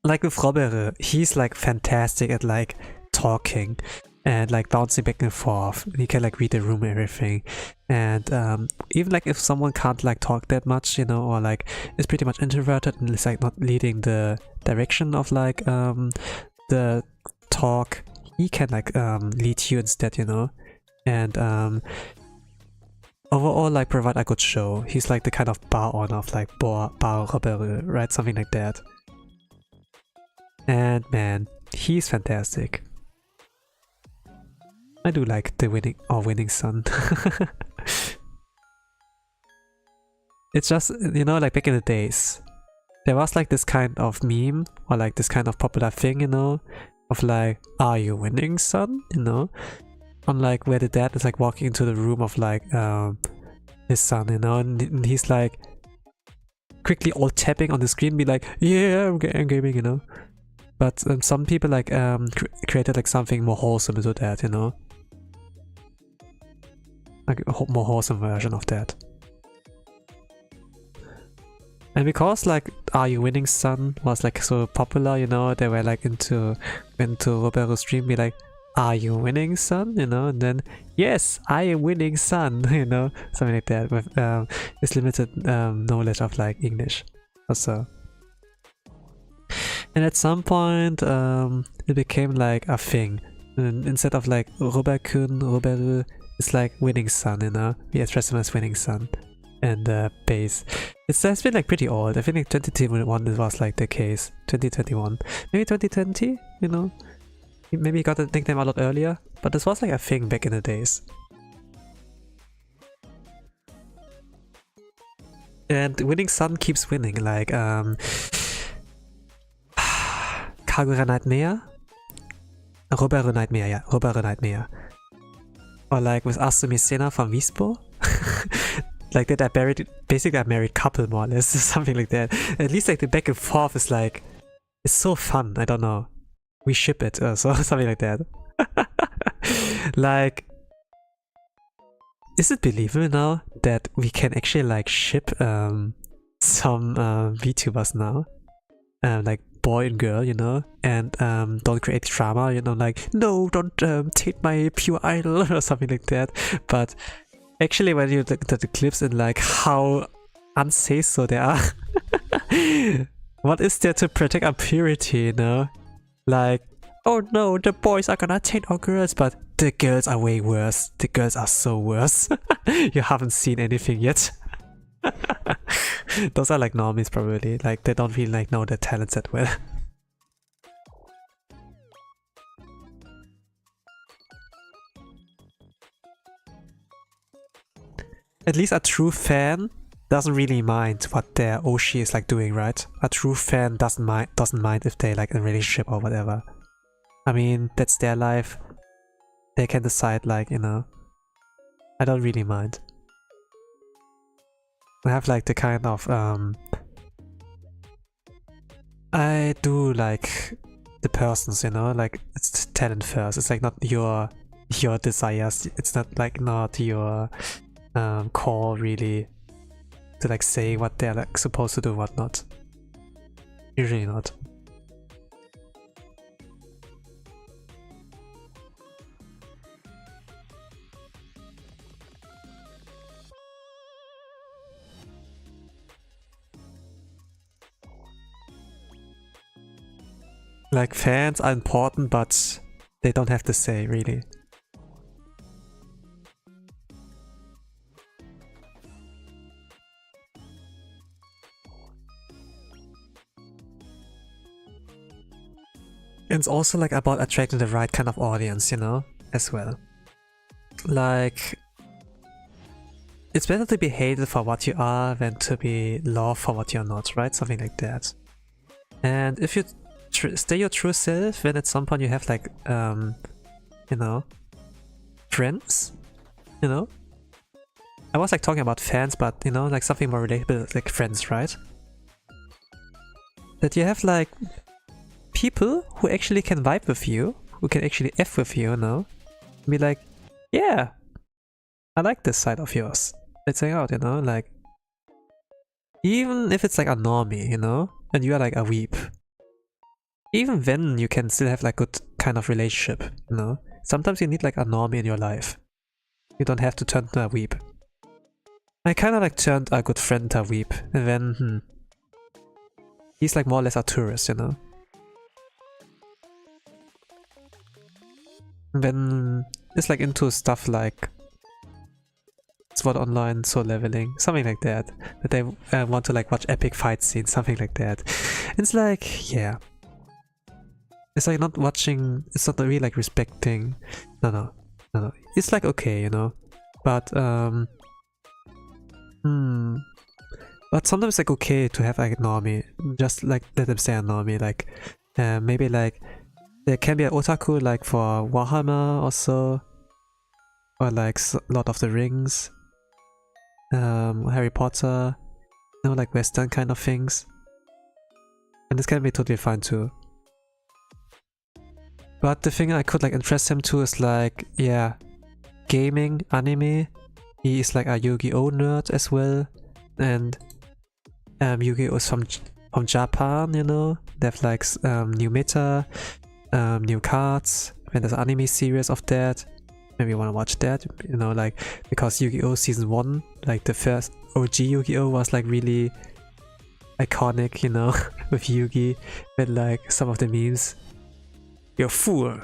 Like with Roberu, he's like fantastic at like talking and like bouncing back and forth. He can like read the room and everything. And even like if someone can't like talk that much, you know, or like is pretty much introverted and is like not leading the direction of like the talk, he can like lead you instead, you know. And overall like provide a good show. He's like the kind of bar owner of like Bar Roberu, right? Something like that. And man, he's fantastic. I do like the winning son. It's just, you know, like back in the days, there was like this kind of meme or like this kind of popular thing, you know, of like, are you winning, son? You know, on like where the dad is like walking into the room of like his son, you know, and he's like quickly all tapping on the screen, be like, yeah, I'm gaming, you know. But some people like created like something more wholesome to that, you know, like a more wholesome version of that. And because like Are You Winning Son was like so popular, you know, they were like into Roberu's stream, be like, are you winning, son? You know, and then yes, I am winning, son. You know, something like that with this limited knowledge of like English also. And at some point, it became like a thing. And instead of like Roberu, it's like winning son, you know? We address him as winning son. And base. It's been like pretty old. I think like 2021 it was like the case. 2021. Maybe 2020, you know? Maybe he got the nickname a lot earlier. But this was like a thing back in the days. And winning son keeps winning. Like, Hagura Nightmare? Roberu Nightmare, yeah, Roberu Nightmare. Or like with Asumi Sena from Vispo. Like that basically a married couple more or less, something like that. At least like the back and forth is like, it's so fun, I don't know. We ship it, so something like that. Like, is it believable now that we can actually like ship some VTubers now? Like boy and girl, you know, and don't create drama, you know, like, no, don't take my pure idol or something like that. But actually when you look at the clips and like how unsafe so they are, what is there to protect our purity, you know? Like, oh no, the boys are gonna take our girls, but the girls are way worse. The girls are so worse. You haven't seen anything yet. Those are like normies probably, like they don't really like know their talents that well. At least a true fan doesn't really mind what their Oshi is like doing, right? A true fan doesn't mind if they like in a relationship or whatever. I mean, that's their life. They can decide, like, you know. I don't really mind. I have like the kind of I do like the persons, you know, like it's talent first. It's like not your desires. It's not your call really to like say what they're like supposed to do, whatnot. Usually not. Like fans are important, but they don't have to say really. And it's also like about attracting the right kind of audience, you know, as well. Like, it's better to be hated for what you are than to be loved for what you're not, right? Something like that. And if you stay your true self, then at some point you have like, you know, friends, you know? I was like talking about fans, but you know, like something more relatable, like friends, right? That you have like people who actually can vibe with you, who can actually F with you, you know? Be like, yeah, I like this side of yours. Let's hang out, you know? Like, even if it's like a normie, you know? And you are like a weep. Even then you can still have like good kind of relationship, you know? Sometimes you need like a normie in your life. You don't have to turn to a weep. I kinda like turned a good friend to a weep, and then, he's like more or less a tourist, you know? And then it's like into stuff like Sword Online, Soul Leveling, something like that. That they want to like watch epic fight scenes, something like that. It's like, yeah. It's like not watching, it's not really like respecting. No. It's like okay, you know. But but sometimes it's like okay to have like a normie. Just like let them say a normie, like maybe like there can be an otaku like for Warhammer or so, or like Lord of the Rings, Harry Potter, you know, like Western kind of things, and this can be totally fine too. But the thing I could like interest him to is like, yeah, gaming, anime. He is like a Yu-Gi-Oh nerd as well, and Yu-Gi-Oh is from Japan, you know. They have like new meta, new cards, and there's an anime series of that. Maybe you want to watch that, you know, like, because Yu-Gi-Oh! Season 1, like the first OG Yu-Gi-Oh! Was like really iconic, you know, with Yugi, with like some of the memes. You fool!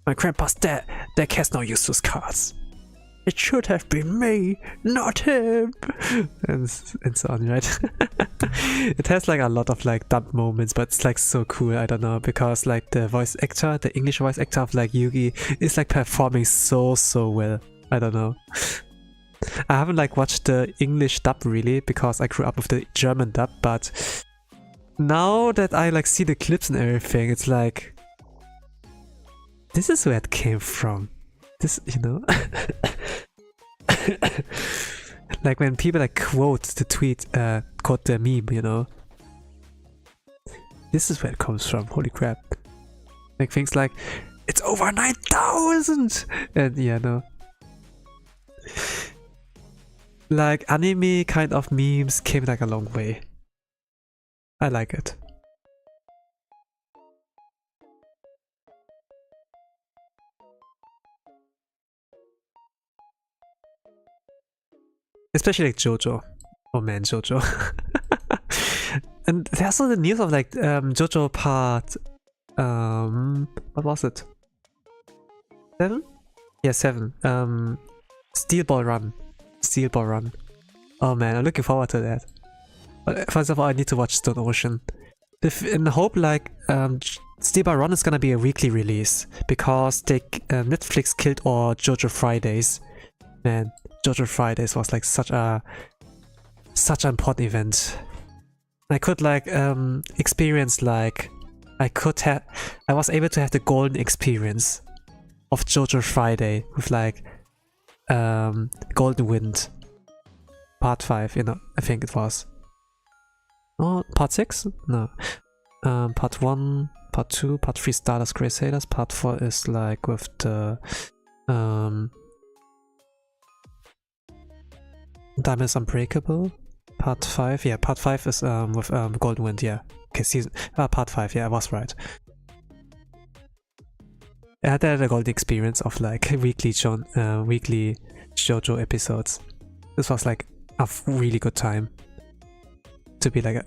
My grandpa's deck has no useless cards. It should have been me, not him! And so on, right? It has like a lot of like dumb moments, but it's like so cool, I don't know, because like the voice actor, the English voice actor of like Yugi is like performing so well. I don't know. I haven't like watched the English dub really, because I grew up with the German dub, but now that I like see the clips and everything, it's like, this is where it came from. This, you know, like when people like quote the tweet, quote the meme, you know, this is where it comes from. Holy crap! Like things like, it's over 9,000, and yeah, no. Like anime kind of memes came like a long way. I like it. Especially like JoJo. Oh man, JoJo. And there's also the news of like JoJo part what was it? 7? Yeah, 7. Steel Ball Run. Steel Ball Run. Oh man, I'm looking forward to that. But first of all, I need to watch Stone Ocean. In hope like Steel Ball Run is gonna be a weekly release because they Netflix killed all JoJo Fridays. Man, JoJo Fridays was like such an important event. I could like experience like I was able to have the golden experience of JoJo Friday with like Golden Wind part 5, you know, I think it was. Oh, part 6? No. Part 1, part 2, part 3 Stardust Crusaders, part 4 is like with the Diamonds Unbreakable. Part 5, yeah, part 5 is with Golden Wind, yeah. Okay, part 5, yeah, I was right. I had a golden experience of like weekly JoJo episodes. This was like a really good time to be like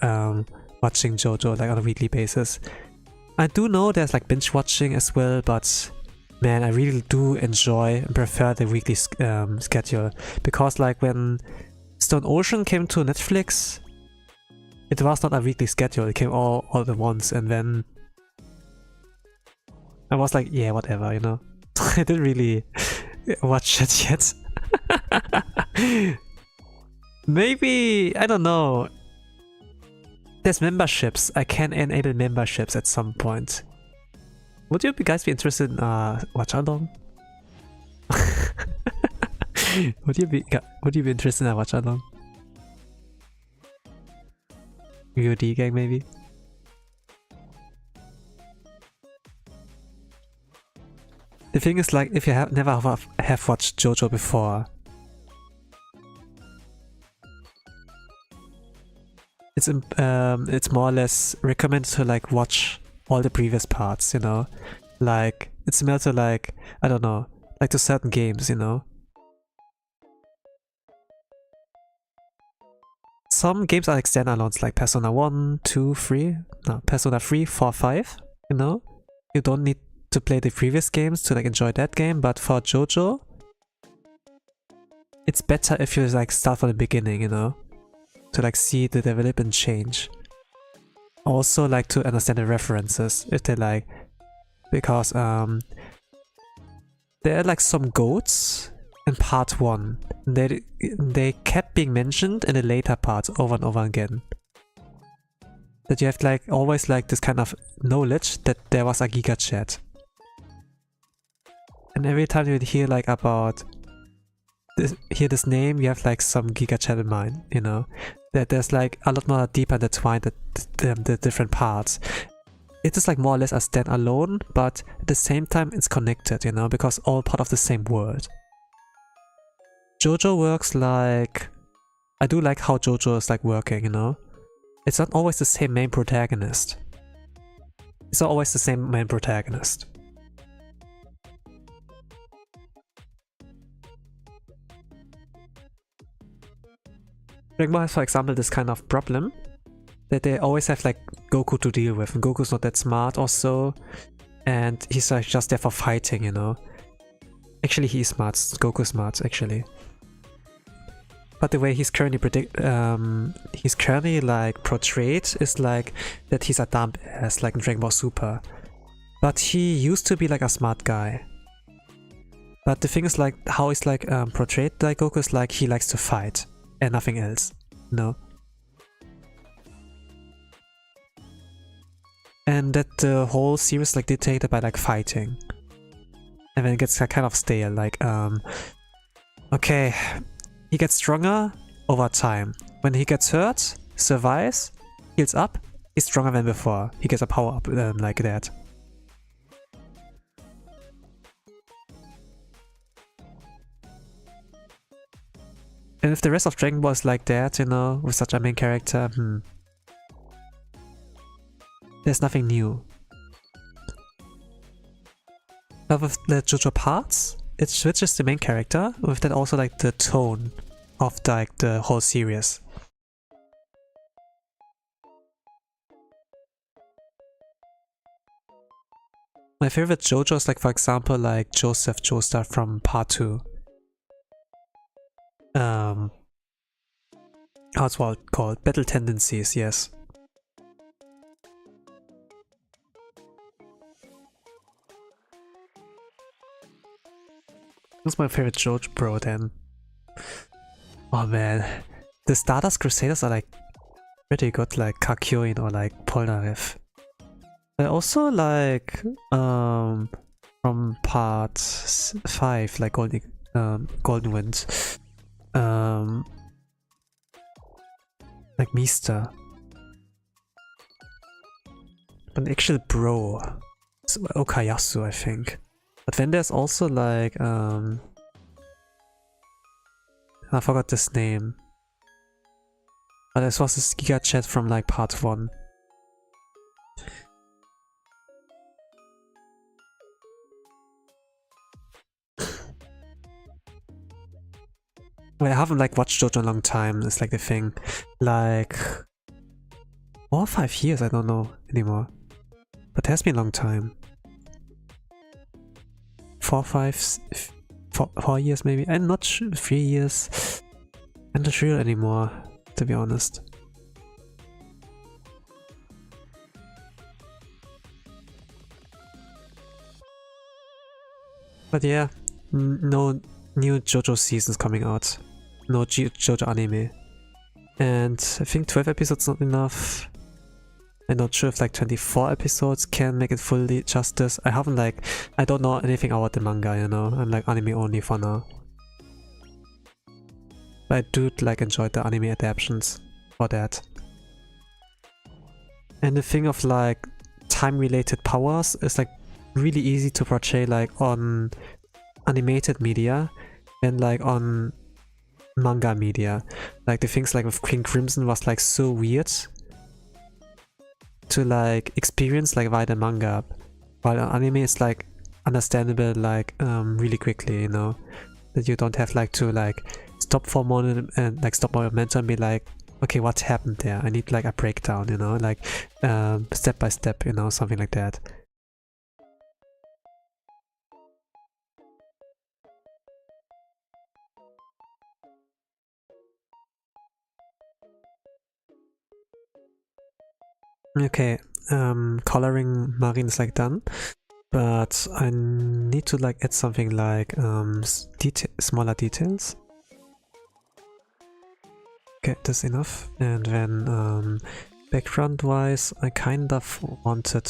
watching JoJo like on a weekly basis. I do know there's like binge watching as well, but man, I really do enjoy and prefer the weekly schedule, because like when Stone Ocean came to Netflix, it was not a weekly schedule, it came all at once, and then I was like, yeah, whatever, you know. I didn't really watch it yet. Maybe, I don't know. There's memberships. I can enable memberships at some point. Would you guys be interested in watch along? Would you be interested in a watch along? VOD gang maybe? The thing is, like, if you never have watched JoJo before, it's more or less recommended to like watch all the previous parts, you know, like it's similar to like, I don't know, like to certain games, you know. Some games are like standalones, like Persona 1, 2, 3, no, Persona 3, 4, 5, you know. You don't need to play the previous games to like enjoy that game, but for JoJo, it's better if you like start from the beginning, you know, to like see the development change. Also like to understand the references, if they like, because there are like some goats in part 1. They kept being mentioned in the later parts over and over again. That you have like always like this kind of knowledge that there was a Giga Chat. And every time you hear like about this name, you have like some Giga Chat in mind, you know. That there's like a lot more deeper intertwined the different parts. It is like more or less a standalone, but at the same time it's connected, you know, because all part of the same world. JoJo works like, I do like how JoJo is like working, you know. It's not always the same main protagonist. It's not always the same main protagonist. Dragon Ball has, for example, this kind of problem that they always have like Goku to deal with, and Goku's not that smart or so, and he's like just there for fighting, you know. Actually, he's smart. Goku's smart, actually. But the way he's currently like portrayed is like that he's a dumb ass, like in Dragon Ball Super. But he used to be like a smart guy. But the thing is like how he's like portrayed like Goku is like he likes to fight and nothing else, you know. and that the whole series like dictated by like fighting. And then it gets like, kind of stale, like okay, he gets stronger over time. When he gets hurt, survives, heals up, he's stronger than before. He gets a power up like that. And if the rest of Dragon Ball is like that, you know, with such a main character, there's nothing new. But with the JoJo parts, it switches the main character, with that also like the tone of like the whole series. My favorite JoJo is like, for example, like Joseph Joestar from part 2. How's it called? Battle Tendencies, yes. Who's my favorite JoJo bro then? Oh man, the Stardust Crusaders are like pretty good, like Kakyoin or like Polnareff. I also like from part 5, like Golden Wind, like Mista. An actual bro, it's Okayasu, I think. But then there's also like I forgot this name. But this was this Giga Chat from like part 1. Well, I haven't like watched JoJo in a long time, it's like the thing. Like 4 or 5 years, I don't know anymore. But it has been a long time. 4 years maybe? I'm not sure, 3 years. I'm not sure anymore, to be honest. But yeah, no new JoJo seasons coming out. No JoJo anime. And I think 12 episodes not enough. I'm not sure if like 24 episodes can make it fully justice. I don't know anything about the manga, you know. I'm like anime only for now. But I do like enjoy the anime adaptations for that. And the thing of like time-related powers is like really easy to portray like on animated media and like on manga media. Like the things like with King Crimson was like so weird to like experience like via the manga, while anime is like understandable like really quickly, you know, that you don't have like to like stop for a moment and like stop momentum and be like, okay, what happened there? I need like a breakdown, you know, like step by step, you know, something like that. Okay, coloring Marine is like done, but I need to like add something like smaller details. Okay, that's enough. And then background wise, I kind of wanted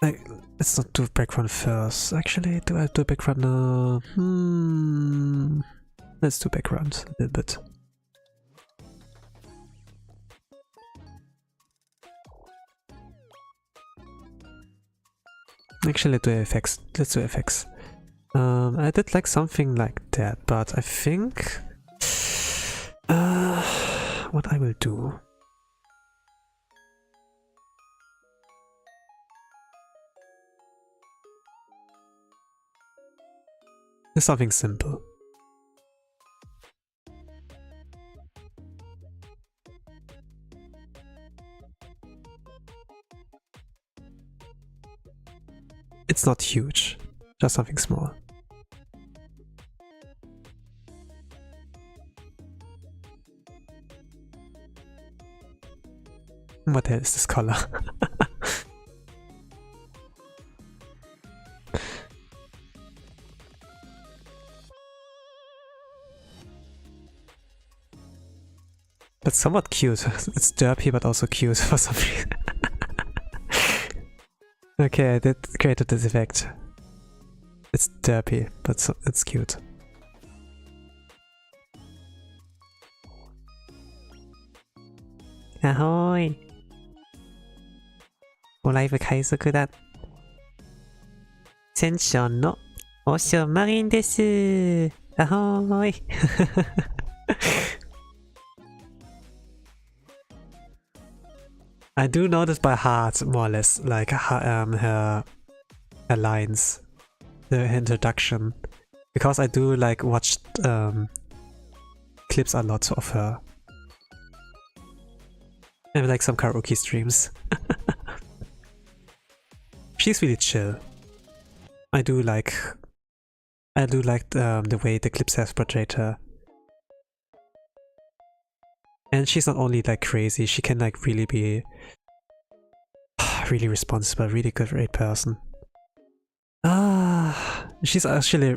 let's not do background first. Actually, do I do background now? Let's do background a little bit. Actually, let's do effects. I did like something like that, but I think what I will do. Is something simple. It's not huge, just something small. What the hell is this color? That's somewhat cute. It's derpy but also cute for some reason. Okay, I did created this effect. It's derpy, but so, it's cute. Ahoy! Hololive 開速だ。SenchouのHoushou Marine です。Ahoy! I do know this by heart, more or less, like her lines, the introduction, because I do like watch clips a lot of her, and like some karaoke streams. She's really chill. I do like the way the clips have portrayed her. And she's not only like crazy, she can like really be really responsible, really great person. She's actually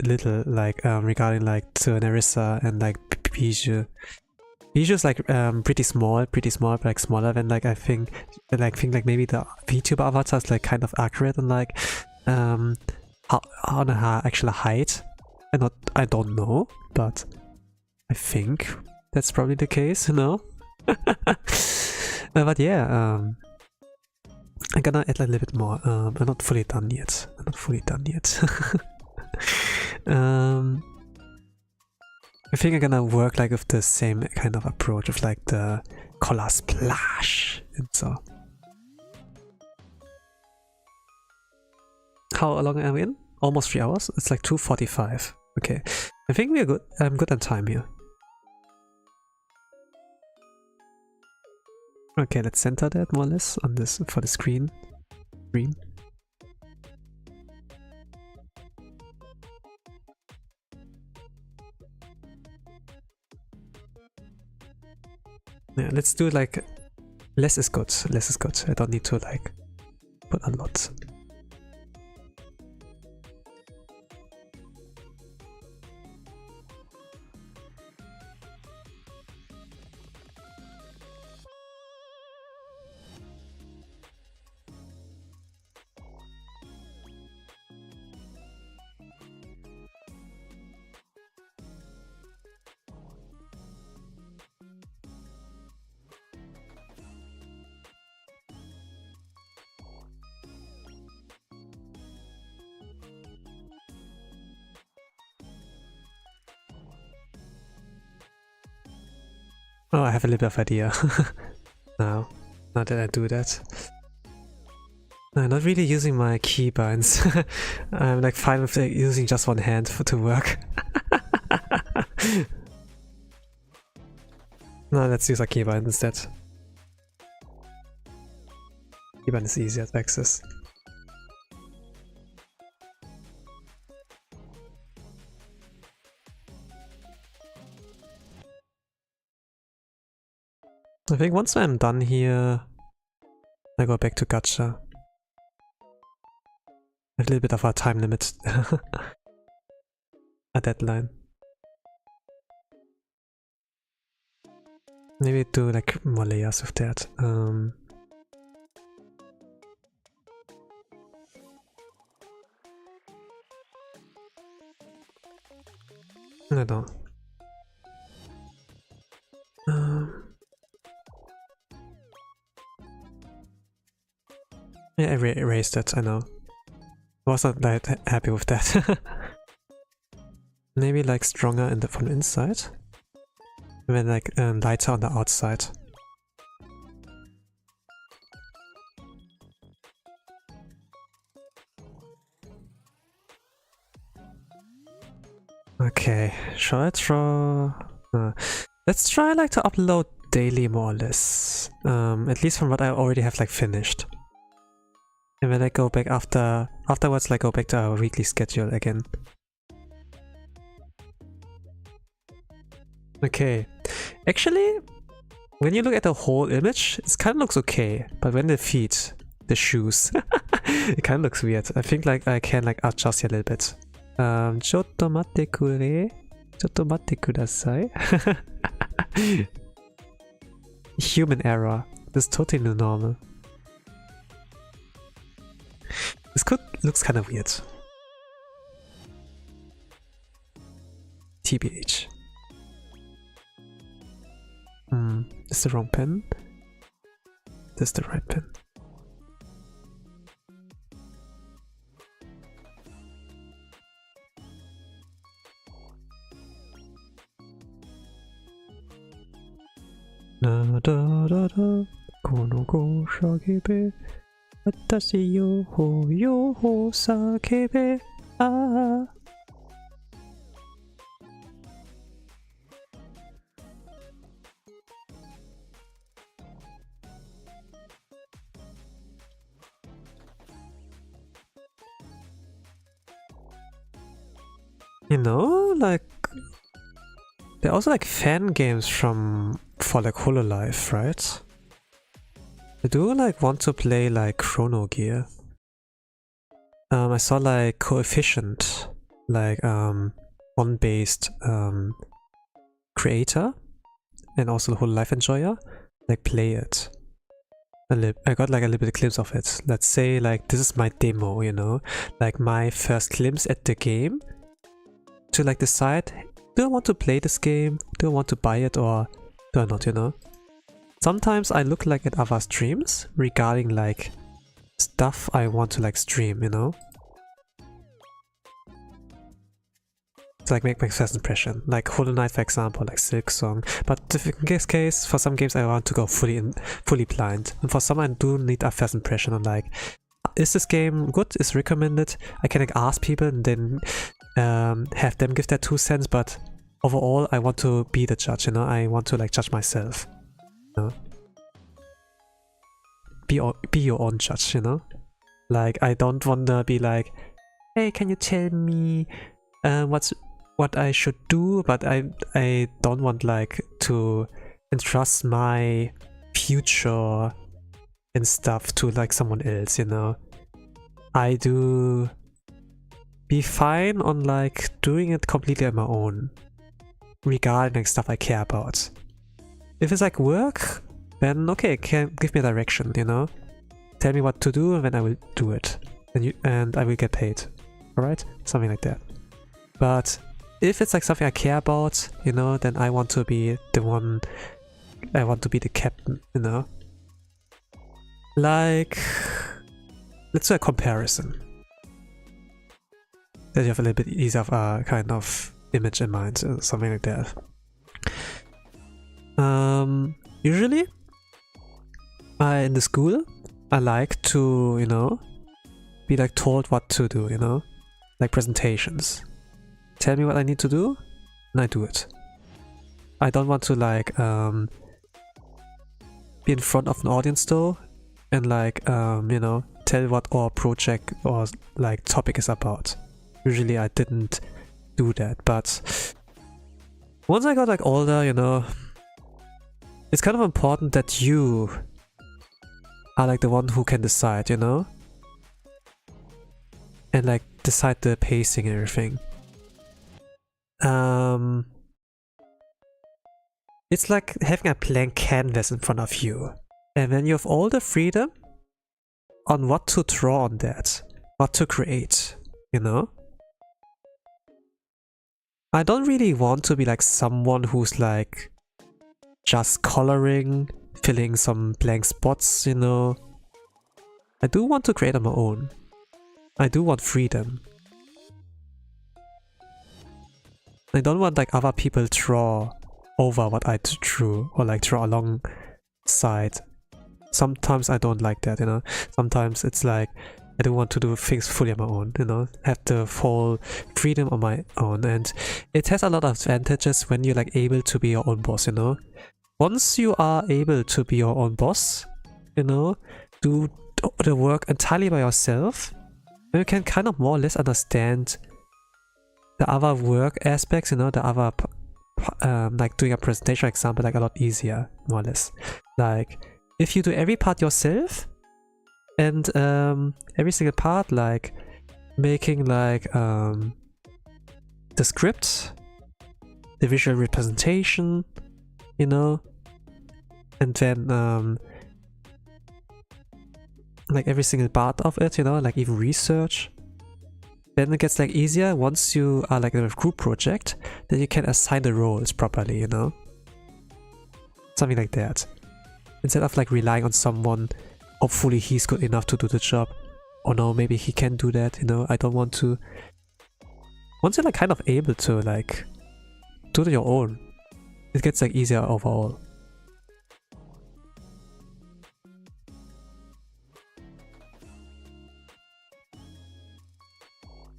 little like regarding like to Nerissa and like Bijou. Bijou's like pretty small, but like smaller than like I think like maybe the VTuber avatar is like kind of accurate and like on her actual height. I don't know, but I think that's probably the case, you know? But yeah, I'm gonna add a little bit more. I'm not fully done yet. I think I'm gonna work like with the same kind of approach of like the color splash and so. How long are we in? Almost 3 hours? It's like 2:45. Okay. I think we're good. I'm good on time here. Okay, let's center that more or less on this for the screen. Yeah, let's do like less is good. Less is good. I don't need to like put a lot. Oh, I have a little bit of idea now that I do that. I'm not really using my keybinds. I'm like fine with using just one hand to work. No, let's use a keybind instead. Keybind is easier to access. I think once I'm done here, I go back to gacha. I have a little bit of a time limit. A deadline. Maybe do like more layers with that. I don't know. Yeah, I erased it, I know. I was not like happy with that. Maybe like stronger from the inside. And then like lighter on the outside. Okay, shall I try? Let's try like to upload daily more or less. At least from what I already have like finished. And then I go back afterwards, like go back to our weekly schedule again. Okay, actually, when you look at the whole image, it kind of looks okay. But when the feet, the shoes, it kind of looks weird. I think like I can like adjust it a little bit. ちょっと待ってくれ。ちょっと待ってください。Human error. This is totally normal. This looks kind of weird. TBH. This is the wrong pen. This is the right pen. Da da da da, kono go shakebe, watashi yo ho sakebe, ah. You know, like, there are also like fan games for like Hololive, right? I do like want to play like Chrono Gear. I saw like Coefficient, like on-based creator, and also the Hololive enjoyer, like play it. I got like a little bit of glimpse of it. Let's say like this is my demo, you know, like my first glimpse at the game, to like decide, do I want to play this game, do I want to buy it, or do I not, you know? Sometimes I look like at other streams regarding like stuff I want to like stream, you know? To like make my first impression, like Hollow Knight for example, like Silk Song. But in this case, for some games I want to go fully blind, and for some I do need a first impression on like, is this game good, is recommended? I can like ask people and then have them give their 2 cents, but overall I want to be the judge, you know? I want to like judge myself, you know? Be your own judge, you know? Like, I don't wanna be like, hey, can you tell me what I should do? But I don't want like to entrust my future and stuff to like someone else, you know? I do be fine on like doing it completely on my own, regarding like stuff I care about. If it's like work, then okay, give me a direction, you know? Tell me what to do and then I will do it. And I will get paid. Alright? Something like that. But if it's like something I care about, you know, then I want to be the one, I want to be the captain, you know? Like, let's do a comparison. That you have a little bit easier of a kind of image in mind, something like that. Usually, in the school, I like to, you know, be like told what to do, you know, like presentations. Tell me what I need to do, and I do it. I don't want to like be in front of an audience though, and like you know, tell what our project or like topic is about. Usually I didn't do that, but once I got like older, you know, it's kind of important that you are like the one who can decide, you know? And like decide the pacing and everything. It's like having a blank canvas in front of you. And then you have all the freedom on what to draw on that, what to create, you know? I don't really want to be like someone who's like just coloring, filling some blank spots, you know. I do want to create on my own. I do want freedom. I don't want like other people draw over what I drew or like draw alongside. Sometimes I don't like that, you know. Sometimes it's like I don't want to do things fully on my own, you know, have the full freedom on my own. And it has a lot of advantages when you're like able to be your own boss, you know. Once you are able to be your own boss, you know, do the work entirely by yourself, you can kind of more or less understand the other work aspects, you know, the other like doing a presentation, for example, like a lot easier, more or less. Like if you do every part yourself, and every single part, like making like the script, the visual representation, you know, and then like every single part of it, you know, like even research. Then it gets like easier once you are like in a group project, then you can assign the roles properly, you know? Something like that. Instead of like relying on someone, hopefully he's good enough to do the job. Or no, maybe he can do that, you know? I don't want to... Once you're like kind of able to like do it on your own, it gets like easier overall.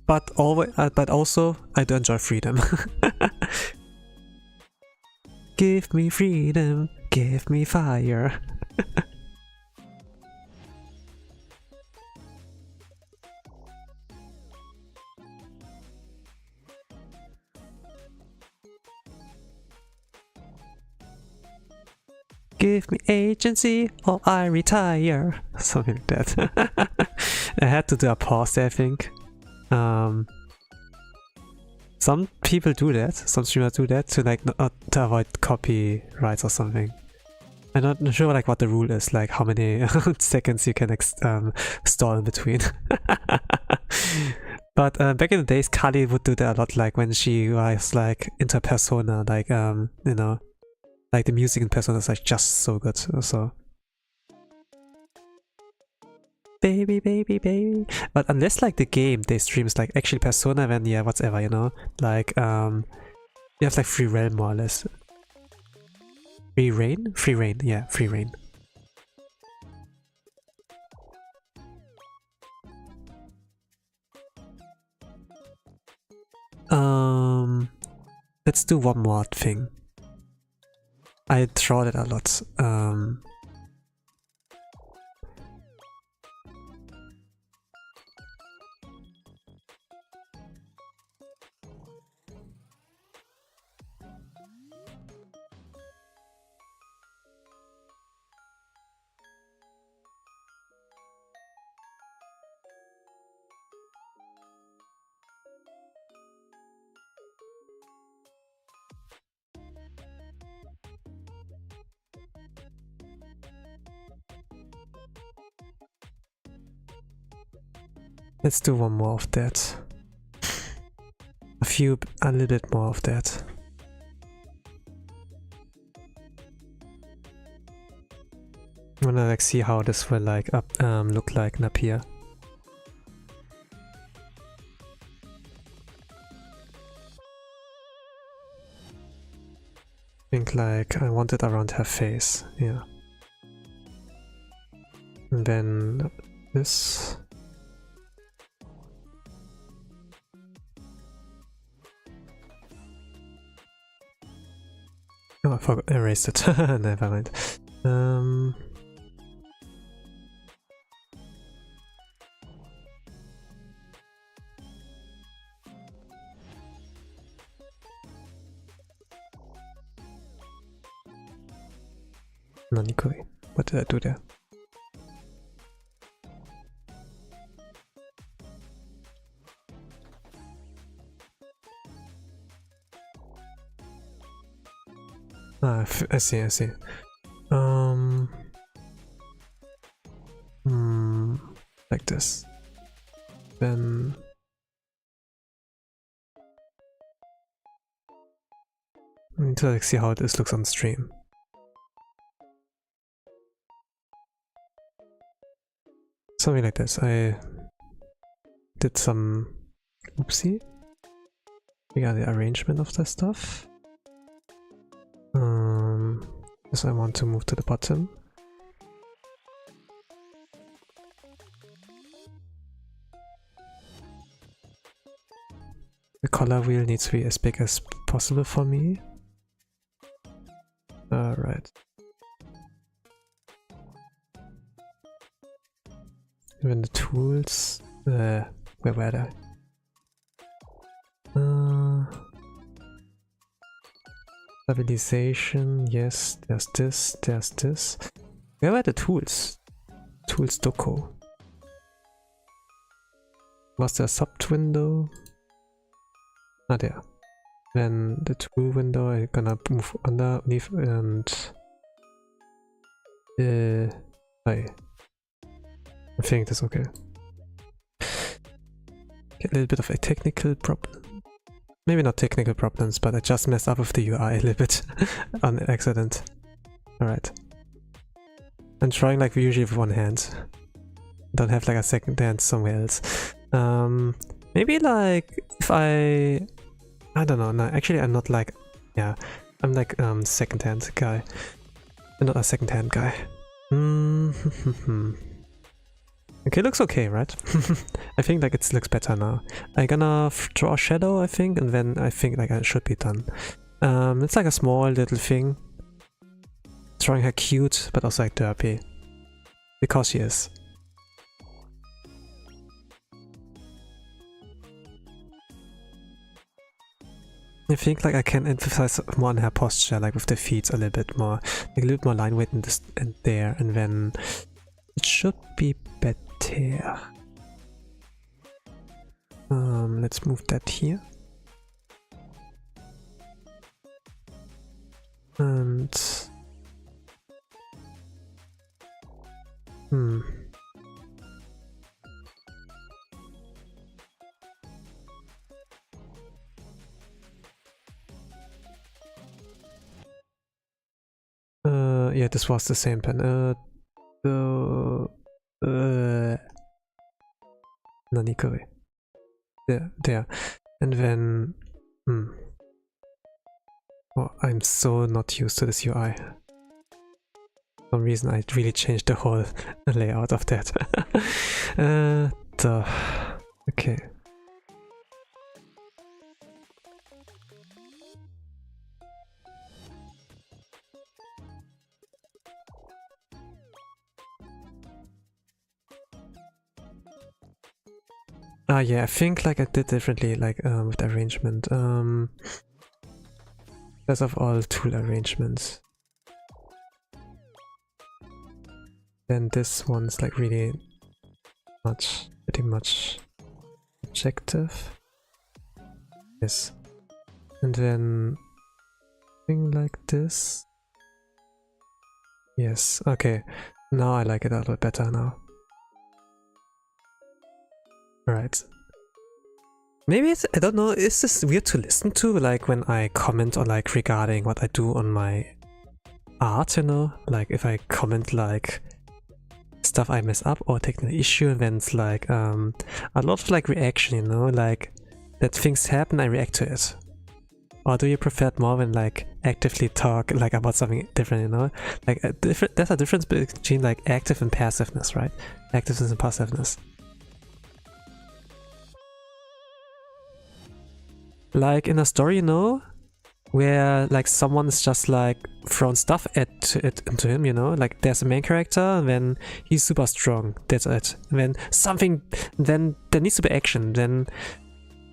But always, but also, I do enjoy freedom. Give me freedom, give me fire. Give me agency or I retire. Something like that. I had to do a pause there, I think. Some people do that, some streamers do that to like not to avoid copyrights or something. I'm not sure like what the rule is, like how many seconds you can stall in between. But back in the days, Kali would do that a lot, like when she was like into Persona, like you know, like the music in Persona is like just so good. So baby, baby, baby. But unless like the game they stream is like actually Persona, then yeah, whatever, you know, like you have like free realm more or less. Free reign? Free reign, yeah, free reign. Let's do one more thing. I draw that a lot. Let's do one more of that. A little bit more of that. I wanna like see how this will like look like and appear. I think like I want it around her face, yeah. And then this. Oh, I forgot, I erased it. Never mind. Nanikoi. What did I do there? Ah, I see, I see. Like this. Then I need to like see how this looks on stream. Something like this. I did some oopsie. We got the arrangement of the stuff. This I want to move to the bottom. The color wheel needs to be as big as possible for me. Alright. Even the tools, where were they? Stabilization, yes, there's this. Where were the tools? Tools Doko. Was there a sub window? Ah, there. Then the tool window, I'm gonna move underneath and Hi. I think that's okay. A little bit of a technical problem. Maybe not technical problems, but I just messed up with the UI a little bit on accident. Alright. I'm trying like usually with one hand. Don't have like a second hand somewhere else. Maybe like if I don't know. No, actually I'm not like, yeah, I'm like second hand guy. I'm not a second hand guy. Okay, looks okay, right? I think like it looks better now. I'm gonna draw a shadow, I think, and then I think like I should be done. It's like a small little thing. Drawing her cute, but also like derpy. Because she is. I think like I can emphasize more on her posture, like with the feet a little bit more. Like a little bit more line weight in this and there, and then it should be better. Let's move that here. And yeah, this was the same pen. Nanikore. There. And then oh, I'm so not used to this UI. For some reason I really changed the whole layout of that. Okay. Yeah, I think like I did differently, like with arrangement. First of all, tool arrangements. Then this one's like really pretty much objective. Yes. And then thing like this. Yes, okay. Now I like it a little better now. Right. Maybe it's, I don't know, is this weird to listen to, like when I comment or like regarding what I do on my art, you know? Like if I comment like stuff I mess up or take an issue, and then it's like a lot of like reaction, you know? Like that things happen, I react to it. Or do you prefer it more when like actively talk like about something different, you know? Like there's a difference between like active and passiveness, right? Activeness and passiveness. Like in a story, you know, where like someone's just like thrown stuff into him, you know, like there's a main character and then he's super strong, that's it. And then something, then there needs to be action, then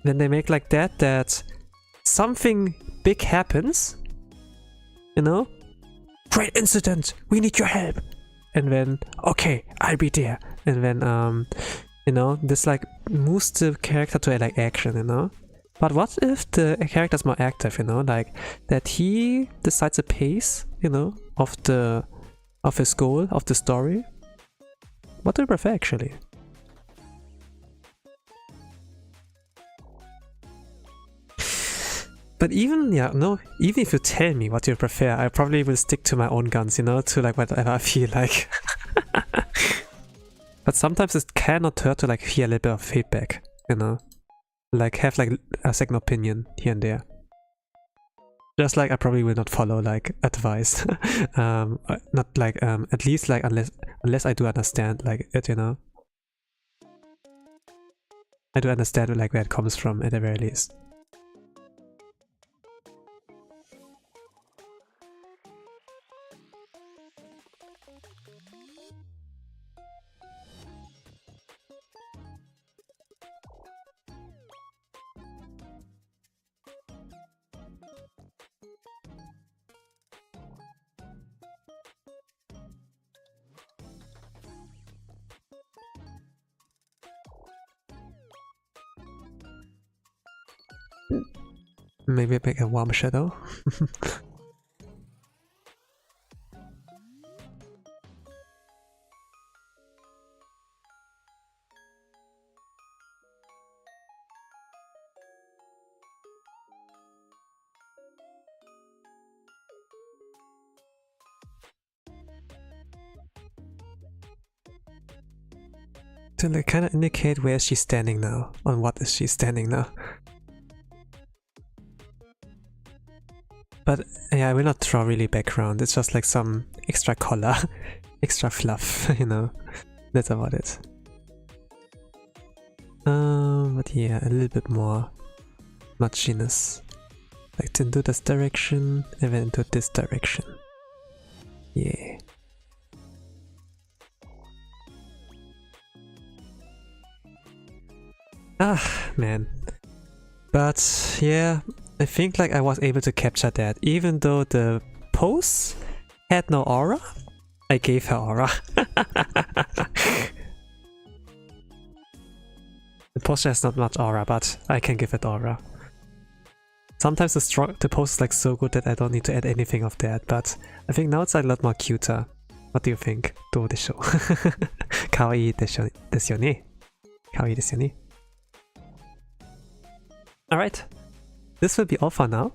they make like that something big happens, you know, great incident, we need your help, and then okay, I'll be there, and then you know, this like moves the character to like action, you know. But what if the character's more active, you know, like that he decides the pace, you know, of his goal, of the story? What do you prefer actually? But even, yeah, no, even if you tell me what you prefer, I probably will stick to my own guns, you know, to like whatever I feel like. But sometimes it cannot hurt to like hear a little bit of feedback, you know? Like have like a second opinion here and there. Just like I probably will not follow like advice. Not like at least like unless I do understand like it, you know. I do understand like where it comes from at the very least. Maybe make a warm shadow. to like kind of indicate where she's standing now, on what is she standing now. But yeah, I will not draw really background, it's just like some extra color, extra fluff, you know, that's about it. But yeah, a little bit more smudginess. Like into this direction and then into this direction. Yeah. Ah, man. But yeah, I think like I was able to capture that. Even though the pose had no aura, I gave her aura. The posture has not much aura, but I can give it aura. Sometimes the pose is like so good that I don't need to add anything of that, but I think now it's a lot more cuter. What do you think? どうでしょう? 可愛いですよね? 可愛いですよね? Alright, this will be all for now.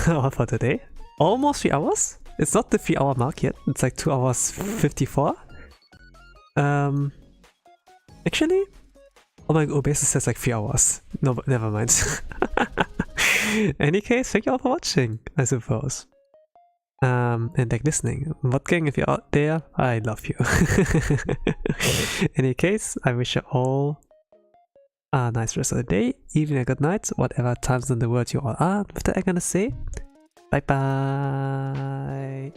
All for today. Almost 3 hours? It's not the 3 hour mark yet, it's like 2 hours 54. Actually, oh my OBS says like 3 hours. No, but never mind. Any case, thank you all for watching, I suppose. And like listening. What gang, if you're out there, I love you. Any case, I wish you all a nice rest of the day, evening, a good night, whatever times in the world you all are. With that, I'm gonna say bye bye.